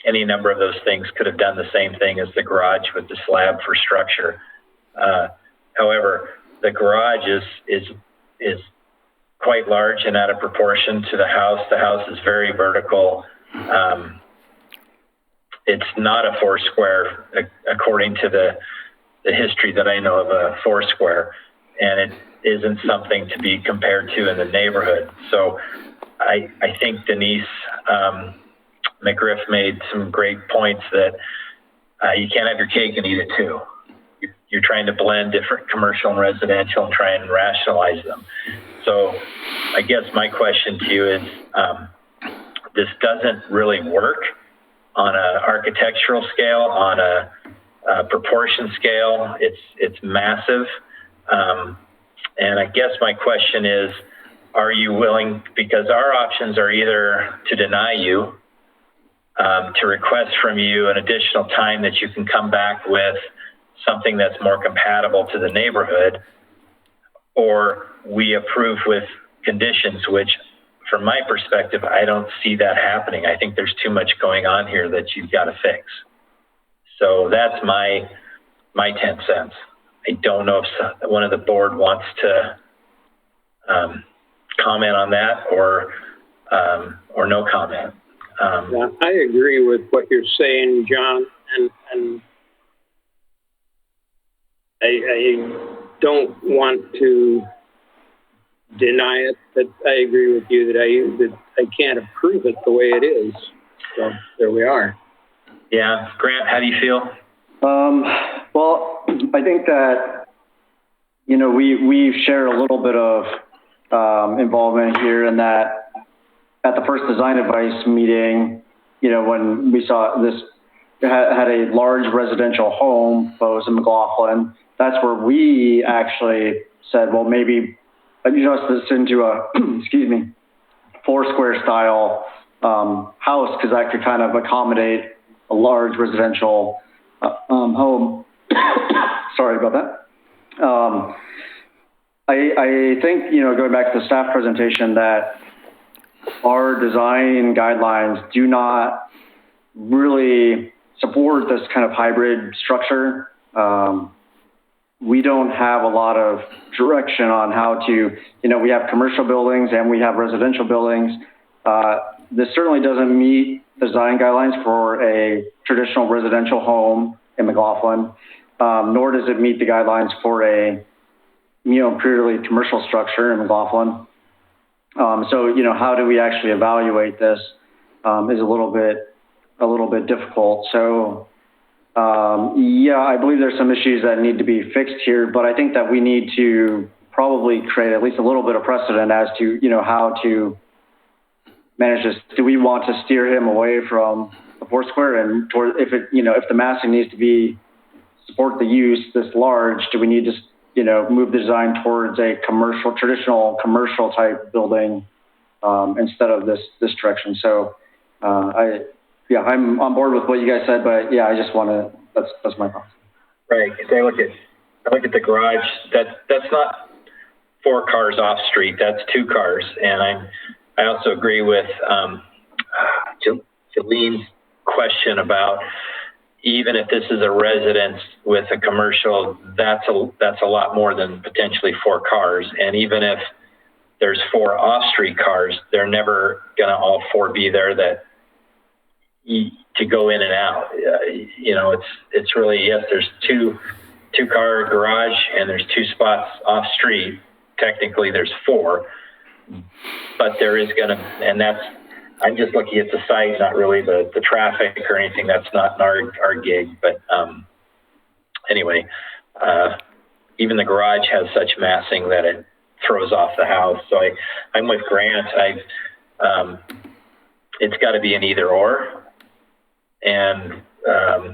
any number of those things could have done the same thing as the garage with the slab for structure. However, the garage is quite large and out of proportion to the house. The house is very vertical. It's not a 4 square, according to the history that I know of a 4 square, and it isn't something to be compared to in the neighborhood. So I think Denise McGriff made some great points that you can't have your cake and eat it too. You're trying to blend different commercial and residential and try and rationalize them. So I guess my question to you is, this doesn't really work on an architectural scale, on a proportion scale. It's massive. And I guess my question is, are you willing, because our options are either to deny you, to request from you an additional time that you can come back with something that's more compatible to the neighborhood, or we approve with conditions, which from my perspective, I don't see that happening. I think there's too much going on here that you've got to fix. So that's my 10 cents. I don't know if one of the board wants to comment on that or no comment. Yeah, I agree with what you're saying, John, and I don't want to deny it, but I agree with you that I can't approve it the way it is. So there we are. Yeah, Grant, how do you feel? Well, I think that, we've shared a little bit of involvement here in that at the first design advice meeting, when we saw this had a large residential home proposed in McLaughlin, that's where we actually said, well, maybe adjust this into a, 4 square style house, because that could kind of accommodate a large residential home. Sorry about that. I think, going back to the staff presentation, that our design guidelines do not really support this kind of hybrid structure. We don't have a lot of direction on how to, we have commercial buildings and we have residential buildings. This certainly doesn't meet design guidelines for a traditional residential home in McLaughlin, nor does it meet the guidelines for a, purely commercial structure in McLaughlin. So, how do we actually evaluate this is a little bit difficult. So, I believe there's some issues that need to be fixed here, but I think that we need to probably create at least a little bit of precedent as to, how to manage this. Do we want to steer him away from the Foursquare and toward, if the massing needs to support the use this large, do we need to, move the design towards a traditional commercial type building, instead of this direction? So, I'm on board with what you guys said, but I just want to, that's my thoughts. Right. I look at the garage. That's not 4 cars off street. That's 2 cars. And I also agree with Jolene's question about, even if this is a residence with a commercial, that's a lot more than potentially 4 cars. And even if there's 4 off-street cars, they're never going to all 4 be there to go in and out. It's really, yes, there's two car garage and there's 2 spots off street. Technically there's 4, but there is going to, and I'm just looking at the site, not really the traffic or anything. That's not our gig, but anyway, even the garage has such massing that it throws off the house. So I'm with Grant. It's got to be an either or. And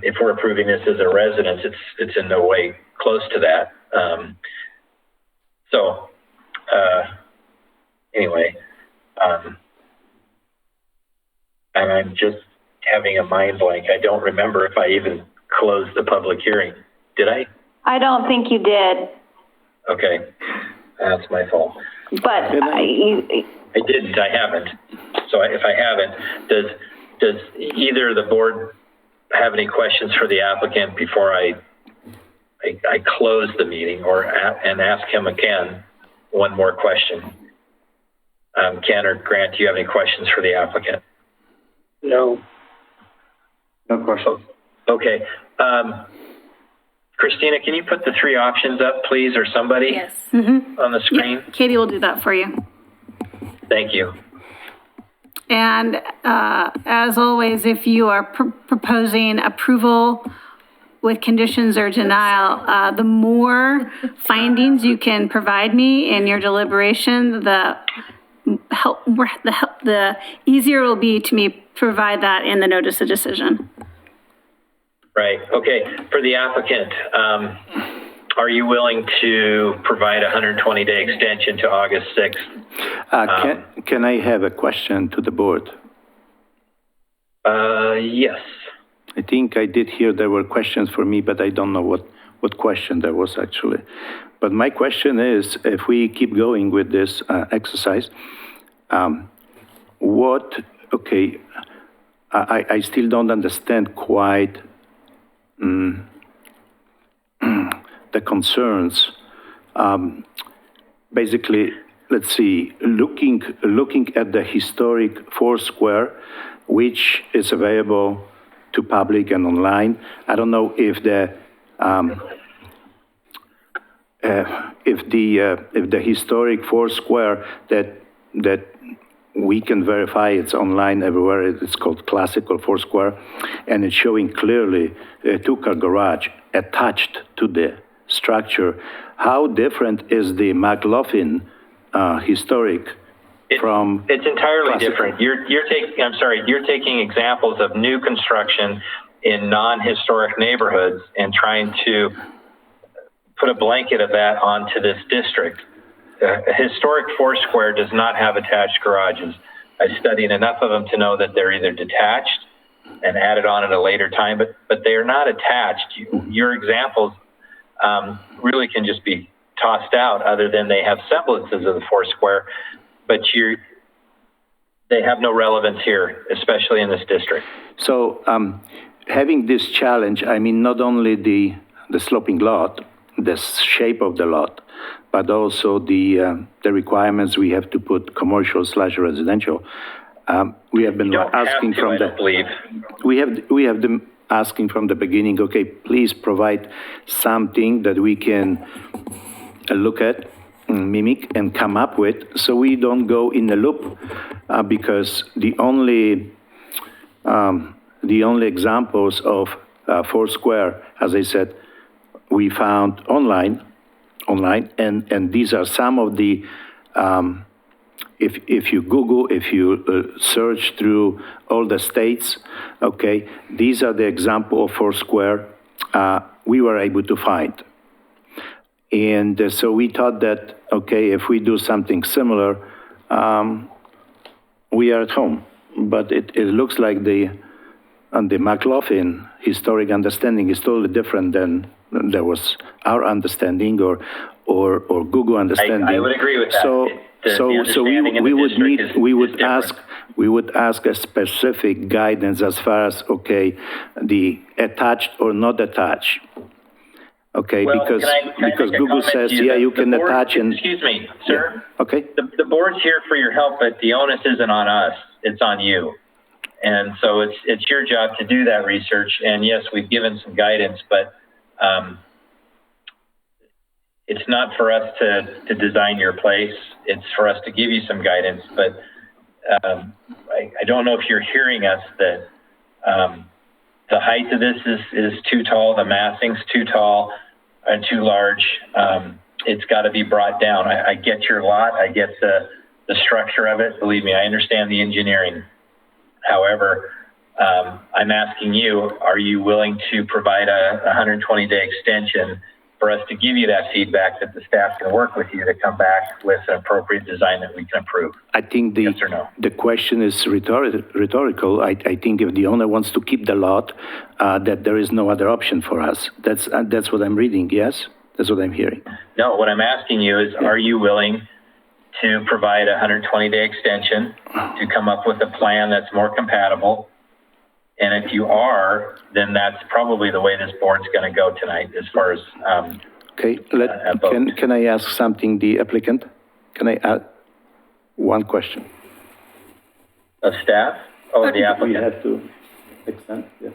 if we're approving this as a residence, it's in no way close to that. Anyway, and I'm just having a mind blank. I don't remember if I even closed the public hearing. Did I? I don't think you did. Okay, that's my fault. But I didn't. I haven't. So if I haven't, does either the board have any questions for the applicant before I close the meeting, and ask him again one more question? Ken or Grant, do you have any questions for the applicant? No. No questions. Okay. Christina, can you put the 3 options up, please, or somebody? Yes. On the screen? Yeah, Katie will do that for you. Thank you. And as always, if you are proposing approval with conditions or denial, the more findings you can provide me in your deliberation, the easier it will be to me provide that in the notice of decision. Right. Okay. For the applicant, are you willing to provide a 120-day extension to August 6th? Can I have a question to the board? Yes. I think I did hear there were questions for me, but I don't know what question there was actually. But my question is, if we keep going with this exercise, I still don't understand quite the concerns. Basically, let's see, looking at the historic Foursquare, which is available to public and online. I don't know if the historic Foursquare that we can verify it's online everywhere. It's called Classical Foursquare, and it's showing clearly a 2-car garage attached to the structure. How different is the McLaughlin historic from? It's entirely Classical? different. You're taking examples of new construction in non-historic neighborhoods and trying to put a blanket of that onto this district. A historic Foursquare does not have attached garages. I've studied enough of them to know that they're either detached and added on at a later time, but they are not attached. Your examples really can just be tossed out, other than they have semblances of the Foursquare, but they have no relevance here, especially in this district. So having this challenge, I mean, not only the sloping lot, the shape of the lot, but also the requirements we have to put commercial/residential. We have been asking from the. We have been asking from the beginning. Okay, please provide something that we can look at, mimic, and come up with, so we don't go in a loop, because the only examples of Foursquare, as I said, we found online, and these are some of the, if you Google, if you search through all the states, okay, these are the example of Foursquare we were able to find. And so we thought that, okay, if we do something similar, we are at home. But it looks like the McLaughlin historic understanding is totally different than there was our understanding or Google understanding. I would agree with that. So we would ask a specific guidance as far as, okay, the attached or not attached. Okay, well, because can I Google says, yeah, you can board, attach and. Excuse me, sir. Yeah, okay. The board's here for your help, but the onus isn't on us, it's on you. And so it's your job to do that research. And yes, we've given some guidance, but it's not for us to design your place. It's for us to give you some guidance. But I don't know if you're hearing us that the height of this is too tall, the massing's too tall and too large. It's got to be brought down. I get your lot. I get the structure of it. Believe me, I understand the engineering. However, I'm asking you, are you willing to provide a 120-day extension for us to give you that feedback that the staff can work with you to come back with an appropriate design that we can approve? I think yes or no? The question is rhetorical. I think if the owner wants to keep the lot, that there is no other option for us. That's what I'm reading, yes? That's what I'm hearing. No, what I'm asking you is, are you willing to provide a 120-day extension to come up with a plan that's more compatible? And if you are, then that's probably the way this board's going to go tonight as far as okay, can I ask something, the applicant? Can I add one question? Of staff or the applicant? We have to extend, yeah.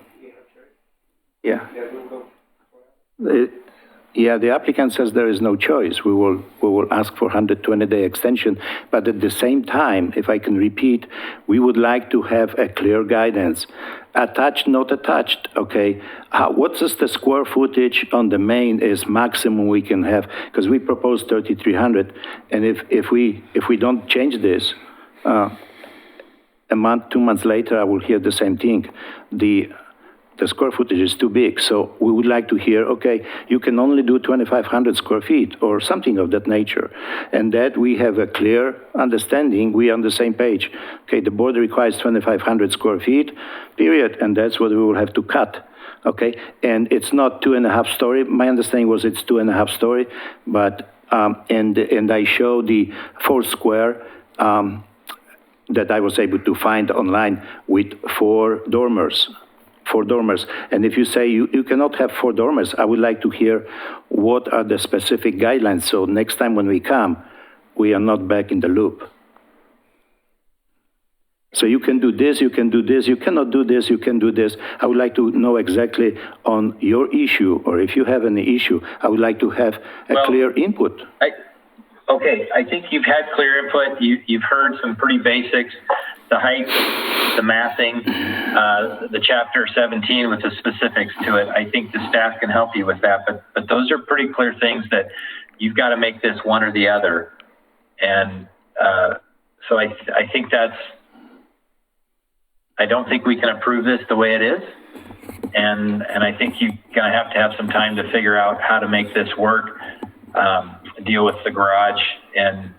Yeah, the applicant says there is no choice. We will ask for 120-day extension, but at the same time, if I can repeat, we would like to have a clear guidance. Attached, not attached, okay? What's the square footage on the main is maximum we can have? Because we proposed 3,300, and if we don't change this, a month, 2 months later, I will hear the same thing. The square footage is too big, so we would like to hear, okay, you can only do 2,500 square feet or something of that nature, and that we have a clear understanding, we are on the same page. Okay, the board requires 2,500 square feet, period, and that's what we will have to cut. Okay, and it's not 2.5 story. My understanding was it's 2.5 story, but and I show the Foursquare that I was able to find online with 4 dormers. 4 dormers. And if you say you cannot have 4 dormers, I would like to hear what are the specific guidelines. So next time when we come, we are not back in the loop. So you can do this, you can do this, you cannot do this, you can do this. I would like to know exactly on your issue, or if you have any issue, I would like to have a clear input. Okay, I think you've had clear input. You've heard some pretty basics. The height, the massing, the chapter 17 with the specifics to it. I think the staff can help you with that, but those are pretty clear things that you've got to make this one or the other. And so I think I don't think we can approve this the way it is. And I think you're going to have some time to figure out how to make this work, deal with the garage, and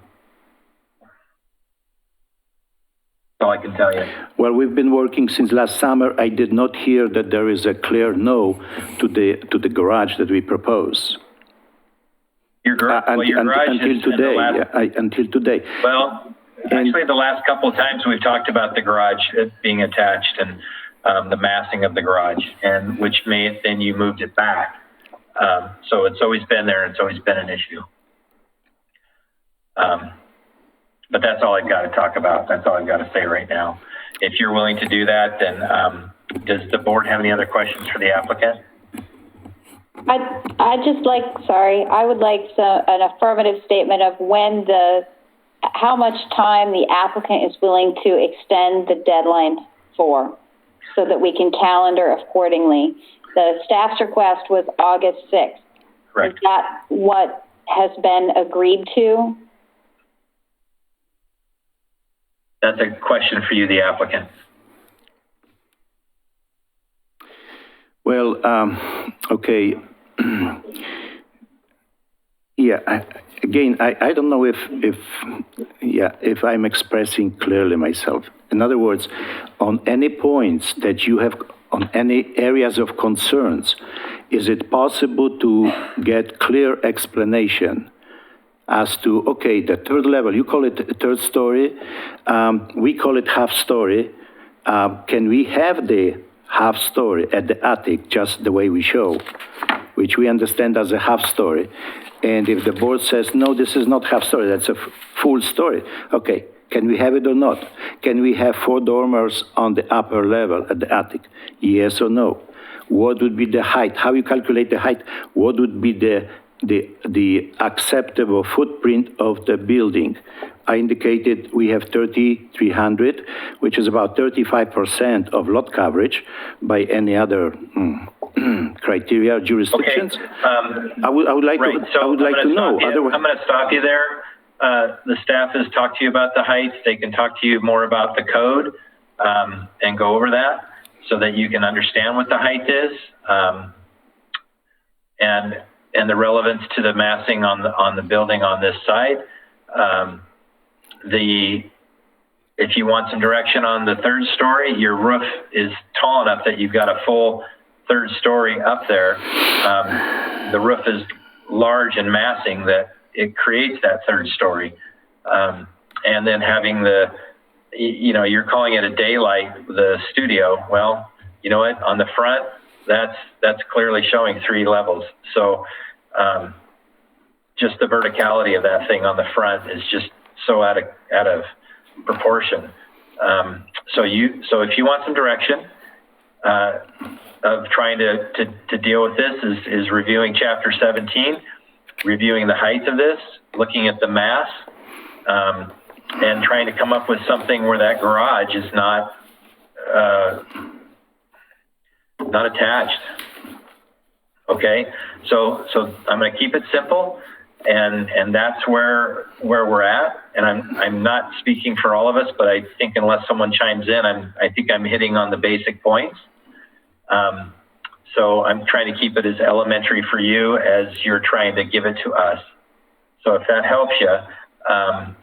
all I can tell you. Well, we've been working since last summer. I did not hear that there is a clear no to the garage that we propose. Your garage until today. Until today. Well, actually, the last couple of times we've talked about the garage being attached, and the massing of the garage, and which then you moved it back. So it's always been there. It's always been an issue. But that's all I've got to talk about. That's all I've got to say right now. If you're willing to do that, then does the board have any other questions for the applicant? I would like an affirmative statement of how much time the applicant is willing to extend the deadline for, so that we can calendar accordingly. The staff's request was August 6th. Correct. Is that what has been agreed to? That's a question for you, the applicant. Well, okay. Yeah, I don't know if I'm expressing clearly myself. In other words, on any points that you have, on any areas of concerns, is it possible to get clear explanation as to, okay, the third level, you call it third story, we call it half story. Can we have the half story at the attic just the way we show, which we understand as a half story? And if the board says, no, this is not half story, that's a full story, okay, can we have it or not? Can we have 4 dormers on the upper level at the attic? Yes or no? What would be the height? How you calculate the height? What would be the acceptable footprint of the building? I indicated we have 3,300, which is about 35% of lot coverage by any other criteria, jurisdictions. Okay. I would like right. to know. Otherwise, I'm going to stop you there. The staff has talked to you about the heights. They can talk to you more about the code and go over that so that you can understand what the height is and the relevance to the massing on the building on this side. If you want some direction on the third story, your roof is tall enough that you've got a full third story up there. The roof is large and massing that it creates that third story. And then having you're calling it a daylight, the studio. Well, you know what? On the front, that's clearly showing 3 levels. So just the verticality of that thing on the front is just so out of proportion. So if you want some direction of trying to deal with this is reviewing Chapter 17, reviewing the height of this, looking at the mass, and trying to come up with something where that garage is not attached. Okay, so I'm going to keep it simple, and that's where we're at. And I'm not speaking for all of us, but I think unless someone chimes in, I think I'm hitting on the basic points. So I'm trying to keep it as elementary for you as you're trying to give it to us. So if that helps you, I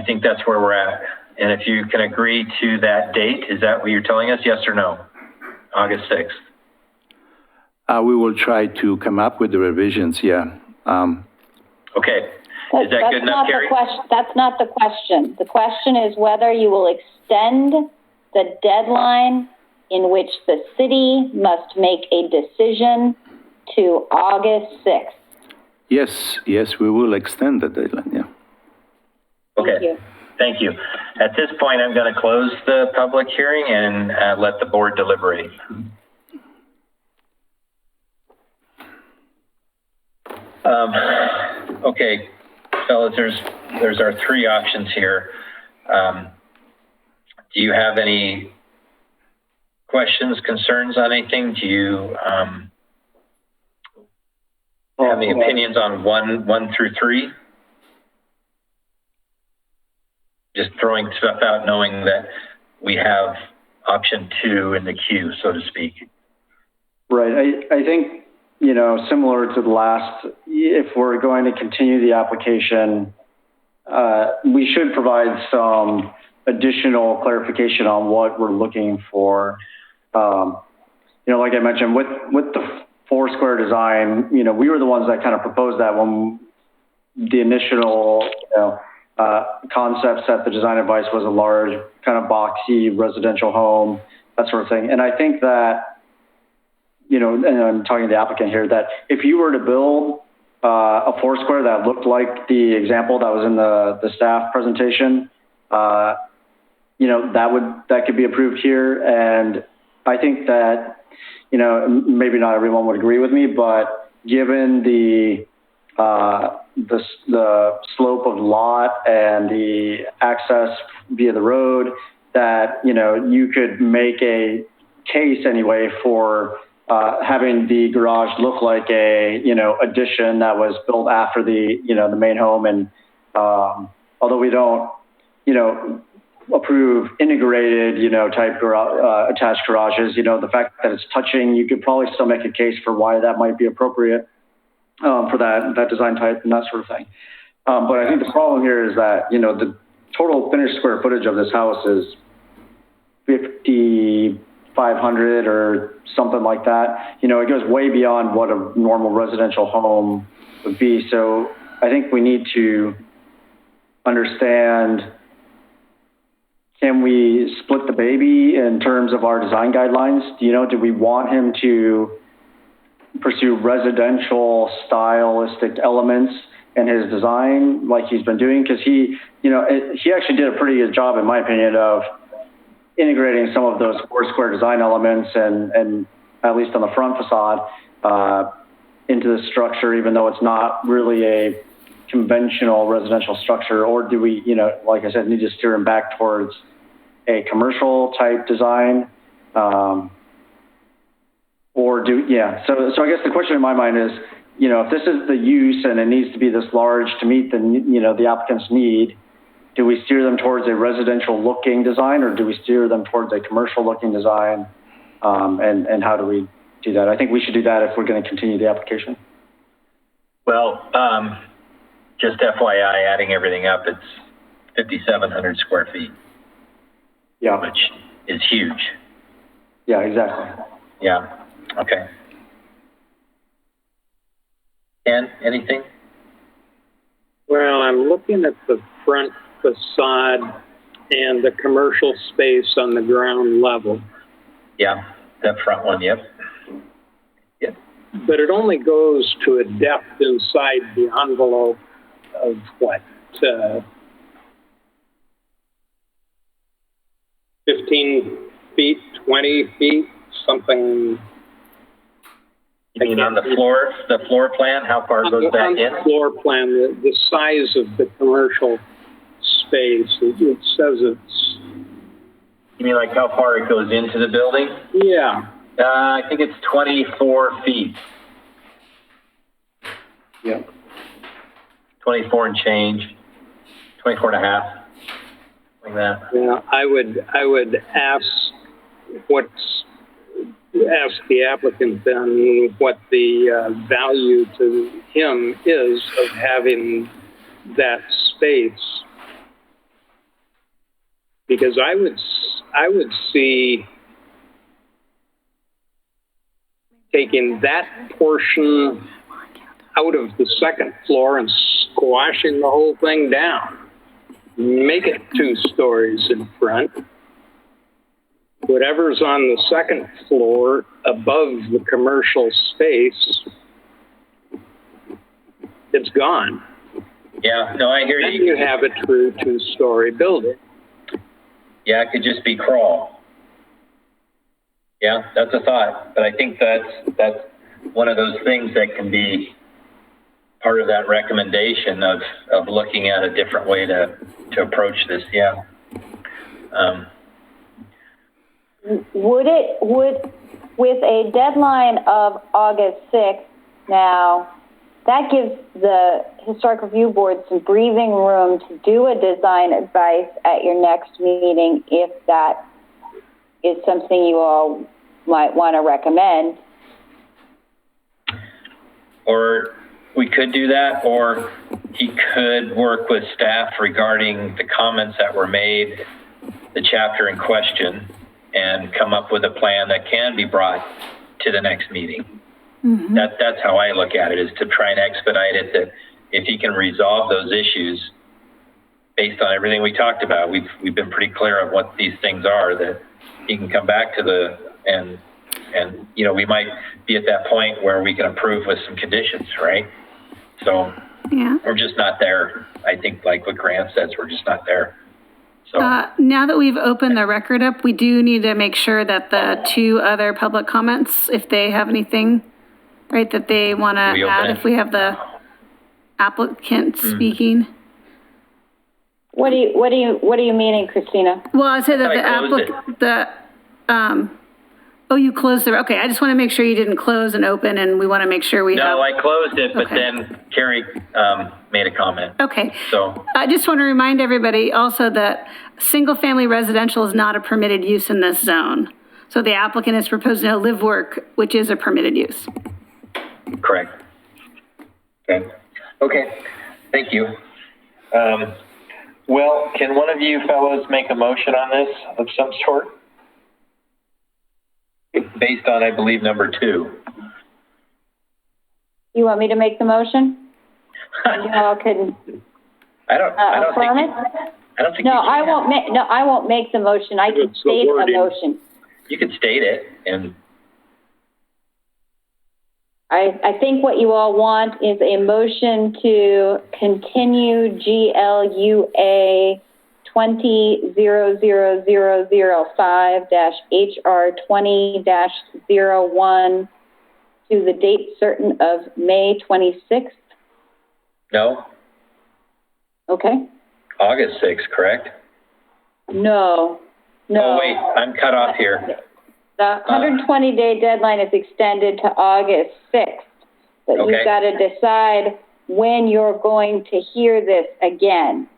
think that's where we're at. And if you can agree to that date, is that what you're telling us? Yes or no? August 6th. We will try to come up with the revisions, yeah. Okay. Is that good enough, Carrie? That's not the question. The question is whether you will extend the deadline in which the city must make a decision to August 6th. Yes, we will extend the deadline, yeah. Okay. Thank you. At this point, I'm going to close the public hearing and let the board deliberate. Okay, fellas, there's our 3 options here. Do you have any questions, concerns on anything? Do you have any opinions on 1 through 3? Just throwing stuff out, knowing that we have option 2 in the queue, so to speak. Right. I think, similar to the last, if we're going to continue the application, we should provide some additional clarification on what we're looking for. Like I mentioned, with the 4-square design, we were the ones that kind of proposed that when the initial, concept set, the design advice was a large kind of boxy residential home. that sort of thing. And I think that, you know, and I'm talking to the applicant here, that if you were to build a Foursquare that looked like the example that was in the staff presentation, you know, that could be approved here. And I think that, you know, maybe not everyone would agree with me, but given the slope of the lot and the access via the road, that, you know, you could make a case anyway for having the garage look like a, you know, addition that was built after the, you know, the main home. And although we don't, you know, approve integrated, you know, type attached garages, you know, the fact that it's touching, you could probably still make a case for why that might be appropriate for that design type and that sort of thing. But I think the problem here is that, you know, the total finished square footage of this house is 5,500 or something like that. You know, it goes way beyond what a normal residential home would be. So I think we need to understand, can we split the baby in terms of our design guidelines? You know, do we want him to pursue residential stylistic elements in his design like he's been doing? Because he, you know, he actually did a pretty good job, in my opinion, of integrating some of those Foursquare design elements and at least on the front facade into the structure, even though it's not really a conventional residential structure. Or do we, you know, like I said, need to steer him back towards a commercial type design? So I guess the question in my mind is, you know, if this is the use and it needs to be this large to meet the, you know, the applicant's need, do we steer them towards a residential looking design, or do we steer them towards a commercial looking design? And how do we do that? I think we should do that if we're going to continue the application. Well, just FYI, adding everything up, it's 5,700 square feet. Yeah. Which is huge. Yeah, exactly. Yeah. Okay. Ken, anything? Well, I'm looking at the front facade and the commercial space on the ground level. Yeah, that front one, yep. Yep. But it only goes to a depth inside the envelope of what, 15 feet, 20 feet, something. You mean on the floor plan, how far it goes back in? On the floor plan, the size of the commercial space, it says it's... You mean like how far it goes into the building? Yeah. I think it's 24 feet. Yeah. 24 and change, 24 and a half, like that. Yeah, I would ask the applicant then what the value to him is of having that space, because I would see taking that portion out of the second floor and squashing the whole thing down. Make it 2 stories in front. Whatever's on the second floor above the commercial space, it's gone. Yeah, no, I hear Then you. you have a true 2-story building. Yeah, it could just be crawl. Yeah, that's a thought, but I think that's one of those things that can be part of that recommendation of looking at a different way to approach this. Yeah. Would with a deadline of August 6th now, that gives the Historic Review Board some breathing room to do a design advice at your next meeting if that is something you all might want to recommend. Or we could do that, or he could work with staff regarding the comments that were made, the chapter in question, and come up with a plan that can be brought to the next meeting. Mm-hmm. That's how I look at it, is to try and expedite it, that if he can resolve those issues, based on everything we talked about, we've been pretty clear on what these things are, that he can come back to and you know, we might be at that point where we can approve with some conditions, right? So Yeah. we're just not there. I think like what Grant says, we're just not there. So Now that we've opened the record up, we do need to make sure that the two other public comments, if they have anything, right, that they want to add, if we have the applicant speaking. What do you meaning, Christina? Well, I said that you closed the, okay, I just want to make sure you didn't close and open, and we want to make sure we have. No, I closed it, but Okay. then Carrie made a comment. Okay. So I just want to remind everybody also that single-family residential is not a permitted use in this zone. So the applicant is proposing a live work, which is a permitted use. correct. Okay. Thank you. Well, can one of you fellows make a motion on this of some sort? Based on, I believe, number 2. You want me to make the motion? You all can I don't affirm think it? I don't think No, you can. I won't make the motion. I can It's the state a wording. motion. You could state it, and I think what you all want is a motion to continue GLUA 20-00005-HR 20-01 to the date certain of May 26th. no, Okay? August 6th, correct? No. Oh, wait, I'm cut off here. The 120-day deadline is extended to August 6th. But Okay. you've got to decide when you're going to hear this again.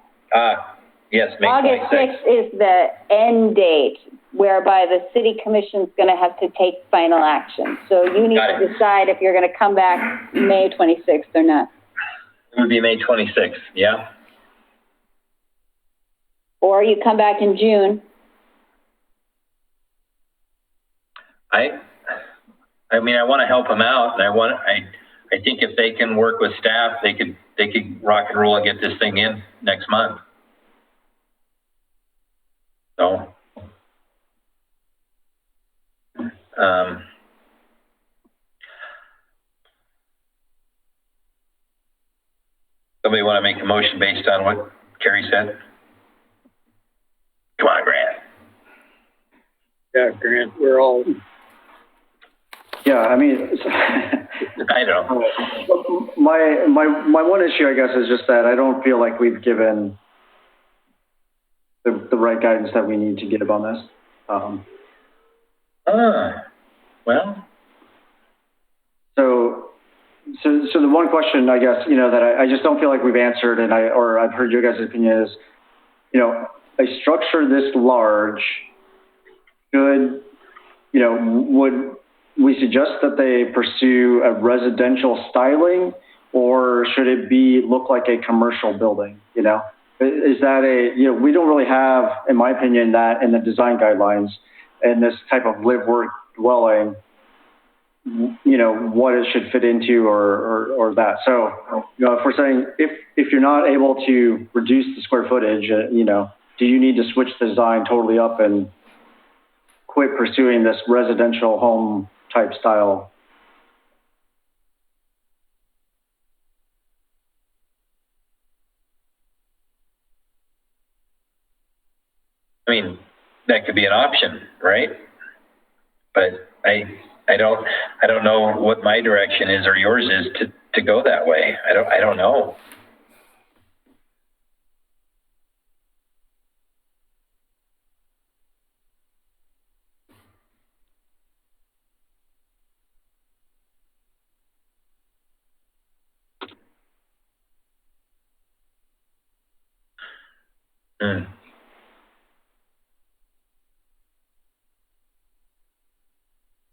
Yes, May August 26th. 6th is the end date whereby the city commission's going to have to take final action. So you need Got to it. decide if you're going to come back May 26th or not. It would be May 26th, yeah? Or you come back in June. I mean, I want to help them out, and I think if they can work with staff, they could rock and roll and get this thing in next month. So, somebody want to make a motion based on what Carrie said? Come on, Grant. Yeah, Grant, we're all, Yeah, I mean, I know. my one issue, I guess, is just that I don't feel like we've given the right guidance that we need to give on this. Well, So the one question, I guess, that I just don't feel like we've answered, and I've heard your guys' opinion is, a structure this large should, would we suggest that they pursue a residential styling, or should it look like a commercial building? Is that we don't really have, in my opinion, that in the design guidelines, and this type of live work dwelling, what it should fit into or that. So, if we're saying, if you're not able to reduce the square footage, do you need to switch the design totally up and quit pursuing this residential home type style? I mean, that could be an option, right? But I don't know what my direction is or yours is to go that way. I don't know.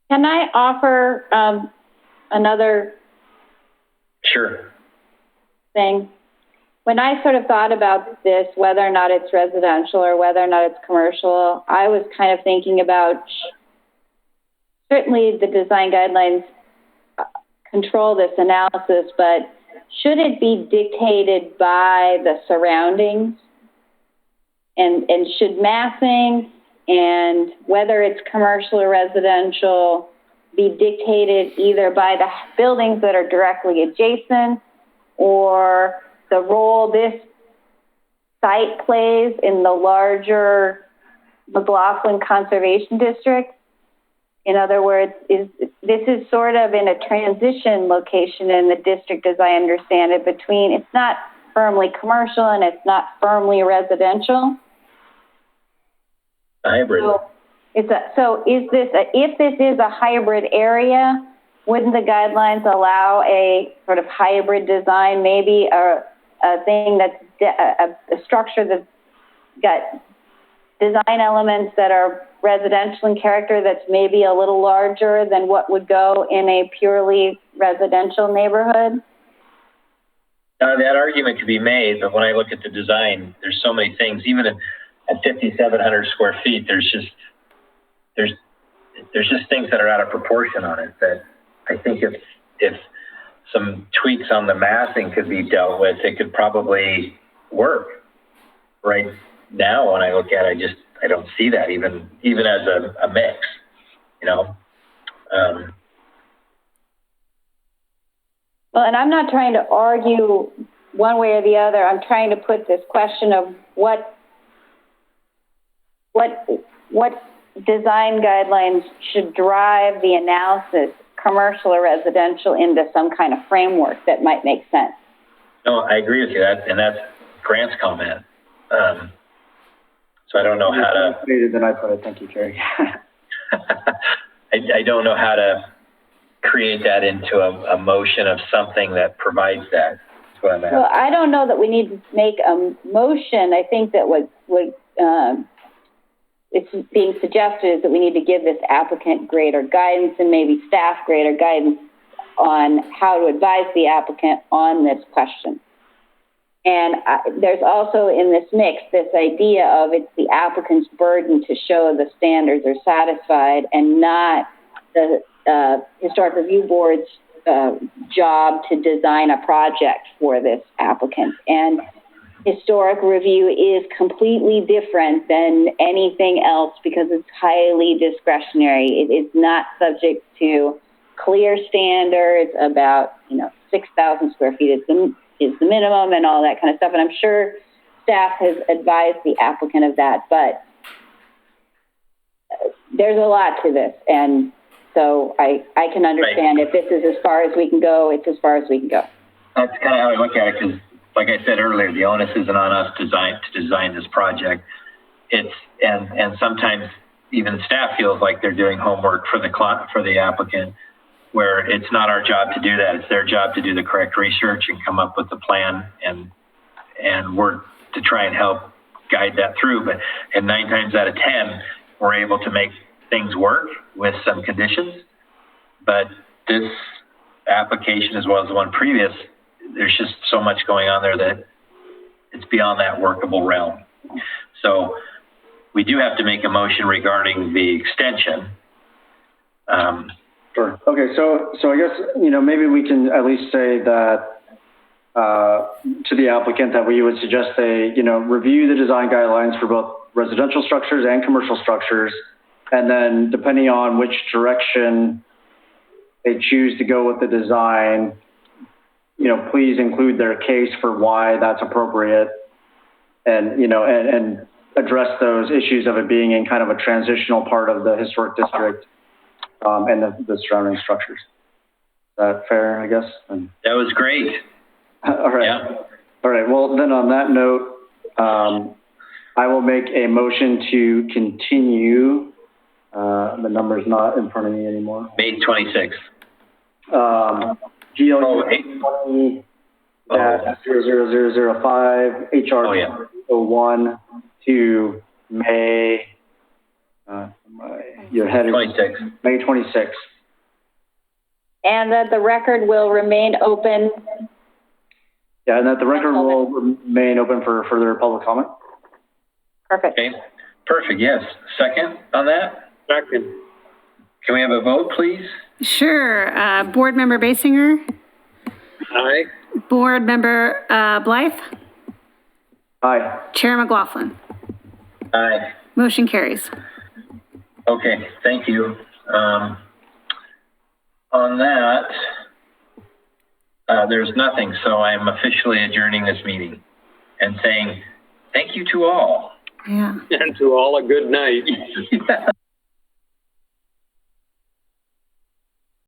Can I offer another Sure. thing? When I sort of thought about this, whether or not it's residential or whether or not it's commercial, I was kind of thinking about certainly the design guidelines control this analysis, but should it be dictated by the surroundings? and should massing and whether it's commercial or residential be dictated either by the buildings that are directly adjacent or the role this site plays in the larger McLaughlin Conservation District? In other words, this is sort of in a transition location in the district, as I understand it, between, it's not firmly commercial and it's not firmly residential. Hybrid. If this is a hybrid area, wouldn't the guidelines allow a sort of hybrid design, maybe a thing that's a structure that's got design elements that are residential in character that's maybe a little larger than what would go in a purely residential neighborhood? That argument could be made, but when I look at the design, there's so many things. Even at 5,700 square feet, there's just things that are out of proportion on it that I think if some tweaks on the massing could be dealt with, it could probably work. Right now, when I look at it, I don't see that even as a mix, you know. Well, and I'm not trying to argue one way or the other. I'm trying to put this question of what design guidelines should drive the analysis, commercial or residential, into some kind of framework that might make sense. No, I agree with you. That's Grant's comment. So I don't know how to. Then I put it. Thank you, Jerry. I don't know how to create that into a motion of something that provides that. That's what I'm asking. Well, I don't know that we need to make a motion. I think that what it's being suggested is that we need to give this applicant greater guidance and maybe staff greater guidance on how to advise the applicant on this question. And there's also in this mix this idea of it's the applicant's burden to show the standards are satisfied and not the Historic Review Board's job to design a project for this applicant. And historic review is completely different than anything else because it's highly discretionary. It is not subject to clear standards about, 6,000 square feet is the minimum and all that kind of stuff. And I'm sure staff has advised the applicant of that, but there's a lot to this. And so I can understand if this is as far as we can go, it's as far as we can go. That's kind of how I look at it, because like I said earlier, the onus isn't on us to design this project. And sometimes even staff feels like they're doing homework for the applicant, where it's not our job to do that. It's their job to do the correct research and come up with a plan and work to try and help guide that through. But 9 times out of 10, we're able to make things work with some conditions. But this application, as well as the one previous, there's just so much going on there that it's beyond that workable realm. So we do have to make a motion regarding the extension. Sure. Okay. So I guess, maybe we can at least say that to the applicant that we would suggest they, review the design guidelines for both residential structures and commercial structures. And then depending on which direction they choose to go with the design, please include their case for why that's appropriate and, and address those issues of it being in kind of a transitional part of the historic district and the surrounding structures. Is that fair, I guess? That was great. All right. Yeah. All right. Well, then on that note, I will make a motion to continue. The number's not in front of me anymore. May 26th. GLU 20-00005 HR 01 to May. Your head is 26. May 26th. And that the record will remain open. Yeah, and that the record will remain open for further public comment. Perfect. Okay. Perfect. Yes. Second on that? Second. Can we have a vote, please? Sure. Board Member Basinger? Aye. Board Member Blythe? Aye. Chair McLaughlin? Aye. Motion carries. Okay, thank you. On that, there's nothing, so I'm officially adjourning this meeting and saying thank you to all. Yeah. And to all a good night.